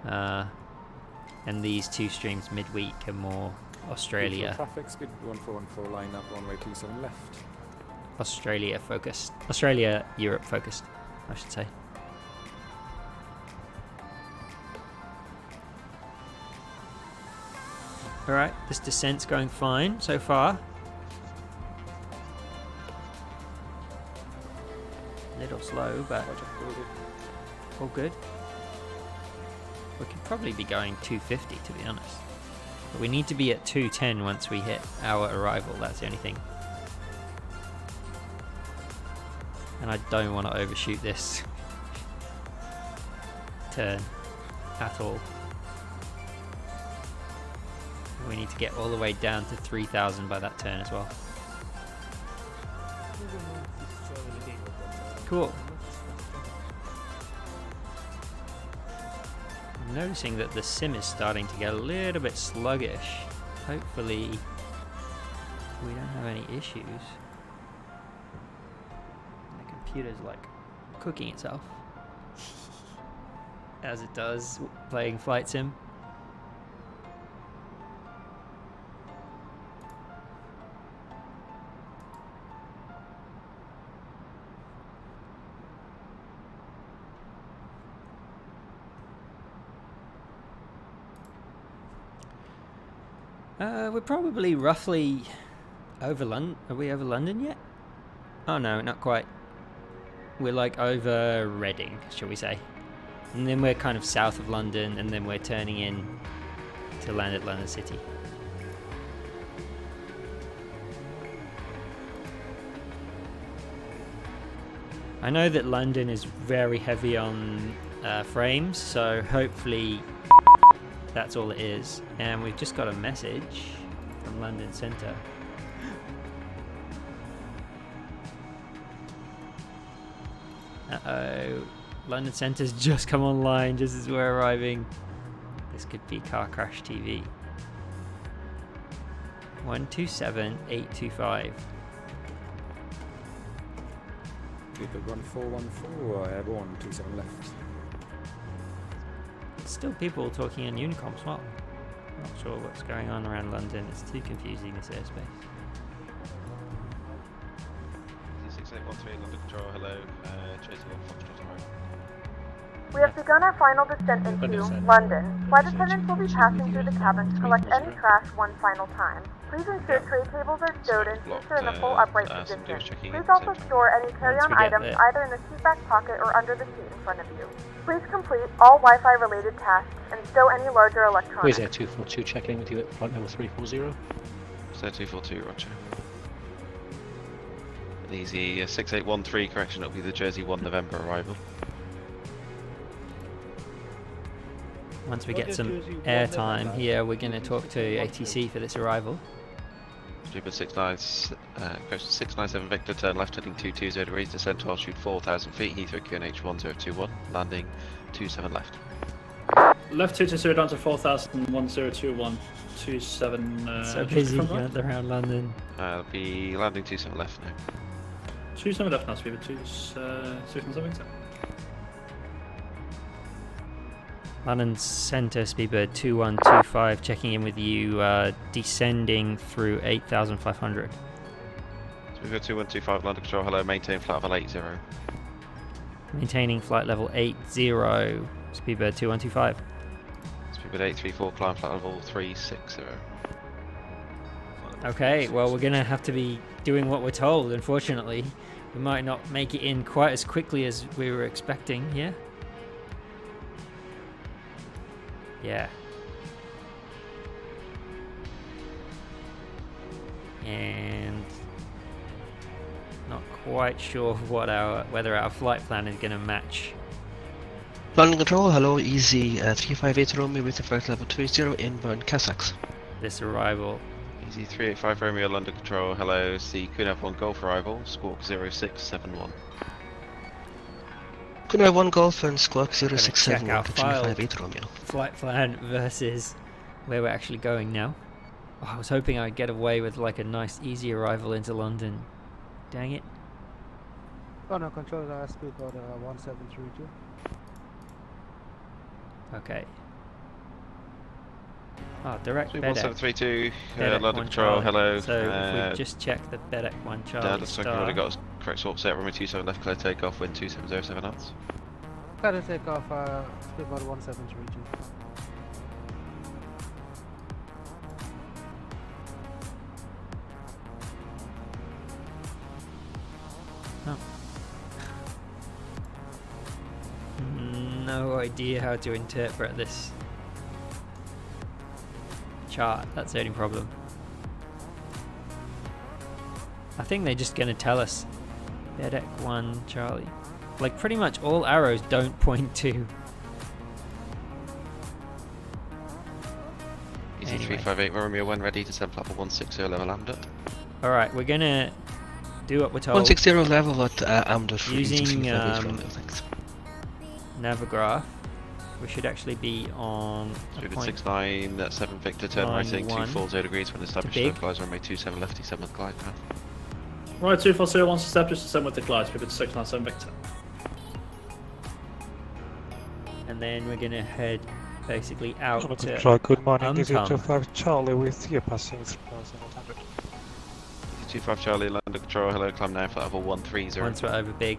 And these two streams midweek are more Australia. Traffic speed 1414 line up, runway 27 left. Australia focused. Australia, Europe focused, I should say. Alright, this descent's going fine so far. A little slow, but all good. We could probably be going 250 to be honest. But we need to be at 210 once we hit our arrival, that's the only thing. And I don't want to overshoot this turn at all. We need to get all the way down to 3,000 by that turn as well. Cool. I'm noticing that the sim is starting to get a little bit sluggish. Hopefully we don't have any issues. The computer's like cooking itself. As it does playing flight sim. We're probably roughly over London. Are we over London yet? Oh no, not quite. We're like over Reading, shall we say. And then we're kind of south of London, and then we're turning in to land at London City. I know that London is very heavy on frames, so hopefully that's all it is. And we've just got a message from London Centre. Uh-oh. London Centre's just come online just as we're arriving. This could be Car Crash TV. 127825. People 1414 airborne 27 left. Still people talking in Unicom as well. Not sure what's going on around London. It's too confusing, this airspace. 6813 London Control, hello. Chasing on Foxtrot tomorrow. We have begun our final descent into London. Flight attendants will be passing through the cabin to collect any trash one final time. Please ensure tray tables are stowed and seats are in the full upright position. Please also store any carry-on items either in the seat back pocket or under the seat in front of you. Please complete all Wi-Fi related tasks and stow any larger electronics. Where's Air242 checking with you at flight level 340? Air242, roger. Easy 6813, correction, it'll be the Jersey 1 November arrival. Once we get some airtime here, we're going to talk to ATC for this arrival. Stupid 697 Victor, turn left heading 220 degrees, descend to altitude 4,000 feet, Heathrow QNH 1021, landing 27 left. Left 220 down to 4,000, 1021, 27. So busy around London. It'll be landing 27 left now. 27 left now, speed 267. London Centre, Speedbird 2125, checking in with you, descending through 8,500. Speedbird 2125, London Control, hello, maintain flight level 80. Maintaining flight level 80, Speedbird 2125. Speedbird 834, climb flight level 360. Okay, well we're going to have to be doing what we're told, unfortunately. We might not make it in quite as quickly as we were expecting, yeah? Yeah. and not quite sure whether our flight plan is going to match. London Control, hello, easy 358 Romeo with the flight level 20 inbound Kazakhs. This arrival. Easy 385 Romeo, London Control, hello, see Kunav 1 Golf arrival, squawk 0671. Kunav 1 Golf and squawk 0671 our to 358 Romeo. Flight plan versus where we're actually going now. Oh, I was hoping I'd get away with like a nice easy arrival into London. Dang it. Oh no, control speed about 1732. Okay. Oh, direct BEDEC. 1732, BEDEC London Control, hello. So if we just check the BEDEC 1 Charlie looks like I've already got a correct swap set, runway 27 left, clear takeoff, wind 2707 knots. Clear takeoff, speed about 1732. Oh. No idea how to interpret this chart. That's the only problem. I think they're just going to tell us BEDEC 1 Charlie. Like pretty much all arrows don't point to. Easy 358 Romeo 1 ready to send platform 160 level lambda. Alright, we're gonna do what we're told. 160 level at lambda using Navigraph. We should actually be on 69, that's 7 Victor, turn right heading 240 degrees when established, localize runway 27 left, descend with glide path. Right, 240 once established, descend with the glide, speed 697 Victor. And then we're gonna head basically out to good morning, this is 25 Charlie with you passing 3100. 25 Charlie, London Control, hello, climb now, flight level 130. Once we're over big.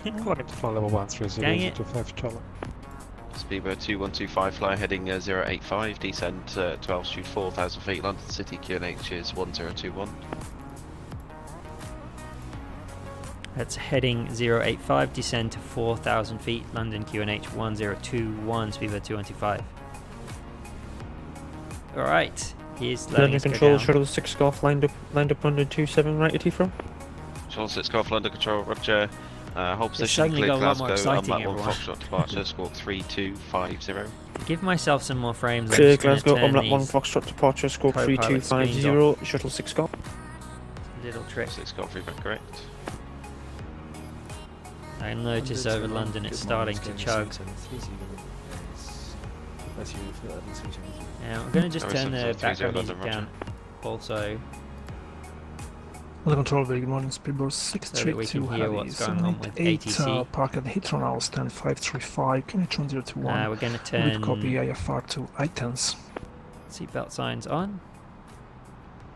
According to flight level 130, Dang it. 25 Charlie. Speedbird 2125, fly heading 085, descend 12 shoot 4,000 feet, London City, QNH is 1021. That's heading 085, descend to 4,000 feet, London QNH 1021, speedbird 2125. Alright, here's letting us Control, go down. shuttle 6 Golf, lined up London 27 right at Heathrow. Shuttle 6 Golf, London Control, Roger. Hold position, suddenly clear got a lot more Glasgow, exciting, on that 1 everyone. Foxtrot departure, squawk 3250. To give myself some more frames, Clear I'm just Glasgow, gonna turn Omlat 1 these Foxtrot departure, scope co-pilot screens 3250, shuttle 6 Golf. little trick. 6 Golf, feedback correct. I notice over London it's starting to chug. Yeah, I'm going to just turn the background music down also, London Control, very good morning, speedboard so that we can 632 hear what's going on with ATC. Park at Heathrow now, stand 535, QNH 1021. We're going to turn With copy IFR to I-10s. seatbelt signs on.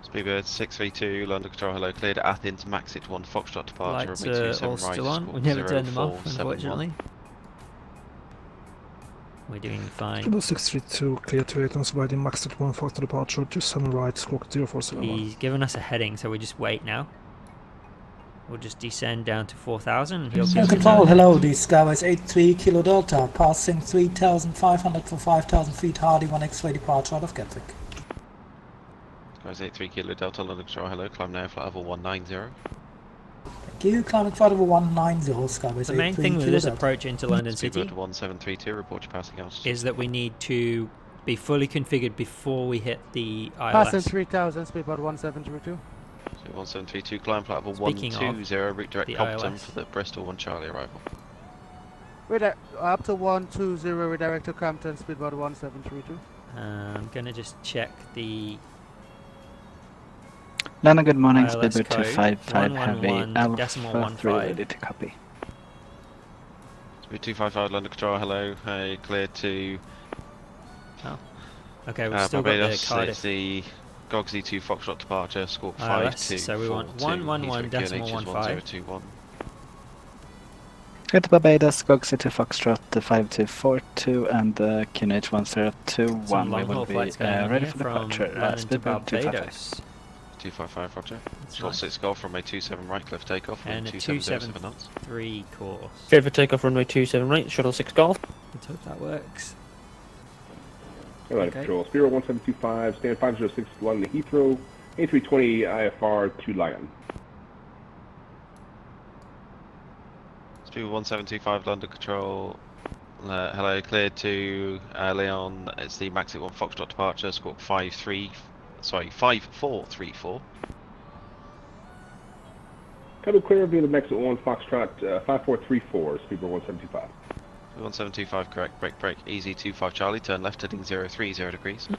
Speedbird 632, London Control, hello, cleared at Athens, max it 1 Foxtrot departure, Lights runway are 27 all right, still on. squawk We never turned them off, 0471. unfortunately. We're doing fine. Speedboard 632, clear to I-10s, riding max at 1 Foxtrot departure, 27 right, squawk 0471. He's given us a heading, so we just wait now. We'll just descend down to 4,000 and he'll give Control, us hello, this Skywise 83 Kilo Delta, passing 3,500 for 5,000 feet, Hardy 1 X-ray departure out of Gatwick. Guys, 83 Kilo Delta, London Control, hello, climb now, flight level 190. Thank you, climbing flight over 190, Skywise 83 The main thing with Kilo this Delta. approach into London City Speedbird 1732, report your passing altitude. is that we need to be fully configured before we hit the Passing ILS. 3000, speed about 1732. So 1732, climb flight level Speaking of 120, route direct the Compton ILS. for the Bristol 1 Charlie arrival. Up to 120, redirect to Compton, speed about 1732. I'm going to just check the Lana, good morning, ILS speedbird code, 255 heavy, 111.15. 3 ready to copy. Speed 255, London Control, hello, hey, cleared to Oh. Okay, we've still got the Barbados, Cardiff it's the Gogsy 2 Foxtrot departure, squawk ILS, 52. so we want 111.15. 1021. Get to Barbados, Gog City Foxtrot 5242 and QNH 1021. Some We long haul will be flights going on ready here for from departure. London to Speedbird 255. Barbados. 255, Roger. That's Short nice. 6 Golf, runway 27 right, cliff takeoff, And a 2707 knots. 273 course. Favourite takeoff runway 27 right, shuttle 6 Golf. Let's hope that works. Alright, Okay. Control. Spirit 1725, stand 506 London Heathrow. A320 IFR to Lion. Speed 1725 London Control. Hello, cleared to Leon. It's the Maxit 1 Foxtrot departure, squawk 5434. Cabin clear via the Maxit 1 Foxtrot 5434, speedbird 1725. 1725, correct. Break. Easy 25 Charlie, turn left heading 030 degrees.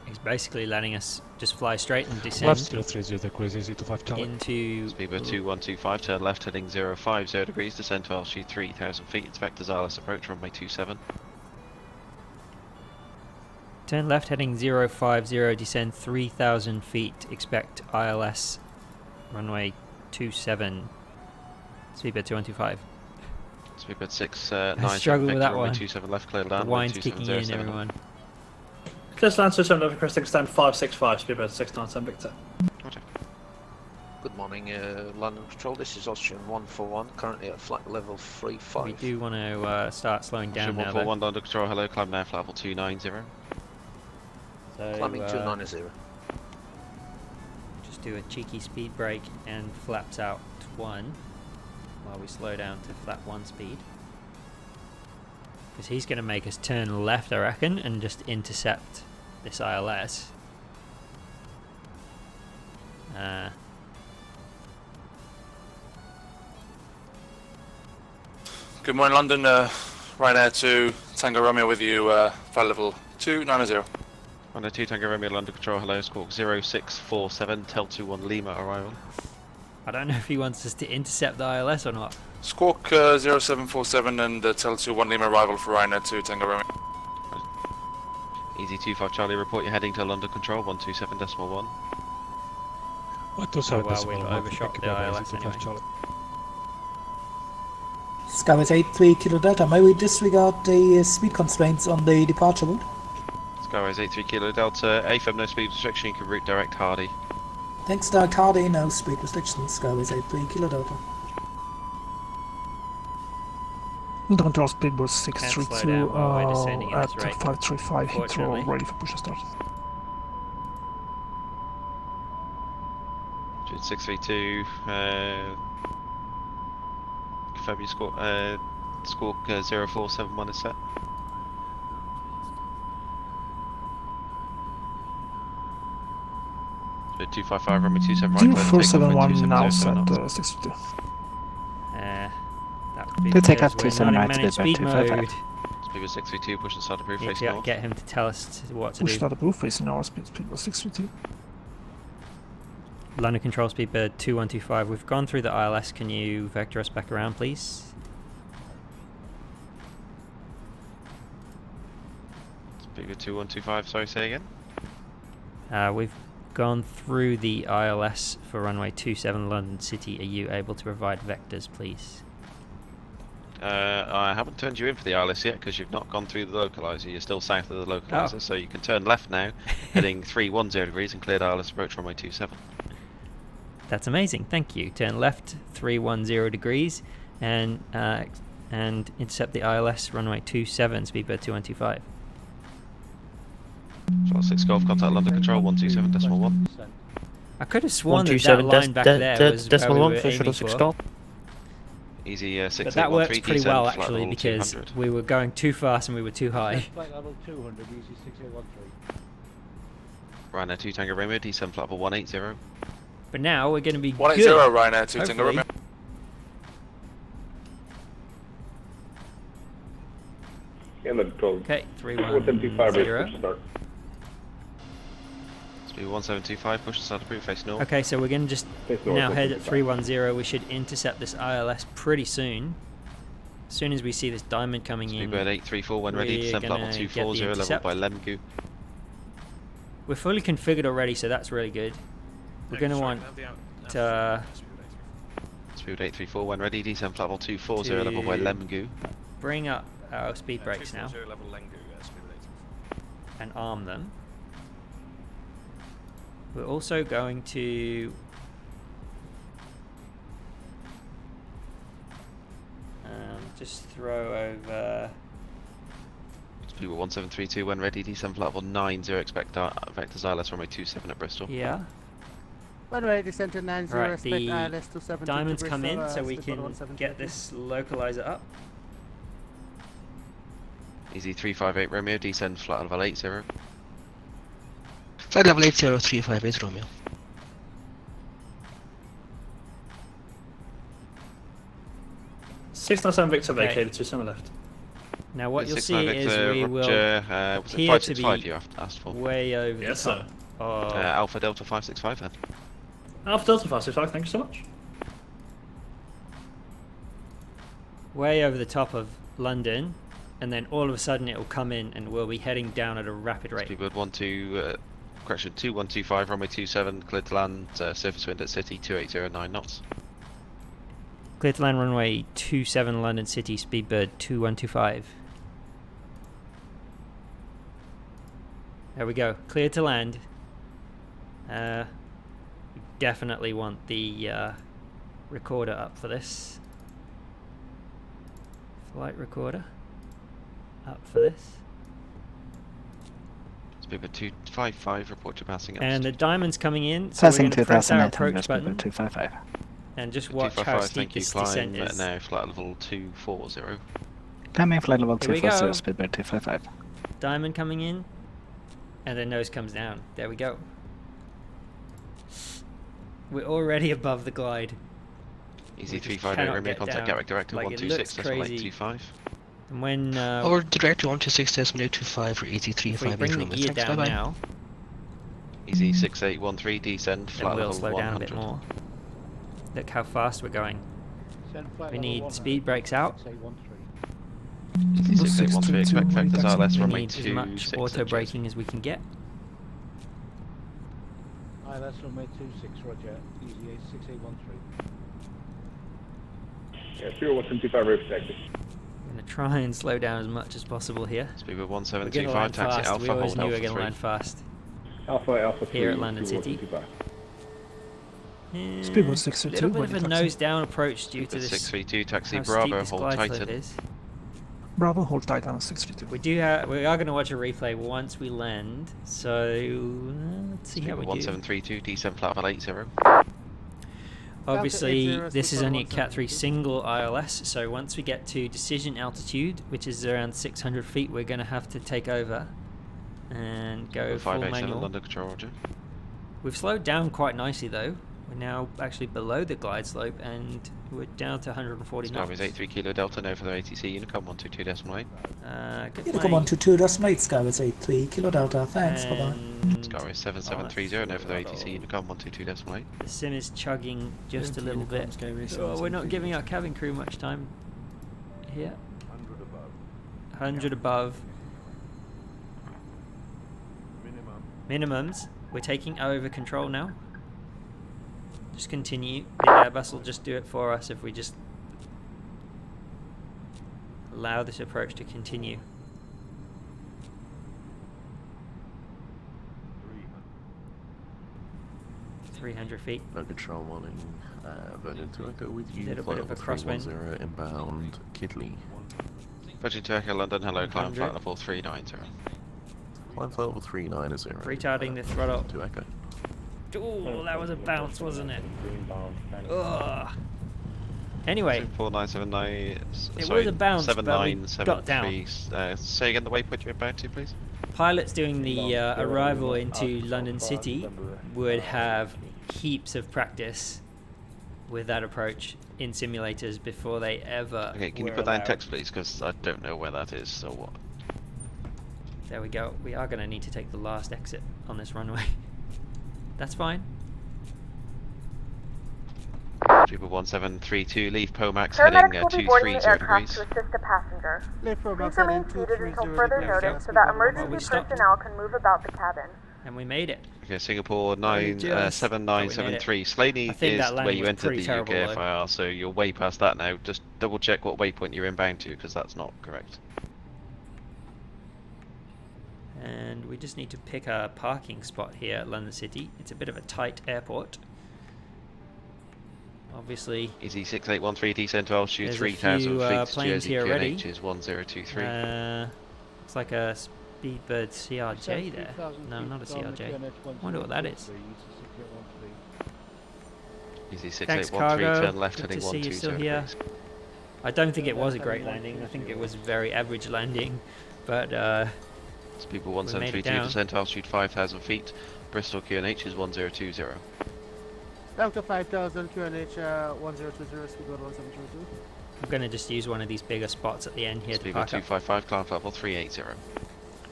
He's basically letting us just fly straight and descend. Left 030 degrees, easy 25 Charlie. Into... Speedbird 2125, turn left heading 050 degrees, descend to altitude 3000 feet, inspect as ILS approach, runway 27. Turn left heading 050, descend 3000 feet, expect ILS, runway 27, speedbird 215. Speedbird 69, I struggle with that runway one. 27 left, clear down. The wine's kicking in, everyone. Just land 27 left, requesting stand 565, speedbird 697 Victor. Good morning, London Control. This is Austrian 141, currently at flight level 35. We do want to start slowing down now. 141 London Control, hello, climb now, flight level 290. So, climbing 290. Just do a cheeky speed break and flaps out 1 while we slow down to flat 1 speed. Because he's going to make us turn left, I reckon, and just intercept this ILS. Good morning, London. Ryanair to Tango Romeo with you, flight level 290. Ryanair 2 Tango Romeo, London Control, hello, squawk 0647, Tel 21 Lima arrival. I don't know if he wants us to intercept the ILS or not. Squawk 0747 and Tel 21 Lima arrival for Ryanair to Tango Romeo. Easy 25 Charlie, report you're heading to London Control, 127.1. 127.1. We've overshot the ILS anyway. Charlie. Skyway 83 Kilo Delta, may we disregard the speed constraints on the departure route? Skyways 83 Kilo Delta, AFM no speed restriction, you can route direct Hardy. Thanks, Direct Hardy, no speed restrictions. Skyway 83 Kilo Delta. London Control speedbird 632 at 535, Heathrow, ready for push and start. 632, confirm your squawk 0471 is set. So 255, runway 27 right, 0471 now set 632. That would be to take up because 27 we're right, not in speed managed back speed to mode. 555. Speedbird 632, push and start approved, You face have to north. get him to tell us what to Push do. start approved, facing north, speedbird 632. London Control speedbird 2125. We've gone through the ILS. Can you vector us back around, please? Speedbird 2125, sorry, say again? We've gone through the ILS for runway 27 London City. Are you able to provide vectors, please? I haven't turned you in for the ILS yet because you've not gone through the localizer. You're still south of the localizer, so you can turn left now, heading 310 degrees and cleared ILS approach runway 27. That's amazing. Thank you. Turn left 310 degrees and intercept the ILS runway 27 speedbird 2125. Charles 6 Golf, contact London Control 127.1. I could have sworn that line back there was where we were for aiming shuttle 6 for. Golf. Easy But 6813, that works pretty well descend, actually level because 200. we were going too fast and we were too high. Flight level 200, easy 6813. Ryanair 2 Tango Romeo, descend flight level 180. But now we're going to be 180 good. Ryanair 2 Tango Hopefully. Romeo. Okay, 3110. Speed 1725, push and start approved, face north. Okay, so we're going to just Face north, now head at 155. 310. We should intercept this ILS pretty soon. As soon as we see this diamond coming in, Speedbird 834 when ready, we're descend flight gonna level get the 240, level intercept. by Lemgu. We're fully configured already, so that's really good. We're going to want to Speedbird 834 when ready, descend flight level 240, level by Lemgu. bring up our speed brakes now and arm them. We're also going to just throw over Speedbird 1732 when ready, descend flight level 90, expect vectors ILS runway 27 at Bristol. yeah. Runway descent to 90, Right, expect the ILS 270 diamonds to come in Bristol, so we speedboat can 1730. get this localizer up. Easy 358 Romeo, descend flight level 80. Flight level 80, 358 Romeo. Six 97 Victor Okay. vacated, 27 left. Now what you'll 69 see is Victor, we will Roger, was it appear to 565 be you asked for? way over Yes, the top sir. of Alpha Delta 565 then. Alpha Delta 565, thank you so much. way over the top of London, and then all of a sudden it will come in and we'll be heading down at a rapid rate. Speedbird correction 2125, runway 27, cleared to land, surface wind at City 2809 knots. Clear to land runway 27 London City, Speedbird 2125. There we go, clear to land. We definitely want the recorder up for this. Flight recorder up for this. Speedbird 255, report your passing. And the diamond's coming in, so we're going to press our approach button 255. and just watch how steep this descent is. Now flight level 240. Climbing flight level Here we go. 240, Speedbird 255. Diamond coming in, and then nose comes down. There we go. We're already above the glide. Easy 358, Romeo, contact Gatwick Director 126.825. And when Or Director 126.825 for easy if we 358 bring the Romeo. gear Thanks, down bye-bye. now, Easy 6813, descend, then flight we'll level slow 100. down a bit more. Look how fast we're going. We need speed brakes out. Easy 6813, expect factors RLS We runway need as 26. much auto braking as we can get. ILS runway 26, roger. Easy 6813. Yeah, 0175 roof detected. I'm going to try and slow down as much as possible here. Speedbird We're going to 1725, land taxi fast. Alpha, We always hold knew we were Alpha going to 3. land fast. Alpha 3. Here at London City. 2125. Speedbird A 632. little bit of a taxi. nose down approach due to Speedbird this 632, taxi how steep Bravo, this hold glide slope Titan. is. Bravo, hold Titan 632. We are going to watch a replay once we land, so let's see how we Speedbird do. 1732, descend flat level 80. Obviously, this is only a Cat 3 single ILS, so once we get to decision altitude, which is around 600 feet, we're going to have to take over and go full 587 manual. under control, roger. We've slowed down quite nicely though. We're now actually below the glide slope and we're down to 140 knots. Skyway's 83 Kilo Delta, no for the ATC, Unicom 122.8. Unicom 122.8, Skyway's 83 Kilo Delta, thanks, bye-bye. Skyway 7730, no for the ATC, Unicom 122.8. The sim is chugging just a little bit. Oh, we're not giving our cabin crew much time here. 100 above. Minimums. We're taking over control now. Just continue. The Airbus will just do it for us if we just allow this approach to continue. .300 feet. No control morning. Virgin to Echo with you. Little Flight bit of a level crosswind. 310 inbound Kidley. Virgin to Echo London, hello, climb 100. flight level 390. Climb flight level 390. Retarding the throttle. To Echo. Ooh, that was a bounce, wasn't it? Ugh. Anyway, 4979. It was a bounce, but we got 7973. Say again the waypoint you're about to, please. pilots doing the arrival into London City would have heaps of practice with that approach in simulators before they ever. Okay, can you put that in text, please? Because I don't know where that is. So what? There we go. We are going to need to take the last exit on this runway. That's fine. Trooper 1732, leave Pomax Paramedics heading will be boarding the 230 aircraft degrees. to assist a passenger. Leave Pomax Please remain heading seated until 230 further degrees. notice so that Well, we emergency stopped. personnel can move about the cabin. And we made it. Okay, Singapore just- 7973. Slaney I think is that where landing you was entered pretty the terrible, UK though. FIR, so you're way past that now. Just double check what waypoint you're inbound to, because that's not correct. And we just need to pick a parking spot here at London City. It's a bit of a tight airport. Obviously, Easy 6813, descend to altitude there's a 3000 few, feet. planes Jersey here already. QNH is 1023. It's like a Speedbird CRJ there. No, not a CRJ. I wonder what that is. Easy Thanks, 6813, cargo. turn left, Good heading to see you still 120 here. degrees. I don't think it was a great landing. I think it was a very average landing, but Speedbird we made it 1732, down. descent altitude 5,000 feet. Bristol QNH is 1020. Down to 5,000 QNH 1020, speedbird 1732. I'm going to just use one of these bigger spots at the end here to Speedbird park up. 255, climb level 380.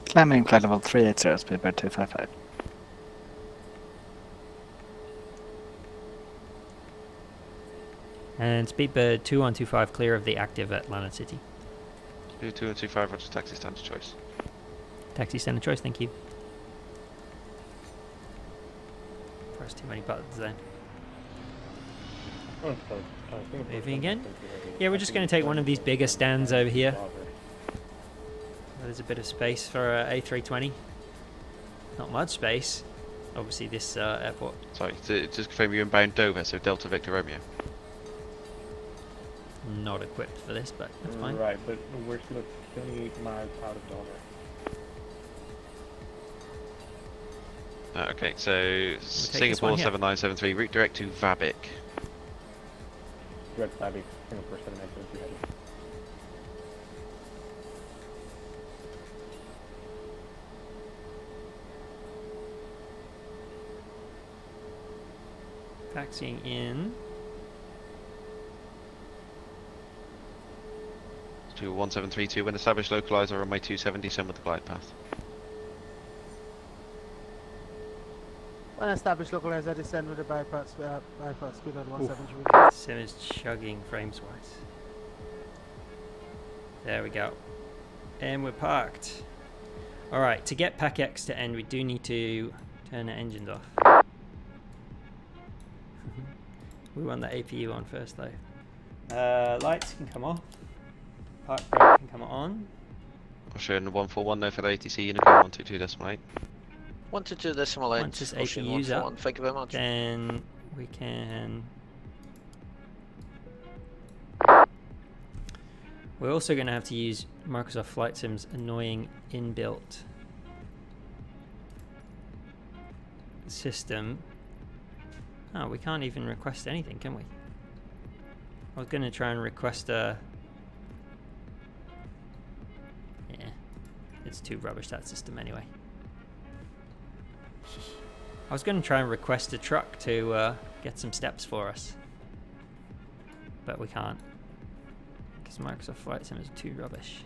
Climbing flight level 380, speedbird 255. And Speedbird 2125 clear of the active at London City. Speedbird 2125, roger, taxi standard choice. Taxi standard choice, thank you. Press too many buttons then. Moving again. Yeah, we're just going to take one of these bigger stands over here. There's a bit of space for A320. Not much space. Obviously this airport. Sorry, just confirm you're inbound Dover, so Delta Victor Romeo. Not equipped for this, but that's fine. Right, but we're still 28 miles out of Dover. Okay, so Singapore 7973, route direct to Vabik. Direct Vabik, Singapore 7973 heading. Taxiing in. To 1732, when established localizer on my 270, send with the glide path. When established localizer, descend with the bypass speed at 173. Sim is chugging frames wise. There we go. And we're parked. Alright, to get Pack X to end, we do need to turn the engines off. We want the APU on first though. Lights can come off. Park brake can come on. Ocean 141, no for the ATC, Unicorn 122.8. 122.8. Once this APU's up, thank you very much. then we can... We're also going to have to use Microsoft Flight Sim's annoying inbuilt system. Oh, we can't even request anything, can we? I was going to try and request a... Yeah, it's too rubbish, that system anyway. I was going to try and request a truck to get some steps for us, but we can't because Microsoft Flight Sim is too rubbish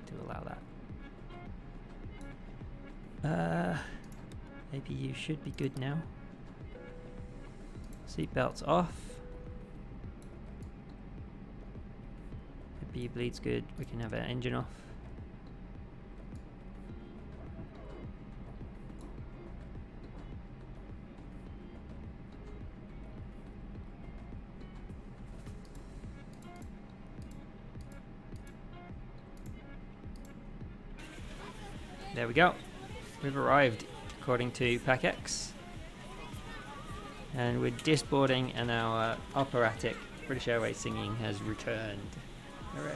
to allow that. APU should be good now. Seatbelts off. APU bleed's good. We can have our engine off. There we go. We've arrived according to Pack X. And we're disboarding and our operatic British Airways singing has returned. Hooray.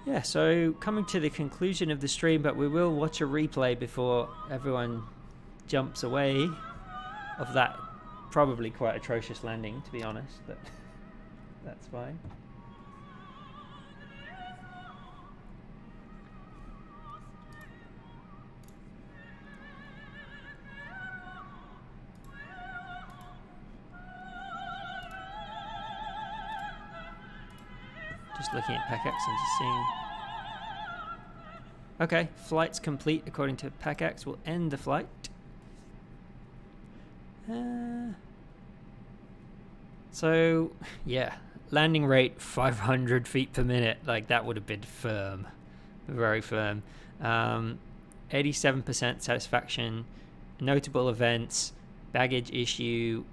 Yeah, so coming to the conclusion of the stream, but we will watch a replay before everyone jumps away of that probably quite atrocious landing, to be honest, but that's fine. Just looking at Pack X and just seeing. Okay, flight's complete according to Pack X. We'll end the flight. So, yeah, landing rate 500 feet per minute. Like, that would have been firm. Very firm. 87% satisfaction. Notable events. Baggage issue.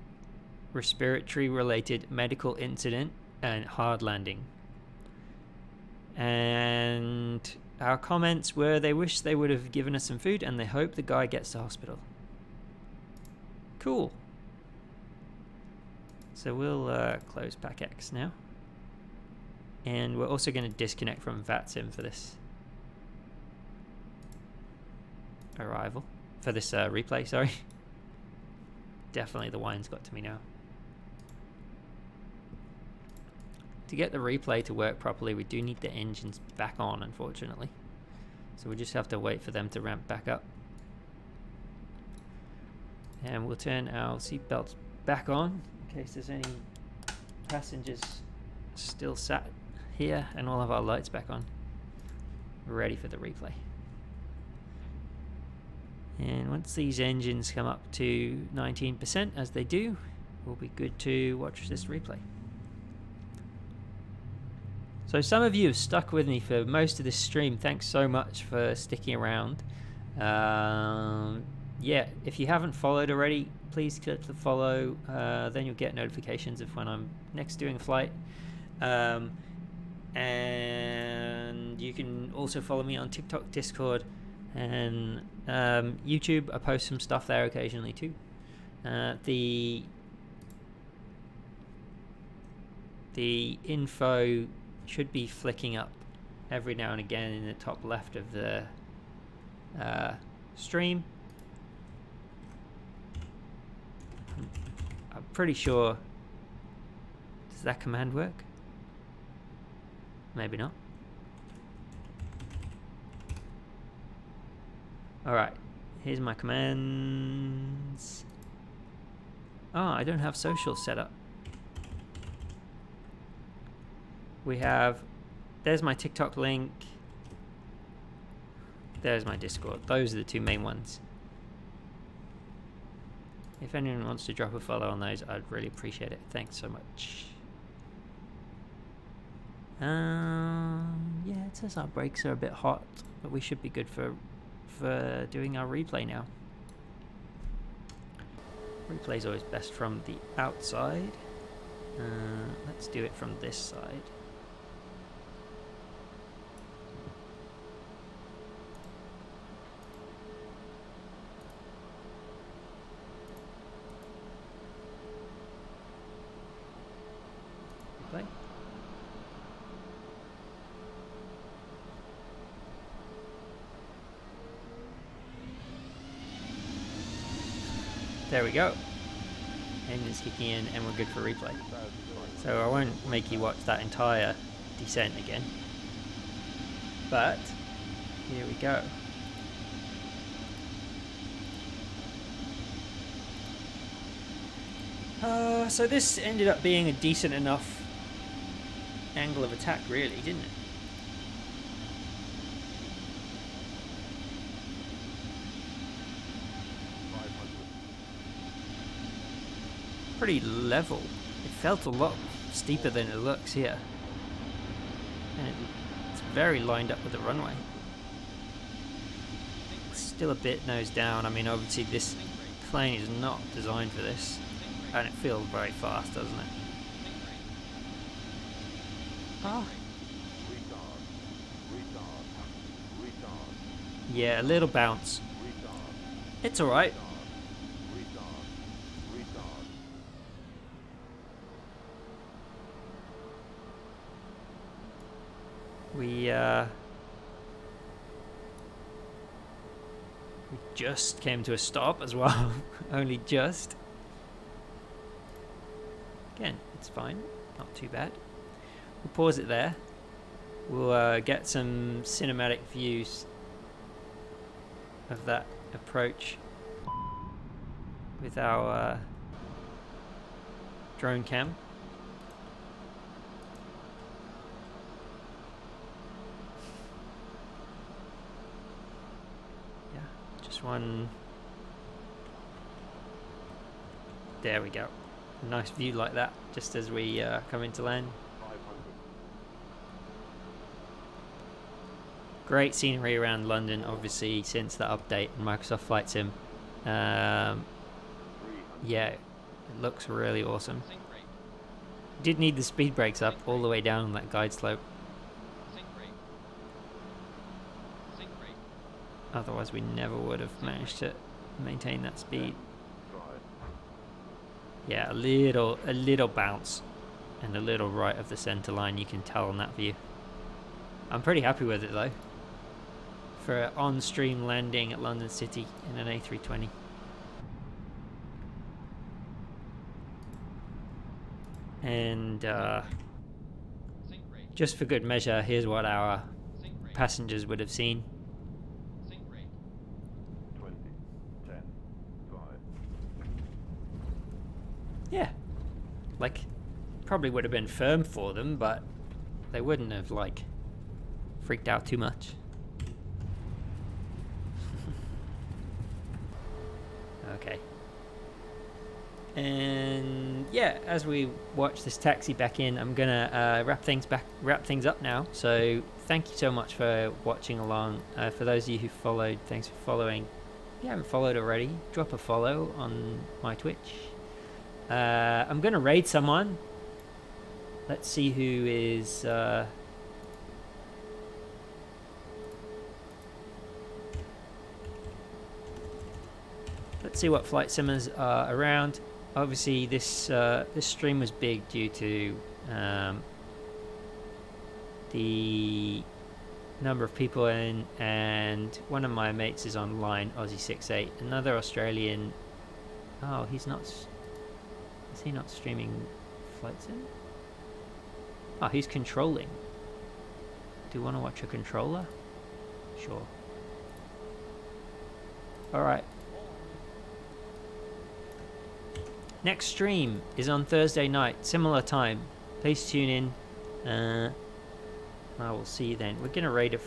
Respiratory related medical incident. And hard landing. And our comments were they wish they would have given us some food and they hope the guy gets to hospital. Cool. So we'll close Pack X now. And we're also going to disconnect from Vatsim for this. arrival. For this replay, sorry. Definitely the wine's got to me now. To get the replay to work properly, we do need the engines back on, unfortunately. So we just have to wait for them to ramp back up. And we'll turn our seatbelts back on in case there's any passengers still sat here, and all of our lights back on. We're ready for the replay. And once these engines come up to 19%, as they do, we'll be good to watch this replay. So some of you have stuck with me for most of this stream. Thanks so much for sticking around. Yeah, if you haven't followed already, please click the follow. Then you'll get notifications of when I'm next doing a flight. And you can also follow me on TikTok, Discord, and YouTube. I post some stuff there occasionally too. The info should be flicking up every now and again in the top left of the stream. I'm pretty sure. Does that command work? Maybe not. Alright, here's my commands. Oh, I don't have social set up. We have, there's my TikTok link. There's my Discord. Those are the two main ones. If anyone wants to drop a follow on those, I'd really appreciate it. Thanks so much. Yeah, it says our brakes are a bit hot, but we should be good for doing our replay now. Replay's always best from the outside. Let's do it from this side. Replay. There we go. Engine's kicking in and we're good for replay. So I won't make you watch that entire descent again. But here we go. So this ended up being a decent enough angle of attack, really, didn't it? Pretty level. It felt a lot steeper than it looks here. And it's very lined up with the runway. It's still a bit nose down. I mean, obviously this plane is not designed for this. And it feels very fast, doesn't it? Oh. Yeah, a little bounce. It's alright. We just came to a stop as well. Only just. Again, it's fine. Not too bad. We'll pause it there. We'll get some cinematic views of that approach with our drone cam. Yeah, just one. There we go. Nice view like that, just as we come into land. Great scenery around London, obviously, since the update in Microsoft Flight Sim. Yeah, it looks really awesome. Did need the speed brakes up all the way down on that guide slope. Otherwise we never would have managed to maintain that speed. Yeah, a little bounce and a little right of the center line, you can tell on that view. I'm pretty happy with it though. for on-stream landing at London City in an A320. And just for good measure, here's what our passengers would have seen. 20, 10, 5. Yeah, like, probably would have been firm for them, but they wouldn't have, like, freaked out too much. Okay. And yeah, as we watch this taxi back in, I'm gonna wrap things up now. So thank you so much for watching along. For those of you who followed, thanks for following. If you haven't followed already, drop a follow on my Twitch. I'm gonna raid someone. Let's see who is. Let's see what flight simmers are around. Obviously, this stream was big due to the number of people in, and one of my mates is online, Aussie68. Another Australian. Oh, he's not. Is he not streaming flight sim? Oh, he's controlling. Do you want to watch a controller? Sure. All right. Next stream is on Thursday night, similar time. Please tune in. I will see you then. We're going to raid a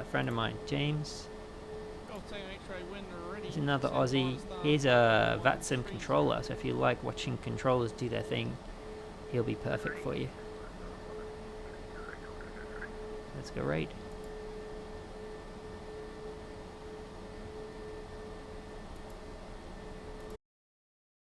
friend of mine, James. He's another Aussie. He's a Vatsim controller, so if you like watching controllers do their thing, he'll be perfect for you. Let's go raid.